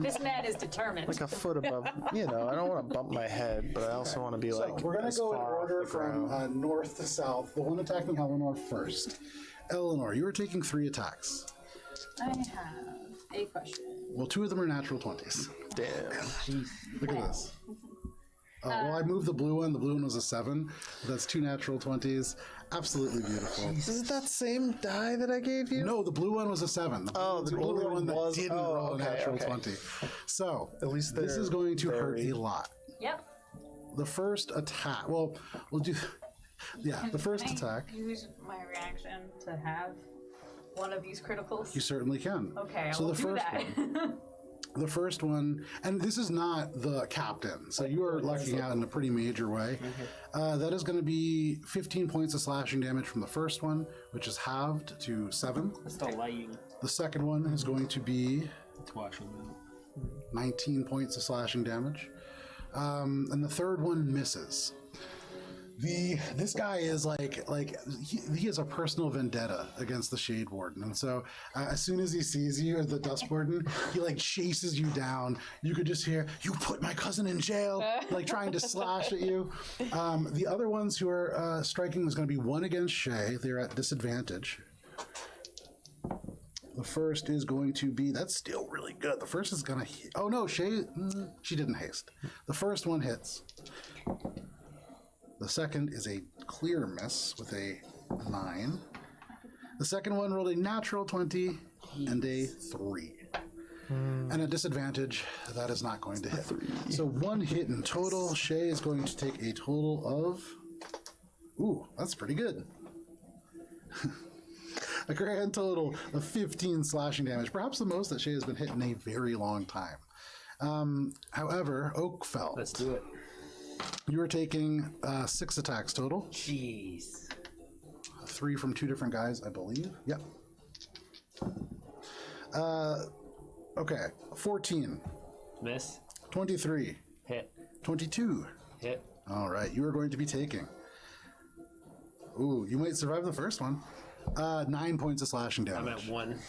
This man is determined. Like a foot above. You know, I don't want to bump my head, but I also want to be like. We're gonna as go in far off order the from ground. north to south. The one attacking Eleanor first. Eleanor, you are taking 3 attacks. I have a question. Well, 2 of them are natural 20s. Damn. Look at this. Well, I moved the blue one. The blue one was a 7. That's 2 natural 20s. Absolutely beautiful. Is it that same die that I gave you? No, the blue one was a 7. The blue one that didn't roll a natural 20. So, At least this is going to hurt very- a lot. Yep. The first attack. Well, we'll do. Yeah, the first Can I attack. use my reaction to have one of these criticals? You certainly can. Okay, I So will the do first that. one. The first one, and this is not the captain, so you are lucking out in a pretty major way. That is going to be 15 points of slashing damage from the first one, which is halved to 7. That's the lighting. The second one is going to be It's watching them. 19 points of slashing damage. And the third one misses. This guy is he has a personal vendetta against the Shade Warden, and so as soon as he sees you as the Dust Warden, he like chases you down. You could just hear, "You put my cousin in jail!" like trying to slash at you. The other ones who are striking is going to be 1 against Shay. They're at disadvantage. The first is going to be, that's still really good. The first is going to hit. Oh no, Shay, she didn't haste. The first one hits. The second is a clear miss with a 9. The second one rolled a natural 20 and a 3. And at disadvantage, that is not going to hit. So 1 hit in total. Shay is going to take a total of... Ooh, that's pretty good. A grand total of 15 slashing damage. Perhaps the most that Shay has been hit in a very long time. However, Oakfell. Let's do it. You are taking 6 attacks total. Jeez. 3 from 2 different guys, I believe. Yep. Okay. 14. Miss. 23. Hit. 22. Hit. All right. You are going to be taking. Ooh, you might survive the first one. 9 points of slashing I'm damage. at 1.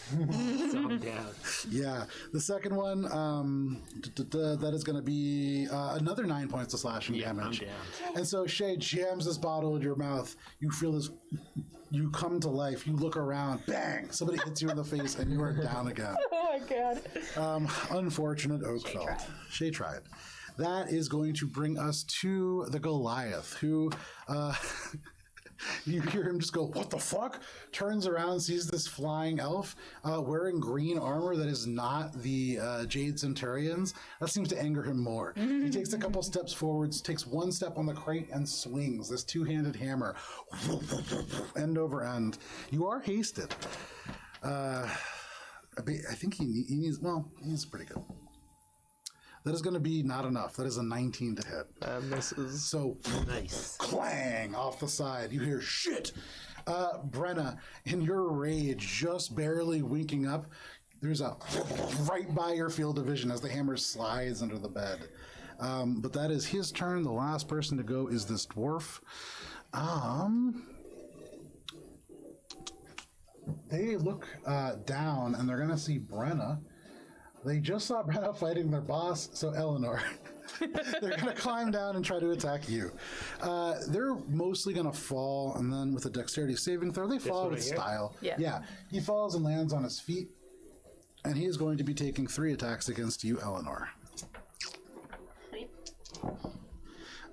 So I'm down. Yeah. The second one, that is going to be another 9 points of slashing damage. I'm down. And so Shay jams this bottle in your mouth. You feel this. You come to life. You look around. Bang! Somebody hits you in the face, and you are down again. Oh my god. Unfortunate Oakfeld. Shay tried. That is going to bring us to the Goliath, who. You hear him just go, "What the fuck?" Turns around, sees this flying elf wearing green armor that is not the Jade Centurions. That seems to anger him more. He takes a couple steps forwards, takes 1 step on the crate, and swings this 2-handed hammer, end over end. You are hasted. I think he needs. Well, he's pretty good. That is going to be not enough. That is a 19 to hit. That misses. So, Nice. clang off the side. You hear shit. Brenna, in your rage, just barely winking up, there's a right by your field of vision as the hammer slides under the bed. But that is his turn. The last person to go is this dwarf. They look down and they're going to see Brenna. They just saw Brenna fighting their boss, so Eleanor. They're going to climb down and try to attack you. They're mostly going to fall, and then with a dexterity saving throw, they fall one with right here? style. Yeah. He falls and lands on his feet, and he is going to be taking 3 attacks against you, Eleanor.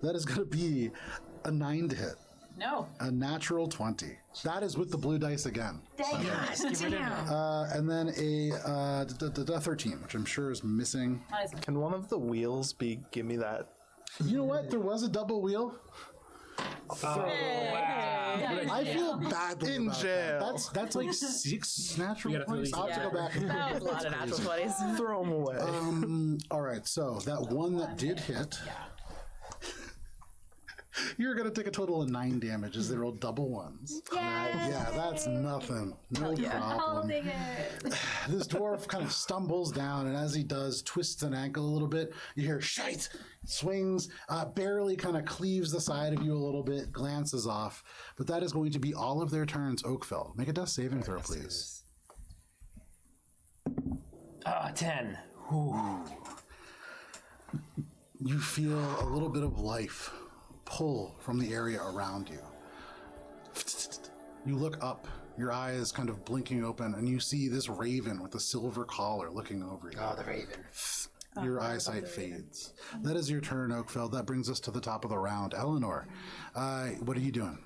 That is going to be a 9 to hit. No. A natural 20. That is with the blue dice again. And then a 13, which I'm sure is missing. Can one of the wheels be? Give me that. You know what? There was a double wheel. I feel badly In about jail. that. That's like 6 natural gotta points. release I'll have to go back. And That was a lot of natural 20s. Throw them away. all right, so that one that did hit. You're going to take a total of 9 damage as they roll double ones. Yeah, that's nothing. No I'll problem. take it. This dwarf kind of stumbles down, and as he does, twists an ankle a little bit. You hear shite, swings, barely kind of cleaves the side of you a little bit, glances off. But that is going to be all of their turns. Oakfell, make a death saving throw, please. 10. You feel a little bit of life pull from the area around you. You look up, your eyes kind of blinking open, and you see this raven with a silver collar looking over you. Oh, the raven. Your eyesight fades. That is your turn, Oakfell. That brings us to the top of the round. Eleanor, what are you doing?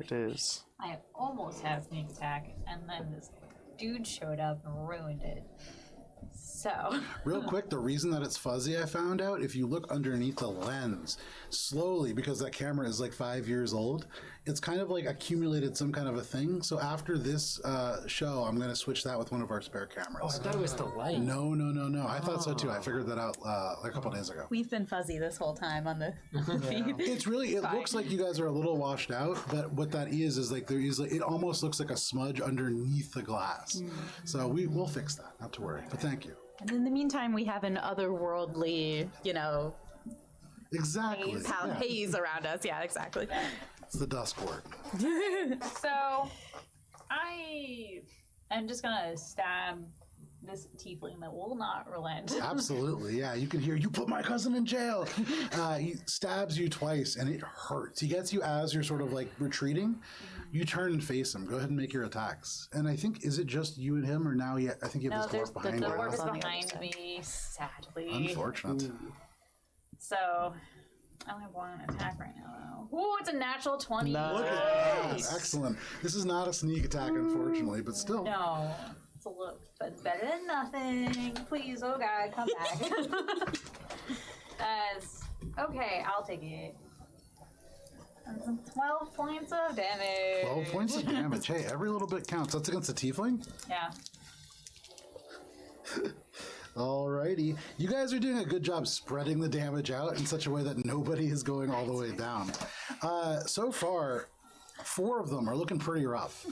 It is. I almost had a sneak attack, and then this dude showed up and ruined it. So. Real quick, the reason that it's fuzzy, I found out, if you look underneath the lens, slowly, because that camera is like 5 years old, it's kind of like accumulated some kind of a thing. So after this show, I'm going to switch that with one of our spare cameras. I thought it was the light. No. I thought so too. I figured that out a couple days ago. We've been fuzzy this whole time on the feed. It's really, it looks like you guys are a little washed out, but what that is like there is, like, it almost looks like a smudge underneath the glass. So we'll fix that, not to worry, but thank you. And in the meantime, we have an otherworldly, Exactly. Yeah. haze around us. Yeah, exactly. It's the Dusk Ward. So, I am just gonna stab this tiefling that will not relent. Absolutely, yeah. You can hear, you put my cousin in jail. He stabs you twice, and it hurts. He gets you as you're sort of like retreating. You turn and face him. Go ahead and make your attacks. And I think, is it just you and him, or now I think you have this dwarf behind the you? dwarf is on the other behind side. me, sadly. Unfortunate. So, I only have one attack right now, though. Ooh, it's a natural 20. Look at that. Excellent. This is not a sneak attack, unfortunately, but still. No, it's a little but better than nothing. Please, oh god, come back. That's okay. I'll take it. That's 12 points of damage. 12 points of damage. Hey, every little bit counts. That's against the tiefling? Yeah. Alrighty. You guys are doing a good job spreading the damage out in such a way that nobody is going all the way down. So far, 4 of them are looking pretty rough.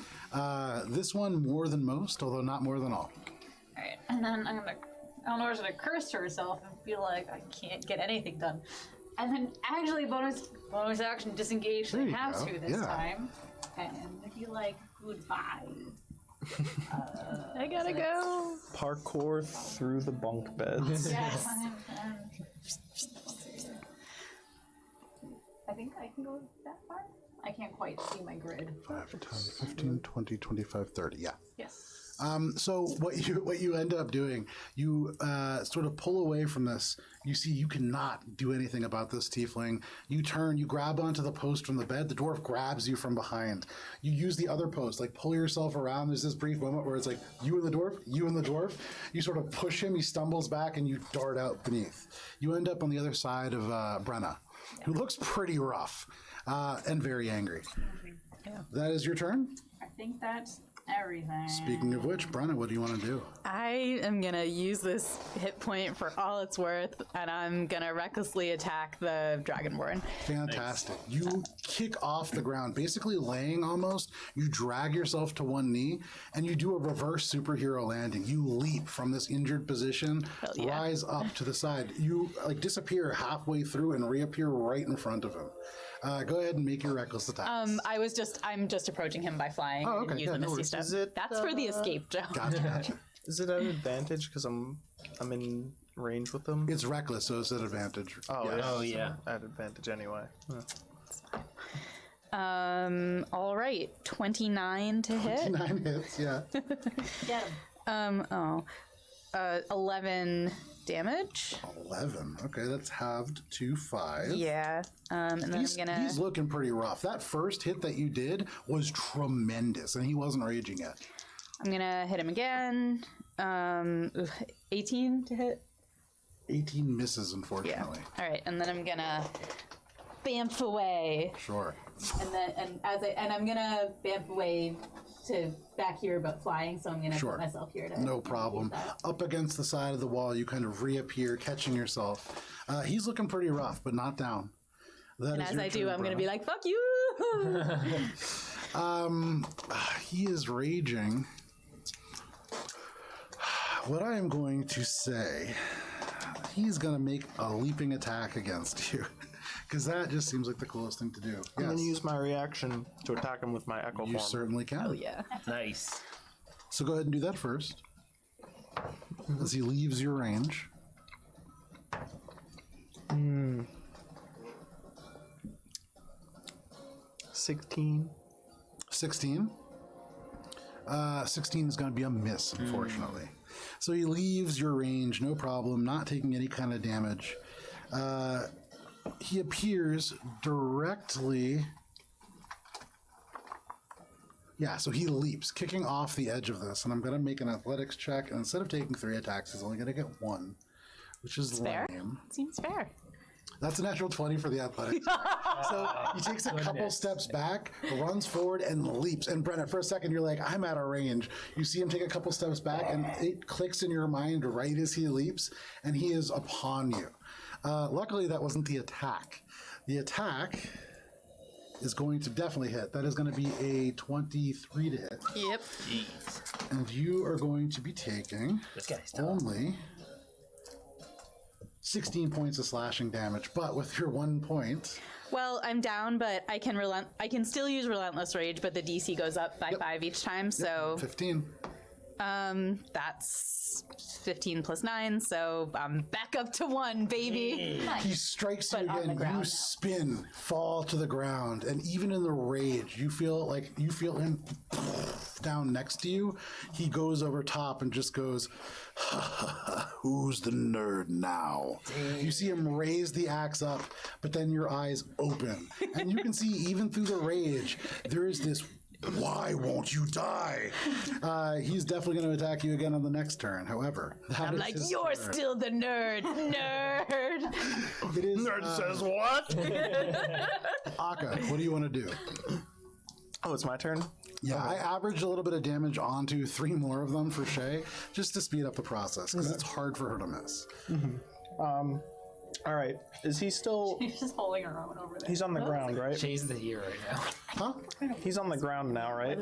This one more than most, although not more than all. Alright, and then Eleanor's gonna curse to herself and feel like I can't get anything done. And then actually bonus action disengage There the you half go. to this Yeah. time. And be like, goodbye. I gotta go. Parkour through the bunk beds. Yes. I think I can go that far. I can't quite see my grid. 5, 10, 15, 20, 25, 30. Yeah. Yes. So what you end up doing, you sort of pull away from this. You see you cannot do anything about this tiefling. You turn, you grab onto the post from the bed. The dwarf grabs you from behind. You use the other post, like pull yourself around. There's this brief moment where it's like you and the dwarf, you and the dwarf. You sort of push him, he stumbles back, and you dart out beneath. You end up on the other side of Brenna, who looks pretty rough and very angry. That is your turn. I think that's everything. Speaking of which, Brenna, what do you want to do? I am gonna use this hit point for all it's worth, and I'm gonna recklessly attack the Dragonborn. Fantastic. You kick off the ground, basically laying almost. You drag yourself to one knee, and you do a reverse superhero landing. You leap from this injured position, yeah. rise up to the side. You like disappear halfway through and reappear right in front of him. Go ahead and make your reckless attack. I'm just approaching him by flying Oh, okay. and use Yeah, the no Misty worries. Step. Is it, That's for the escape, Joe. Gotcha. Is it an advantage because I'm in range with them? It's reckless, so it's an advantage. Oh, Yeah. yeah. Oh, yeah. At advantage anyway. All right, 29 to hit. 9 hits, yeah. Get him. 11 damage. 11. Okay, that's halved to 5. Yeah. And then He's, I'm gonna. he's looking pretty rough. That first hit that you did was tremendous, and he wasn't raging yet. I'm gonna hit him again. 18 to hit. 18 misses, Yeah. unfortunately. All right, and then I'm gonna bamf away, Sure. and I'm gonna bamf away to back here about flying, so I'm gonna Sure. put myself here to No problem. use that. Up against the side of the wall, you kind of reappear, catching yourself. He's looking pretty rough, but not down. That And is as your I do, turn, I'm going to Brenna. be like, fuck you! He is raging. What I am going to say, he's going to make a leaping attack against you. Because that just seems like the coolest thing to do. I'm Yes, gonna use my reaction to attack him with my echo you form. certainly can. Oh, yeah. Nice. So go ahead and do that first. As he leaves your range. 16. 16. 16 is going to be a miss, unfortunately. So he leaves your range, no problem, not taking any kind of damage. He appears directly. Yeah, so he leaps, kicking off the edge of this, and I'm going to make an athletics check. And instead of taking 3 attacks, he's only going to get 1, which is Fair. lame. Seems fair. That's a natural 20 for the athletics. So he takes a couple steps back, runs forward, and leaps. And Brenna, for a second, you're like, I'm out of range. You see him take a couple steps back, and it clicks in your mind right as he leaps, and he is upon you. Luckily, that wasn't the attack. The attack is going to definitely hit. That is going to be a 23 to hit. Yep. Jeez. And you are going to be taking This guy's tough. only 16 points of slashing damage, but with your 1 point, Well, I'm down, but I can still use Relentless Rage, but the DC goes up by 5 each time, so 15. that's 15 plus 9, so I'm back up to 1, baby. He strikes you But on the again. ground You now. spin, fall to the ground, and even in the rage, you feel him down next to you. He goes over top and just goes, "Who's the nerd now?" You see him raise the axe up, but then your eyes open, and you can see even through the rage, there is this. Why won't you die? He's definitely going to attack you again on the next turn. However, that I'm is like, his you're turn. still the nerd, nerd. It is Says what? Akka. What do you want to do? Oh, it's my turn? Yeah, I averaged a little bit of damage onto 3 more of them for Shay, just to speed up the process, because it's hard for her to miss. All right. Is he still... She's just holding her own over there. He's on the ground, right? Shay's the hero right now. Huh? He's on the ground now, right?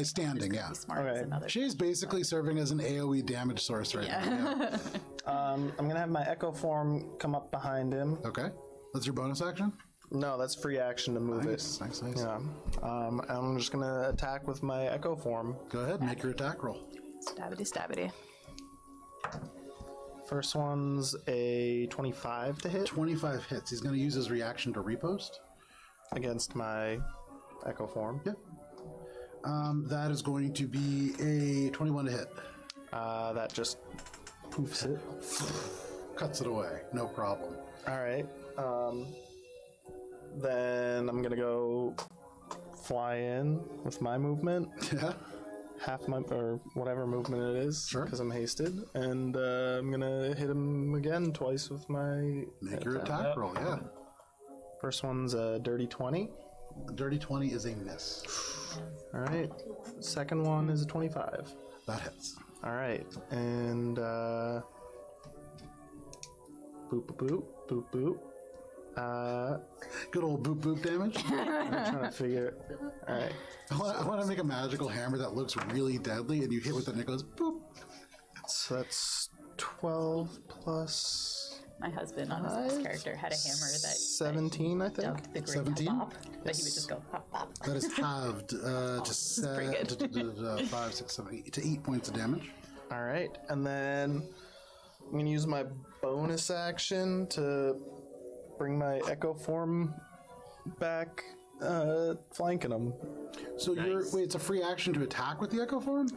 Standing, yeah. Smart as Okay. another. She's basically serving as an AoE damage source right now. Yeah. I'm going to have my echo form come up behind him. Okay. That's your bonus action? No, that's free action to move Nice, nice, nice. it. Yeah. I'm just going to attack with my echo form. Go ahead, make your attack roll. Stabbity, stabbity. First one's a 25 to hit 25 hits. He's going to use his reaction to repost. against my echo form. Yep. That is going to be a 21 to hit. That just poofs it. Cuts it away. No problem. All right. Then I'm gonna go fly in with my movement, Yeah. half my or whatever movement it is, Sure. because I'm hasted, and I'm gonna hit him again twice with my Make your attack roll, yeah. First one's a dirty 20. Dirty 20 is a miss. All right. Second one is a 25. That hits. All right, and boop boop boop boop boop. Good old boop boop damage. I'm trying to figure. All right. I want to make a magical hammer that looks really deadly, and you hit with it and it goes boop. So that's 12 plus My husband on his last character had a hammer that 17, I think. dug the great 17? pop, but he would just go pop, pop. That is halved to pretty good. 5, 6, 7, 8 to 8 points of damage. All right, and then I'm gonna use my bonus action to bring my echo form back, flanking him. So wait, it's a free action to attack with the Echo Form?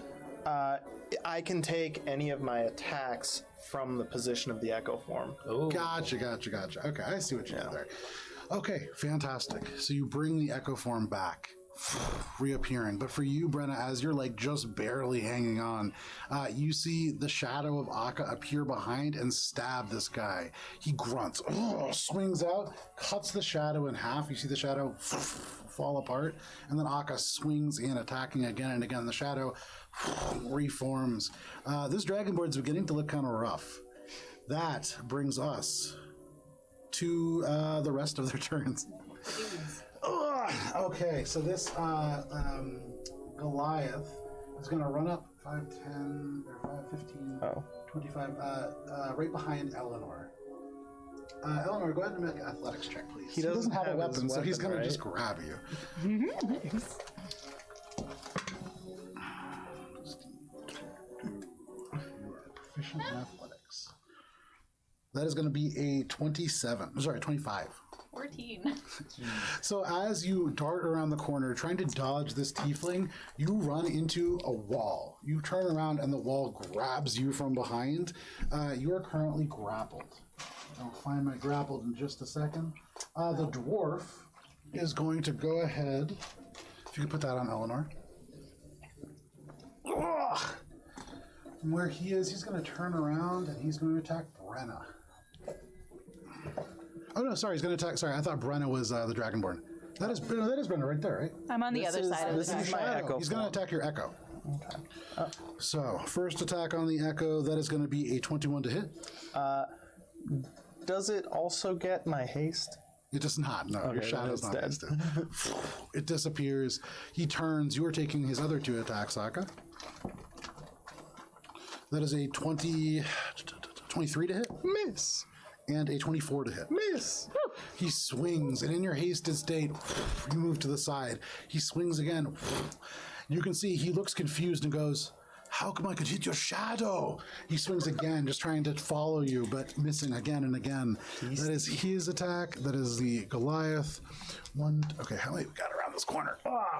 I can take any of my attacks from the position of the echo form. Oh, Gotcha. Okay, I see what you did there. Okay, fantastic. So you bring the Echo Form back, reappearing. But for you, Brenna, as you're like just barely hanging on, you see the shadow of Akka appear behind and stab this guy. He grunts, swings out, cuts the shadow in half. You see the shadow fall apart, and then Akka swings in, attacking again and again. The shadow reforms. This dragonborn's beginning to look kind of rough. That brings us to the rest of their turns. Okay, so this Goliath is going to run up 5, 10, or 5, 15, 25, right behind Eleanor. Eleanor, go ahead and make an athletics check, please. He doesn't have a his weapon, so he's going right? to just grab you. Nice. You are proficient in athletics. That is going to be a 25. 14. So as you dart around the corner, trying to dodge this tiefling, you run into a wall. You turn around and the wall grabs you from behind. You are currently grappled. I'll find my grappled in just a second. The dwarf is going to go ahead. If you could put that on Eleanor. From where he is, he's going to turn around and he's going to attack Brenna. Oh no, sorry, he's going to attack. Sorry, I thought Brenna was the Dragonborn. That is Brenna right there, right? I'm on the other side of the this is tower. my echo. He's going to attack your Echo. Okay. So, first attack on the Echo, that is going to be a 21 to hit. Does it also get my haste? It does not. No, your Okay, shadow's then not it's wasted. It disappears. He turns. You are taking his other 2 attacks, Akka. That is a 23 to hit. Miss. And a 24 to hit. Miss. He swings, and in your hasted state, you move to the side. He swings again. You can see he looks confused and goes, "How come I could hit your shadow?" He swings again, just trying to follow you, but missing again and again. That is his attack. That is the Goliath. Okay, how many we got around this corner?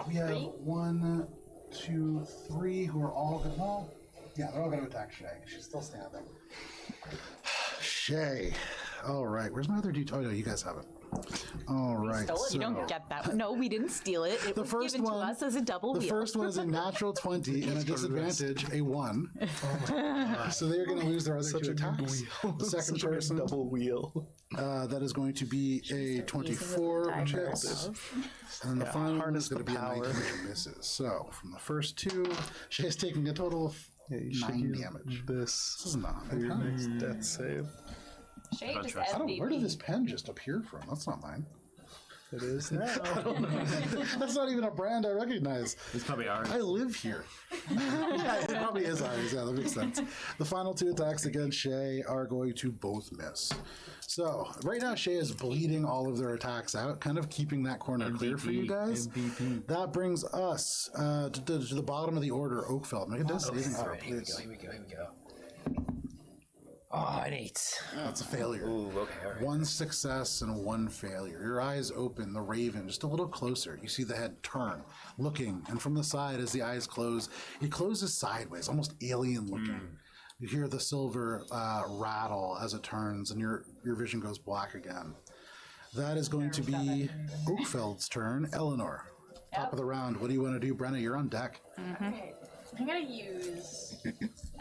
We have 1, 2, 3 who are all good. Well, yeah, they're all going to attack Shay. She's still standing. Shay. All right. Where's my other dude? Oh, no, you guys have it. All right. You don't get that. No, we didn't steal it. It was first given one- to us as a double The wheel. first one is a natural 20 and a disadvantage, a 1. So they're going to lose their other 2 attacks. The second person, double wheel. that is going to be a 24, which hits. And then the final one harness is going to the be a 19, power. which misses. So from the first 2, Shay's taking a total of 9 damage. This This is not for your bad. next death save. Shay just I don't, where did MVP. this pen just appear from? That's not mine. It is now. That's not even a brand I recognize. It's probably ours. I live here. Yeah, it probably is ours. Yeah, that makes sense. The final 2 attacks against Shay are going to both miss. So, right now, Shay is bleeding all of their attacks out, kind of keeping that corner clear for you guys. That brings us to the bottom of the order, Oakfeld. Make a death saving throw, Here we please. go. Here we go. Here we go. Oh, an 8. That's a failure. Ooh, okay. All right. 1 success and 1 failure. Your eyes open, the raven, just a little closer. You see the head turn, looking, and from the side, as the eyes close, it closes sideways, almost alien looking. You hear the silver rattle as it turns, and your vision goes black again. That is going to be Oakfeld's turn. Eleanor, top of the round. What do you want to do, Brenna? You're on deck. Okay. I'm gonna use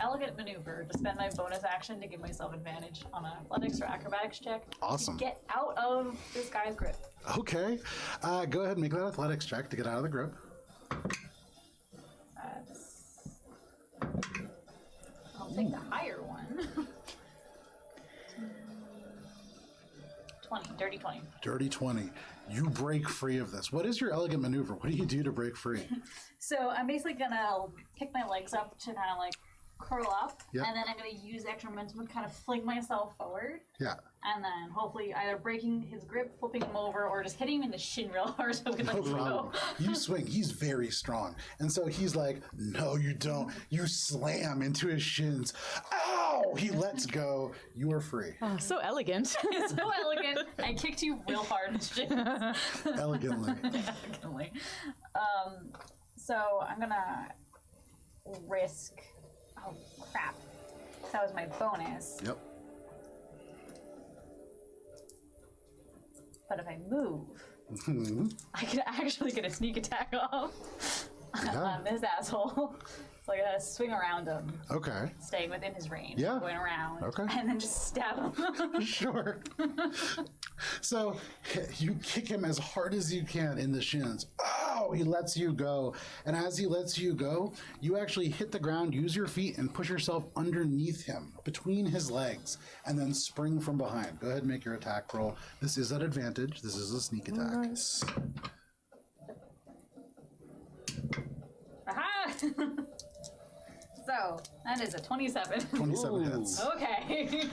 elegant maneuver to spend my bonus action to give myself advantage on an athletics or acrobatics check. Awesome. To get out of this guy's grip. Okay. Go ahead and make that athletics check to get out of the grip. That's. I'll take the higher one. 20, dirty 20. Dirty 20. You break free of this. What is your elegant maneuver? What do you do to break free? So I'm basically gonna pick my legs up to kind of like curl up, Yep. and then I'm gonna use extra momentum to kind of fling myself forward, Yeah. and then hopefully either breaking his grip, flipping him over, or just hitting him in the shin real hard so we can No let him problem. go. You swing. He's very strong. And so he's like, no, you don't. You slam into his shins. Ow! He lets go. You are free. Oh, so elegant. It's so elegant. I kicked you real hard in the shins. Elegantly. Elegantly. So I'm gonna risk. Oh crap! That was my bonus. Yep. But if I move, I can actually get a sneak attack off on this asshole. So I gotta swing around him, Okay. staying within his range, Yeah. going around, Okay. and then just stab him. Sure. So you kick him as hard as you can in the shins. Oh, he lets you go. And as he lets you go, you actually hit the ground, use your feet, and push yourself underneath him, between his legs, and then spring from behind. Go ahead and make your attack roll. This is at advantage. This is a sneak attack. Nice. Aha! So, that is a 27. 27 hits. Okay.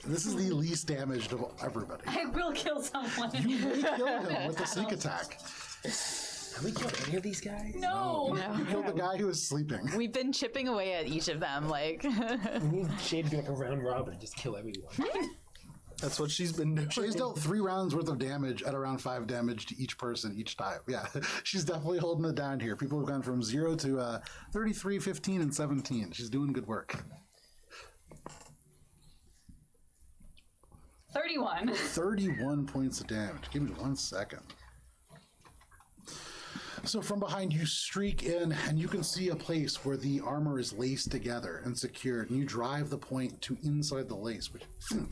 This is the least damaged of everybody. I will kill someone. You may kill him with a sneak attack. Have we killed any of these guys? No! You killed the guy who was sleeping. We've been chipping away at each of them, like. We need Jade to be like a round robin and just kill everyone. That's what she's been doing. She's dealt 3 rounds worth of damage at around 5 damage to each person each time. Yeah, she's definitely holding it down here. People have gone from 0 to 33, 15, and 17. She's doing good work. 31. 31 points of damage. Give me 1 second. So from behind you streak in, and you can see a place where the armor is laced together and secured, and you drive the point to inside the lace, which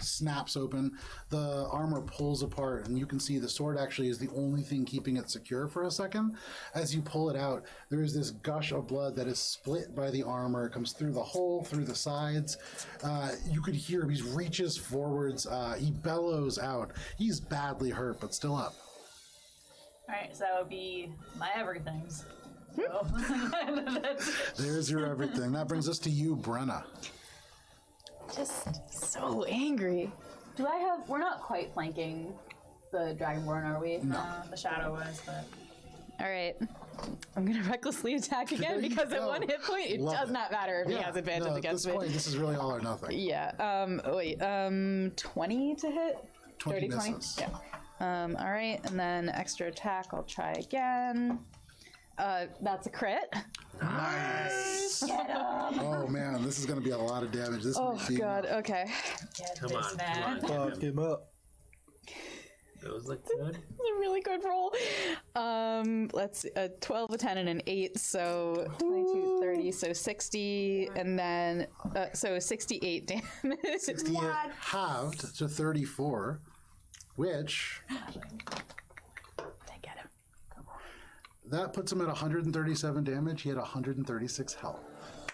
snaps open. The armor pulls apart, and you can see the sword actually is the only thing keeping it secure for a second. As you pull it out, there is this gush of blood that is split by the armor. It comes through the hole, through the sides. You could hear him. He reaches forwards. He bellows out. He's badly hurt, but still up. Alright, so that would be my everythings. So, There's your everything. That brings us to you, Brenna. Just so angry. Do I have? We're not quite flanking the Dragonborn, are we? No. the shadow was, but. All right. I'm going to recklessly attack again There you because at go. 1 hit point, it Love does it. not matter if he has advantage no, against at this me. point, this is really all or nothing. Yeah. 20 to hit? 20 30, misses. Yeah. All right. And then extra attack. I'll try again. That's a crit. Nice. Oh man, this is going to be a lot of damage. This Oh, might be God. Okay. Get Come this on, man. come on. Fuck him up. Those look good. That's a really good roll. Let's see, a 12, a 10, and an 8. So 22, 30, so 60, and then so 68 damage. 68 halved to 34, which I get him. that puts him at 137 damage. He had 136 health.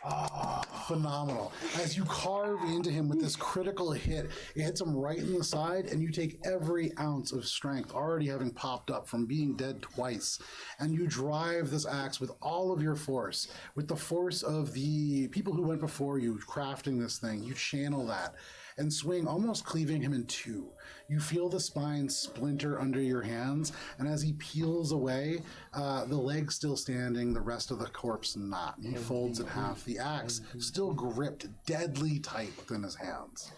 Oh, phenomenal. As you carve into him with this critical hit, it hits him right in the side, and you take every ounce of strength already having popped up from being dead twice, and you drive this axe with all of your force, with the force of the people who went before you crafting this thing. You channel that and swing, almost cleaving him in 2. You feel the spine splinter under your hands, and as he peels away, the leg's still standing, the rest of the corpse not. He folds in half, the axe still gripped deadly tight within his hands.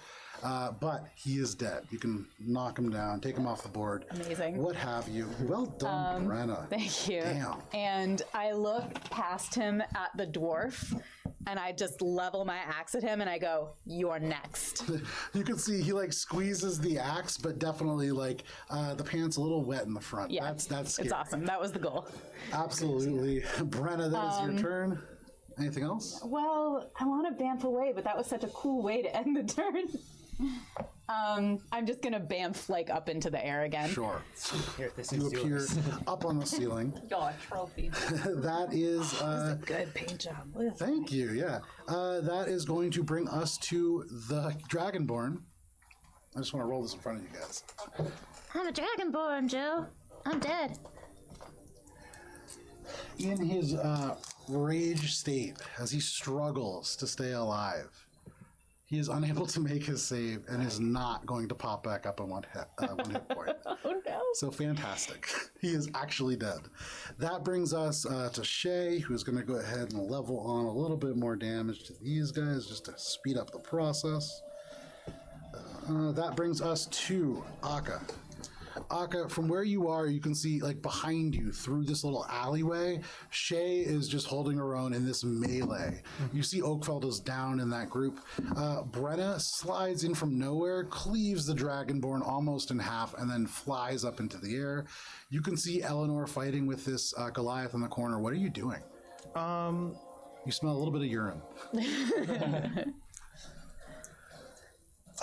But he is dead. You can knock him down, take him off the board. Amazing. What have you. Well done, Brenna. Thank you. Damn. And I look past him at the dwarf, and I just level my axe at him, and I go, "You're next." You can see he like squeezes the axe, but definitely like the pant's a little wet in the front. Yeah, That's scary. it's awesome. That was the goal. Absolutely. Brenna, that is your turn. Anything else? Well, I want to bamf away, but that was such a cool way to end the turn. I'm just gonna bamf like up into the air again. Sure. Here, this You is appear yours. up on the ceiling. Got a trophy. That is, Good paint job. thank you, yeah. That is going to bring us to the Dragonborn. I just want to roll this in front of you guys. I'm a dragonborn, Joe. I'm dead. In his rage state, as he struggles to stay alive, he is unable to make his save and is not going to pop back up on one hit point. Oh no. So fantastic. He is actually dead. That brings us to Shay, who's going to go ahead and level on a little bit more damage to these guys just to speed up the process. That brings us to Akka. Akka, from where you are, you can see, like, behind you through this little alleyway, Shay is just holding her own in this melee. You see Oakfeld is down in that group. Brenna slides in from nowhere, cleaves the Dragonborn almost in half, and then flies up into the air. You can see Eleanor fighting with this Goliath in the corner. What are you doing? You smell a little bit of urine.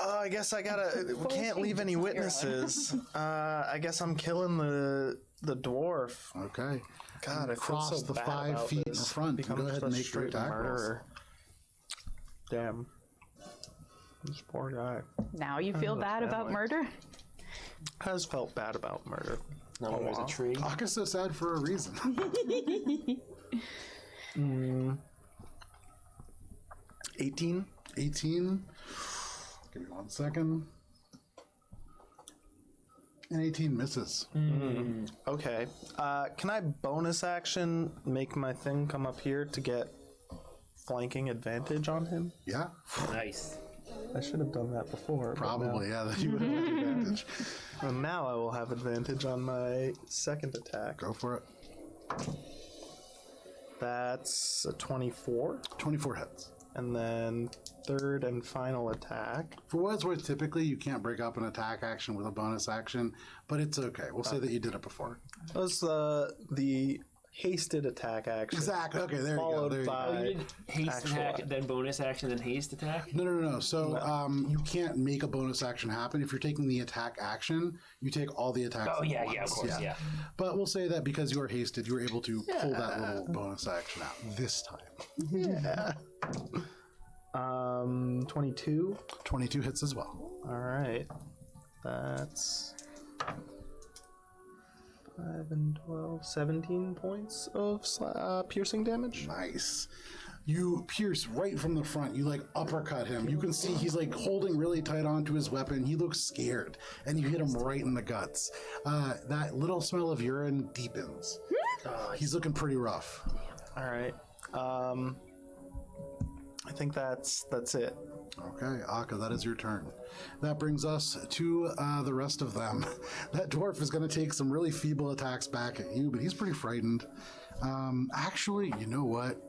I guess I gotta. We can't leave any witnesses. I guess I'm killing the dwarf. Okay. God, I feel Cross so the bad 5 about feet this. in front. Become Go ahead and just a make your straight attack rolls. murderer. Damn. This poor guy Now you feel bad about murder? has felt bad about murder. No, there's a tree. Aka's so sad for a reason. 18. 18. Give me 1 second. And 18 misses. Okay. Can I bonus action make my thing come up here to get flanking advantage on him? Yeah, Nice. I should have done that before. probably. Yeah, that you would have advantage. Well, now I will have advantage on my second attack. Go for it. That's a 24. 24 hits. And then third and final attack. For what it's worth, typically you can't break up an attack action with a bonus action, but it's okay. We'll say that you did it before. That was the hasted attack action. Exactly. Okay, there you go. Followed There you go. by You did haste actual attack, then bonus action, then haste attack? No. So you can't make a bonus action happen. If you're taking the attack action, you take all the attacks. Oh, at yeah, once. yeah, of course, yeah. But we'll say that because you were hasted, you were able to pull that little bonus action out this time. Yeah. 22. 22 hits as well. All right. That's 5 and 12, 17 points of piercing damage. Nice. You pierce right from the front. You like uppercut him. You can see he's like holding really tight onto his weapon. He looks scared, and you hit him right in the guts. That little smell of urine deepens. He's looking pretty rough. All right. I think that's it. Okay, Akka, that is your turn. That brings us to the rest of them. That dwarf is going to take some really feeble attacks back at you, but he's pretty frightened. Actually, you know what?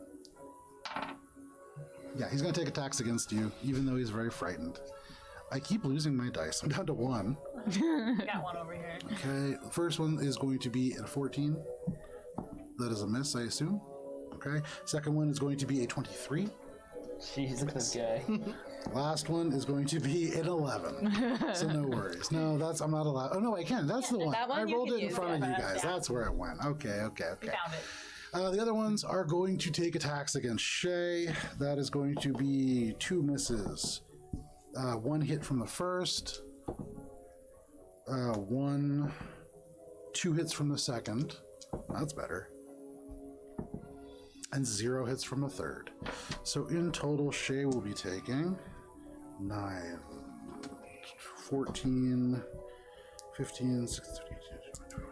Yeah, he's going to take attacks against you, even though he's very frightened. I keep losing my dice. I'm down to 1. Got one over here. Okay, the first one is going to be a 14. That is a miss, I assume. Okay, second one is going to be a 23. Jeez, look at this guy. Last one is going to be an 11. So no worries. No, I'm not allowed. Oh no, I can. That's the one. that one I you rolled can it in use, front of you yeah. guys. That's where it went. Okay. We found it. The other ones are going to take attacks against Shay. That is going to be 2 misses. 1 hit from the first. 2 hits from the second. That's better. And 0 hits from the third. So in total, Shay will be taking 9, 14, 15, 16, 17, 18, 19.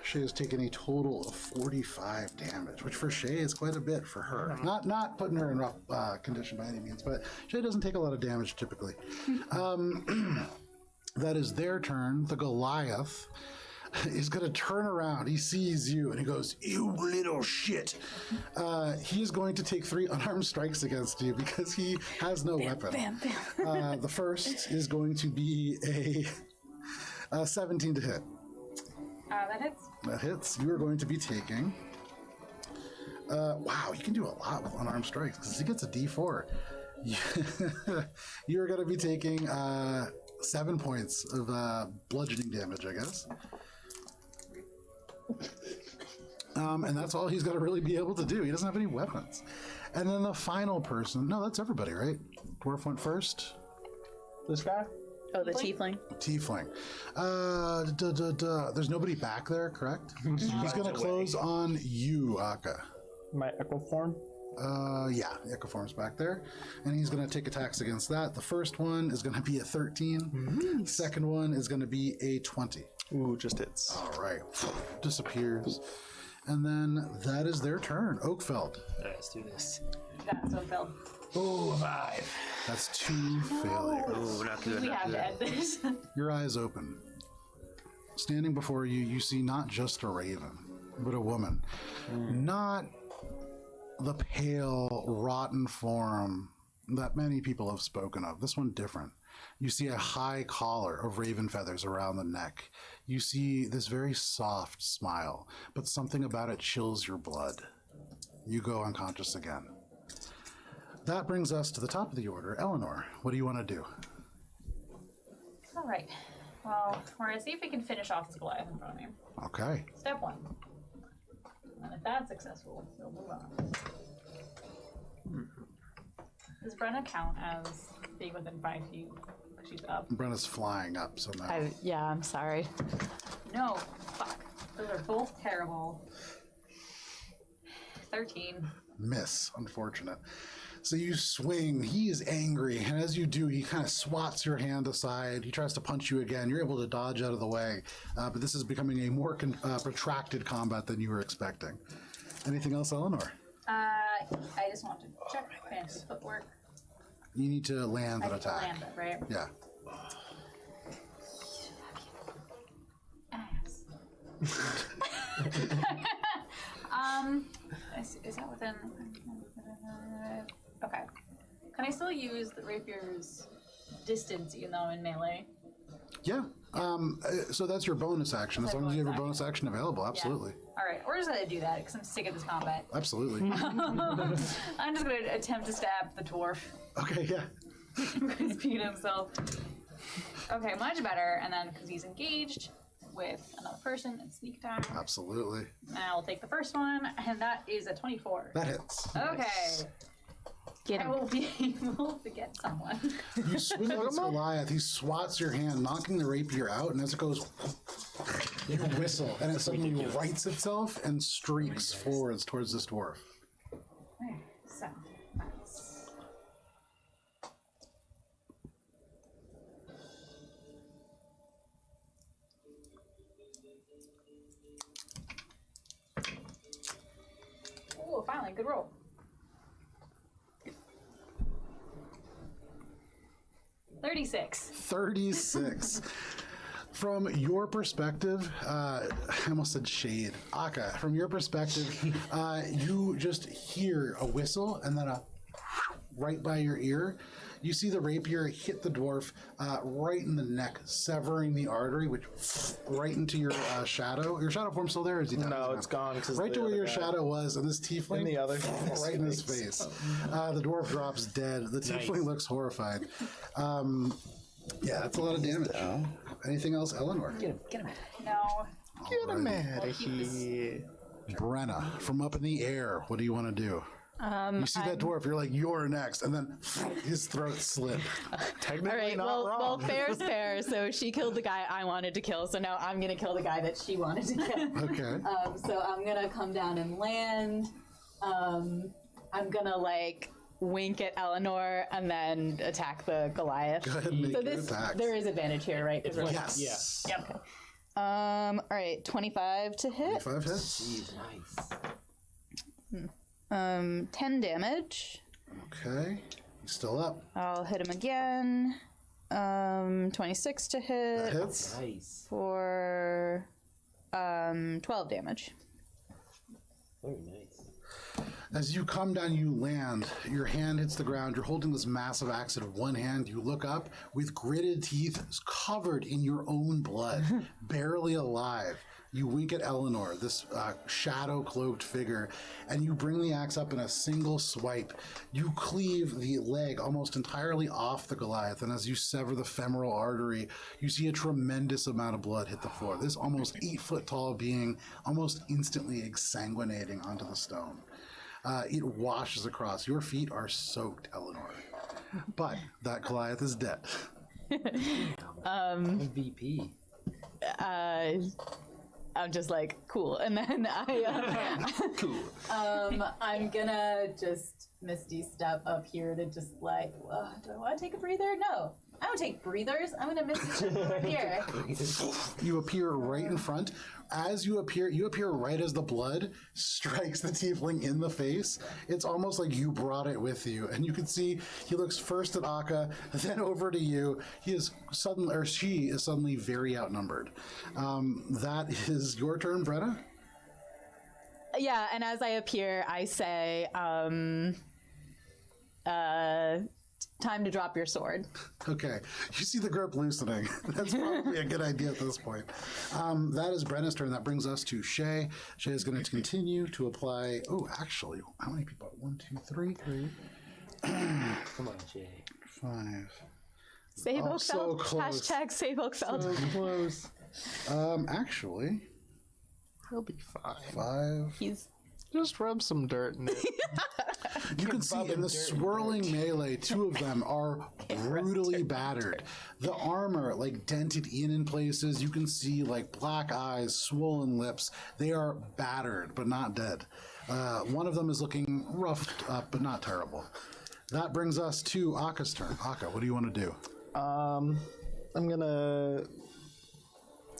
Shay has taken a total of 45 damage, which for Shay is quite a bit for her. Not putting her in rough condition by any means, but Shay doesn't take a lot of damage typically. That is their turn. The Goliath is going to turn around. He sees you and he goes, "You little shit." He is going to take 3 unarmed strikes against you because he has no weapon. The first is going to be a 17 to hit. That hits. That hits. You are going to be taking. Wow, he can do a lot with unarmed strikes because he gets a D4. You're going to be taking 7 points of bludgeoning damage, I guess. And that's all he's going to really be able to do. He doesn't have any weapons. And then the final person. No, that's everybody, right? Dwarf went first. This guy? Oh, the tiefling. Tiefling. There's nobody back there, correct? He's going to close on you, Akka. My echo form? Yeah, the Echo Form's back there. And he's going to take attacks against that. The first one is going to be a 13. The second one is going to be a 20. Ooh, just hits. All right. Disappears. And then that is their turn. Oakfeld. Let's do this. That's what felt. Ooh, 5. That's 2 failures. Ooh, not good. We Not have good. to end this. Your eyes open. Standing before you, you see not just a raven, but a woman. Not the pale, rotten form that many people have spoken of. This one different. You see a high collar of raven feathers around the neck. You see this very soft smile, but something about it chills your blood. You go unconscious again. That brings us to the top of the order. Eleanor, what do you want to do? All right. Well, we're gonna see if we can finish off this Goliath in front of me. Okay. Step 1. And if that's successful, we'll move on. Does Brenna count as being within 5 feet? Because she's up. Brenna's flying up, so no. Yeah, I'm sorry. No. Fuck. Those are both terrible. 13. Miss, unfortunate. So you swing, he is angry, and as you do, he kind of swats your hand aside. He tries to punch you again. You're able to dodge out of the way, but this is becoming a more protracted combat than you were expecting. Anything else, Eleanor? I just want to check fancy footwork. You need to land I an need to attack. land it, right? Yeah. Ass. Is that within? Okay. Can I still use the rapier's distance even though I'm in melee? Yeah. So that's your bonus action. As long as you have a bonus action available, absolutely. All right, we're just gonna do that because I'm sick of this combat. Absolutely. I'm just gonna attempt to stab the dwarf. Okay, yeah. He's beating himself. Okay, much better. And then because he's engaged with another person and sneak attack, Absolutely. I'll take the first one, and that is a 24. That hits. Okay. Get I him. will be able to get someone. You swing at this Goliath, he swats your hand, knocking the rapier out, and as it goes, you whistle, and it suddenly rights itself and streaks forwards towards this dwarf. Okay, so that's oh, finally, good roll. 36. 36. From your perspective, I almost said shade. Aka, from your perspective, you just hear a whistle and then a right by your ear. You see the rapier hit the dwarf right in the neck, severing the artery, which right into your shadow. Your shadow form's still there? Or is he done? No, it's gone. 'Cause Right the to where other your guy- shadow was, and this tiefling In the other right in his face. The dwarf drops dead. The tiefling looks horrified. Yeah, that's a lot of damage. Anything else, Eleanor? No. Get him out of here. Brenna, from up in the air, what do you want to do? You see that dwarf, you're like, you're next, and then his throat slit. Technically All right, not well, wrong. fair's fair. So she killed the guy I wanted to kill, so now I'm gonna kill the guy that she wanted to kill. Okay. So I'm gonna come down and land. I'm gonna like wink at Eleanor and then attack the Goliath. Go ahead and make So your this attack. there is advantage here, right? 'Cause we're- Yes. Yeah. Yep. All right, 25 to hit. 5 hits. Jeez, nice. 10 damage. Okay. He's still up. I'll hit him again. 26 to That hit hits. Nice. for 12 damage. Very nice. As you come down, you land. Your hand hits the ground. You're holding this massive axe in one hand. You look up with gritted teeth covered in your own blood, barely alive. You wink at Eleanor, this shadow-cloaked figure, and you bring the axe up in a single swipe. You cleave the leg almost entirely off the Goliath, and as you sever the femoral artery, you see a tremendous amount of blood hit the floor. This almost 8-foot-tall being almost instantly exsanguinating onto the stone. It washes across. Your feet are soaked, Eleanor. But that Goliath is dead. MVP. I'm just like, cool. And then I'm gonna just Misty step up here to just like, do I want to take a breather? No. I don't take breathers. I'm going to Misty step over here. You appear right in front. As you appear right as the blood strikes the tiefling in the face. It's almost like you brought it with you. And you can see he looks first at Akka, then over to you. She is suddenly very outnumbered. That is your turn, Bretta. Yeah, and as I appear, I say, time to drop your sword. Okay, you see the grip loosening. That's probably a good idea at this point. That is Brenna's turn. That brings us to Shay. Shay is going to continue to apply. Oh, actually, how many people? 1, 2, 3. Come on, Jay. 5. Save Oakfeld. So close. Hashtag save Oakfeld. So close. Actually, He'll be fine. 5. He's Just rub some dirt in it. You can see in the swirling melee, 2 of them are brutally battered. The armor, like, dented in places. You can see, like, black eyes, swollen lips. They are battered, but not dead. One of them is looking roughed up, but not terrible. That brings us to Akka's turn. Akka, what do you want to do? I'm gonna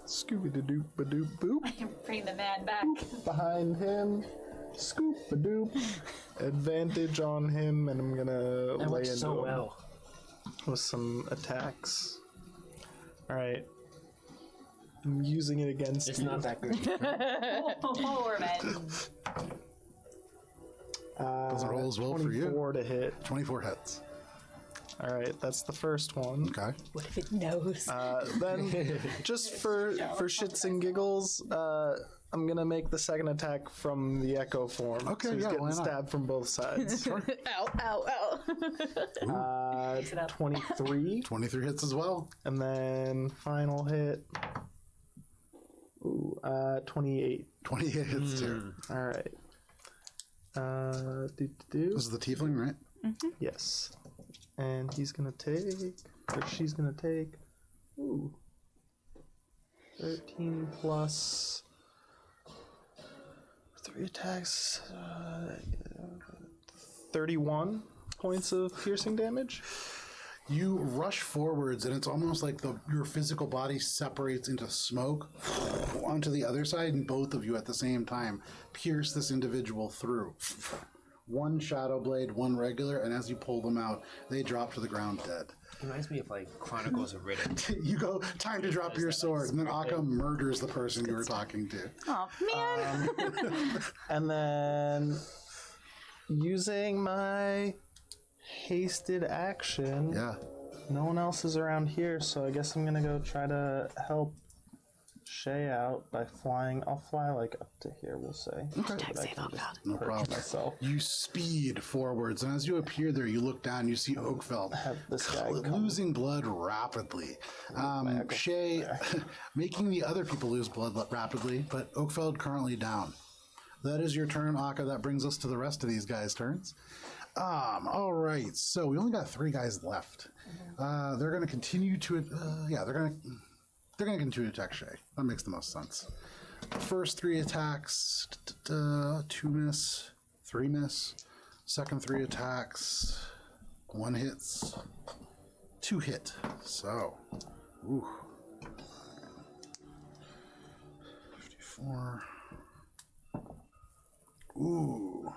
Scooby-da-doop-ba-doop-boop I can bring the man back. behind him. Scoop-a-doop. Advantage on him, and I'm gonna That lay works into so him well. with some attacks. All right. I'm using it against It's you. not that good. Oh, revenge. Doesn't roll as well for you. 24 to hit. 24 hits. All right, that's the first one. Okay. what if it knows? Then, just for shits and giggles, I'm gonna make the second attack from the echo form. Okay, so he's yeah, getting why not? stabbed from both sides. Ow, ow, ow. 23, 23 hits as well. and then final hit. Ooh, 28. 28 hits too. All right. This is the tiefling, right? Yes. And he's gonna take, or she's gonna take, 13 plus 3 attacks, 31 points of piercing damage. You rush forwards, and it's almost like your physical body separates into smoke onto the other side, and both of you at the same time pierce this individual through. One shadow blade, one regular, and as you pull them out, they drop to the ground dead. It reminds me of like Chronicles of Riddick. You go, time to drop your sword, and then Akka murders the person you were talking to. Oh, man. And then, using my hasted action, Yeah. no one else is around here, so I guess I'm gonna go try to help Shay out by flying. I'll fly like up to here, we'll say. Okay. No Perch problem. myself. You speed forwards, and as you appear there, you look down, you see Oakfeld Have this guy come. losing blood rapidly. Shay making the other people lose blood rapidly, but Oakfeld currently down. That is your turn, Akka. That brings us to the rest of these guys' turns. All right, so we only got 3 guys left. They're going to continue to, they're going to continue to attack Shay. That makes the most sense. First 3 attacks, 2 miss, 3 miss. Second 3 attacks, 1 hits, 2 hit. So, ooh. 54. Ooh.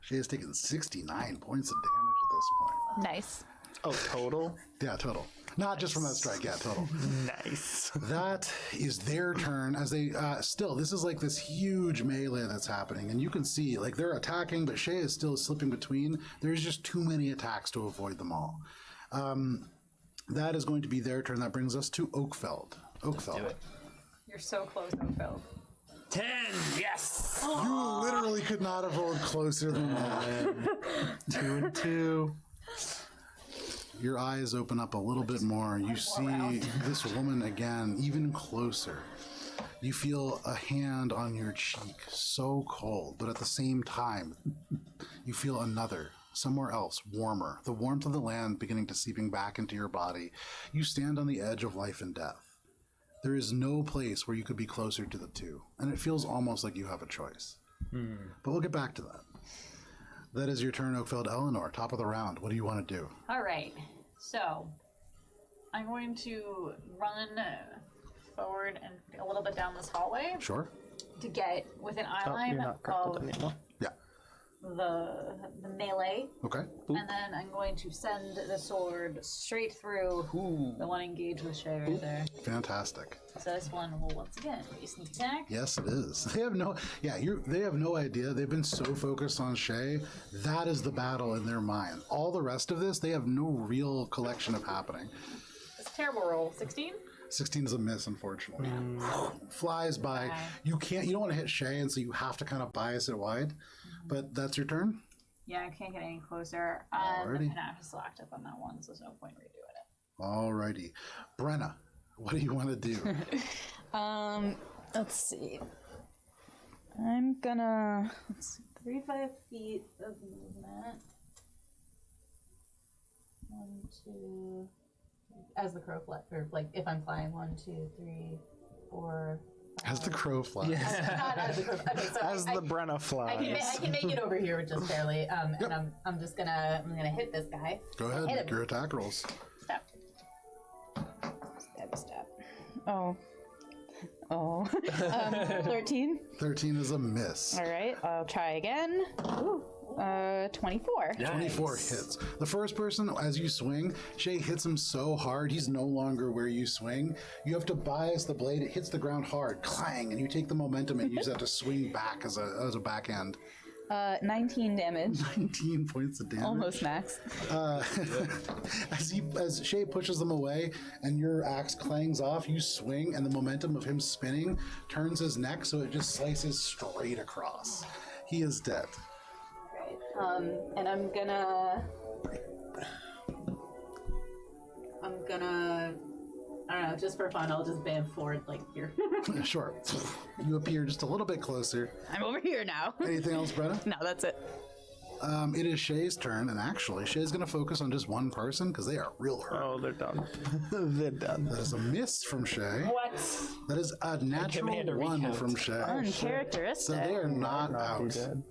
She has taken 69 points of damage at this point. Nice. Oh, total? Yeah, total. Not just from that strike, yeah, total. Nice. That is their turn as they this is like this huge melee that's happening, and you can see like they're attacking, but Shay is still slipping between. There's just too many attacks to avoid them all. That is going to be their turn. That brings us to Oakfeld. Oakfeld. You're so close, Oakfeld. 10, yes! You literally could not have rolled closer than that. 2 and 2. Your eyes open up a little bit more. You see this woman again, even closer. You feel a hand on your cheek, so cold, but at the same time, you feel another, somewhere else, warmer. The warmth of the land beginning to seeping back into your body. You stand on the edge of life and death. There is no place where you could be closer to the two, and it feels almost like you have a choice. But we'll get back to that. That is your turn, Oakfeld. Eleanor, top of the round. What do you want to do? All right. So I'm going to run forward and a little bit down this hallway Sure. to get within eye Oh, line you're not grappled of anymore. Yeah. the melee, Okay. and then I'm going to send the sword straight through the one engaged with Shay right there. Fantastic. So this one will once again be sneak attack. Yes, it is. They have no. Yeah, they have no idea. They've been so focused on Shay. That is the battle in their mind. All the rest of this, they have no real collection of happening. It's a terrible roll. 16. 16 is a miss, unfortunately. Flies by. You don't want to hit Shay, and so you have to kind of bias it wide. But that's your turn. Yeah, I can't get any closer. Alrighty. And I have to select up on that one, so there's no point redoing it. Alrighty. Brenna, what do you want to do? Let's see. I'm gonna 35 feet of movement. 1, 2. As the crow flies, or like if I'm flying, 1, 2, 3, 4. As the crow flies. Not as the crow. Okay, so As the Brenna flies. I can make it over here just barely. And I'm just gonna hit this guy. Go ahead, make your attack rolls. Step. Stab. Oh. 13. 13 is a miss. All right, I'll try again. Ooh. 24. 24 hits. The first person, as you swing, Shay hits him so hard, he's no longer where you swing. You have to bias the blade. It hits the ground hard, clang, and you take the momentum and use that to swing back as a backhand. 19 damage. 19 points of damage. Almost max. As Shay pushes them away and your axe clangs off, you swing, and the momentum of him spinning turns his neck so it just slices straight across. He is dead. And I'm gonna, I don't know, just for fun, I'll just bam forward like here. Sure. You appear just a little bit closer. I'm over here now. Anything else, Brenna? No, that's it. It is Shay's turn, and actually, Shay's going to focus on just one person because they are real hurt. Oh, they're done. They're done. That is a miss from Shay. What? That is a natural had to 1 recount. from Shay. Uncharacteristic. So they are not out. Dead.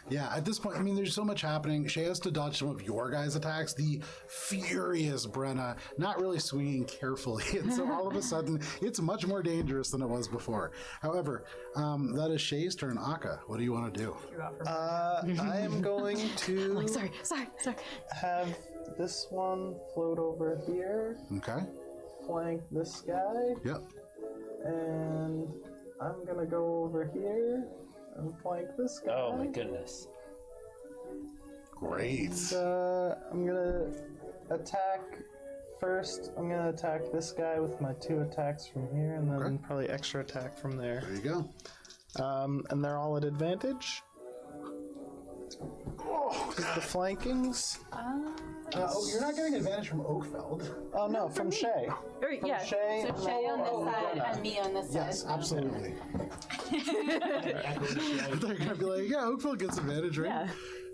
Yeah, at this point, I mean, there's so much happening. Shay has to dodge some of your guys' attacks. The furious Brenna, not really swinging carefully. And so all of a sudden, it's much more dangerous than it was before. However, that is Shay's turn. Akka, what do you want to do? I am going to Sorry. have this one float over here, Okay. flank this guy, Yep. and I'm gonna go over here and flank this guy. Oh my goodness. Great. I'm gonna attack first. I'm gonna attack this guy with my 2 attacks from here, and then Okay. probably extra attack from there. There you go. And they're all at advantage. The flankings. You're not getting advantage from Oakfeld. Oh no, from Shay. Yeah. Shay. So Shay on this side and me on this Yes, side. absolutely. They're going to be like, yeah, Oakfeld gets advantage, right? Yeah.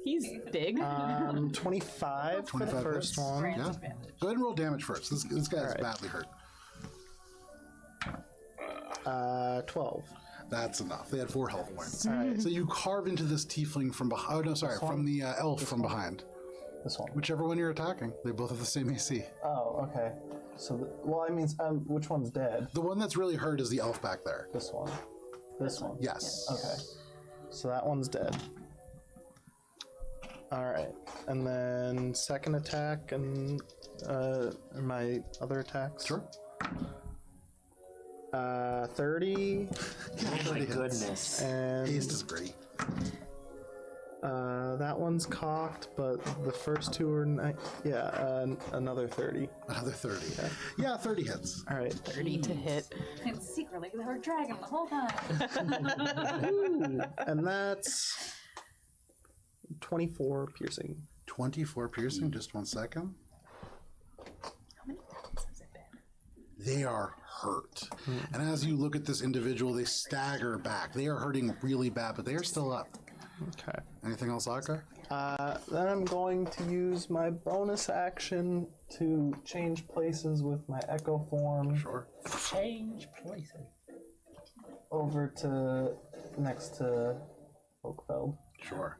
He's big. 25 for the 25 first hits. one. Yeah. Go ahead and roll damage first. This guy's badly hurt. 12. That's enough. They had 4 health points. All right. So you carve into this tiefling from behind. Oh, no, sorry. From the elf from behind. This one. Whichever one you're attacking. They both have the same AC. Oh, okay. So, well, I mean, which one's dead? The one that's really hurt is the elf back there. This one. This one. Yes. Okay. So that one's dead. All right. And then second attack and my other attacks. Sure. 30. Oh my goodness. And Haste is great. that one's cocked, but the first 2 are another 30. Another 30. Yeah, 30 hits. All right. 30 to hit. And secretly, they were dragging the whole time. And that's 24 piercing. 24 piercing. Just 1 second. They are hurt. And as you look at this individual, they stagger back. They are hurting really bad, but they are still up. Okay. Anything else, Akka? Then I'm going to use my bonus action to change places with my echo form Sure. Change places. over to next to Oakfeld. Sure.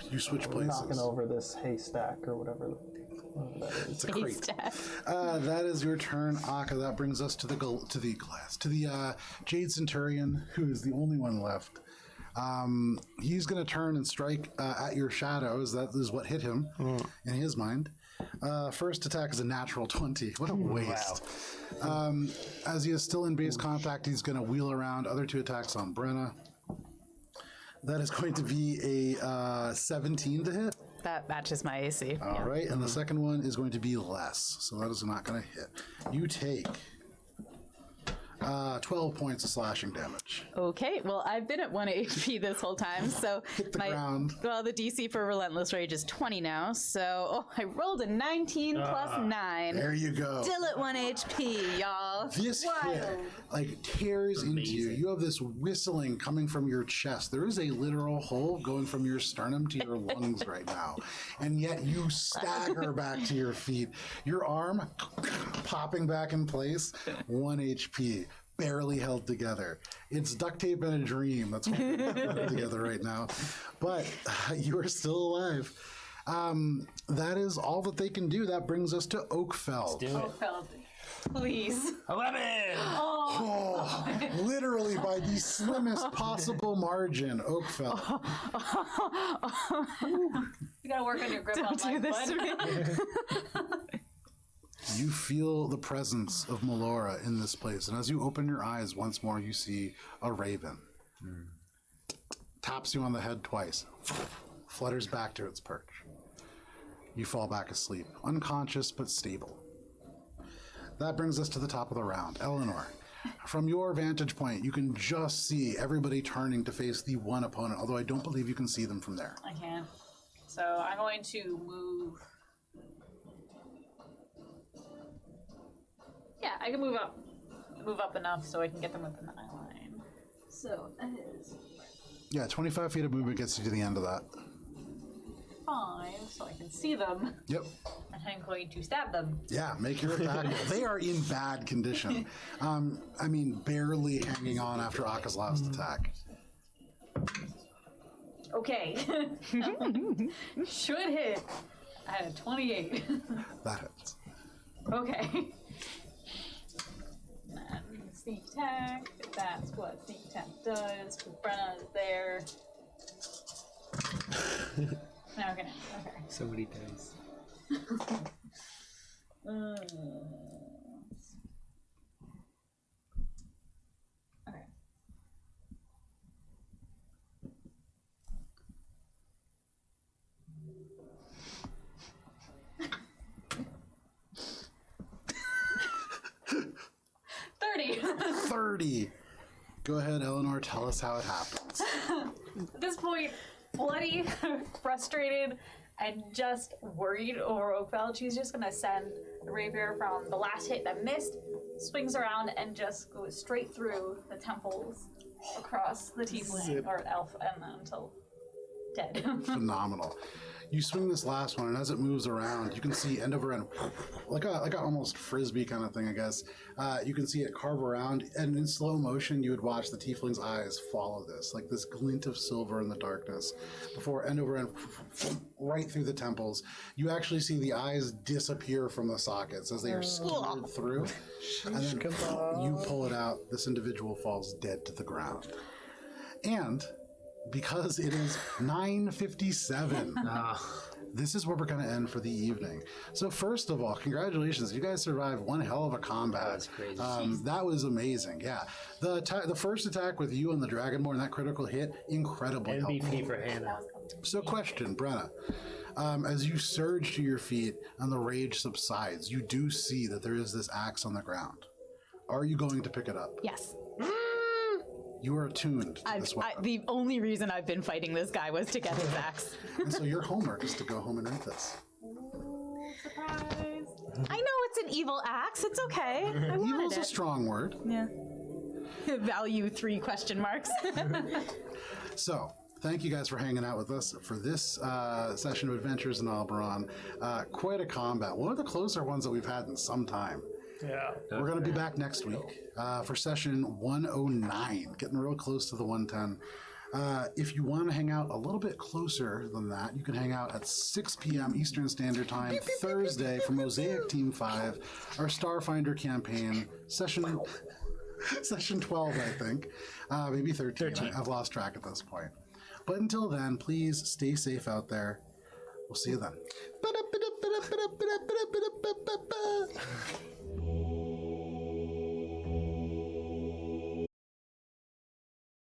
You switch places. Knocking over this haystack or whatever that is. It's a crate. Haystack. That is your turn, Akka. That brings us to the Jade Centurion, who is the only one left. He's going to turn and strike at your shadows. That is what hit him in his mind. First attack is a natural 20. What a waste. Wow. As he is still in base contact, he's going to wheel around. Other 2 attacks on Brenna. That is going to be a 17 to hit. That matches my AC. All right, and the second one is going to be less, so that is not going to hit. You take 12 points of slashing damage. Okay, well, I've been at 1 HP this whole time, so Hit the ground. Well, the DC for Relentless Rage is 20 now, so I rolled a 19 plus 9. There you go. Still at 1 HP, y'all. This hit tears into you. You have this whistling coming from your chest. There is a literal hole going from your sternum to your lungs right now, and yet you stagger back to your feet. Your arm popping back in place. 1 HP. Barely held together. It's duct tape and a dream that's holding it together right now. But you are still alive. That is all that they can do. That brings us to Oakfell. Do it. Oakfell, please. 11! Oh, literally by the slimmest possible margin, Oakfell. You gotta work on your grip on Do life, this to bud. me. You feel the presence of Melora in this place, and as you open your eyes once more, you see a raven. Taps you on the head twice, flutters back to its perch. You fall back asleep, unconscious but stable. That brings us to the top of the round. Eleanor, from your vantage point, you can just see everybody turning to face the one opponent, although I don't believe you can see them from there. I can. So I'm going to move. Yeah, I can move up enough so I can get them within the eye line. So that is Yeah, 25 feet of movement gets you to the end of that. 5, so I can see them, Yep. and I'm going to stab them. Yeah, make your attack. They are in bad condition. I mean, barely hanging on after Akka's last attack. Okay. Should hit. I had a 28. That hits. Okay. And sneak attack. That's what sneak attack does. Brenna is there. Okay. So many dice. Okay. $30. 30. Go ahead, Eleanor. Tell us how it happens. At this point, bloody, frustrated, and just worried over Oakfell, she's just gonna send the rapier from the last hit that missed, swings around, and just goes straight through the temples across the tiefling or elf, and then until dead. Phenomenal. You swing this last one, and as it moves around, you can see end over end, like a almost frisbee kind of thing, I guess. You can see it carve around, and in slow motion, you would watch the tiefling's eyes follow this, like this glint of silver in the darkness, before end over end, right through the temples. You actually see the eyes disappear from the sockets as they are skewered through, and then you pull it out. This individual falls dead to the ground, and because it is 9:57. This is where we're going to end for the evening. So first of all, congratulations. You guys survived one hell of a combat. That's crazy. That was amazing. Yeah. The first attack with you and the Dragonborn, that critical hit, incredibly helpful. MVP for Hannah. So question, Brenna. As you surge to your feet and the rage subsides, you do see that there is this axe on the ground. Are you going to pick it up? Yes. You are attuned to this weapon. The only reason I've been fighting this guy was to get his axe. And so your homework is to go home and read this. Surprise! I know it's an evil axe. It's okay. I Evil wanted is a it. strong word. Yeah. Value 3 question marks. So, thank you guys for hanging out with us for this session of Adventures in Alberon. Quite a combat. One of the closer ones that we've had in some time. Yeah. We're going to be back next week for session 109, getting real close to the 110. If you want to hang out a little bit closer than that, you can hang out at 6 p.m. Eastern Standard Time Thursday for Mosaic Team 5, our Starfinder campaign, session 12, I think. Maybe 13. I've lost track at this point. But until then, please stay safe out there. We'll see you then.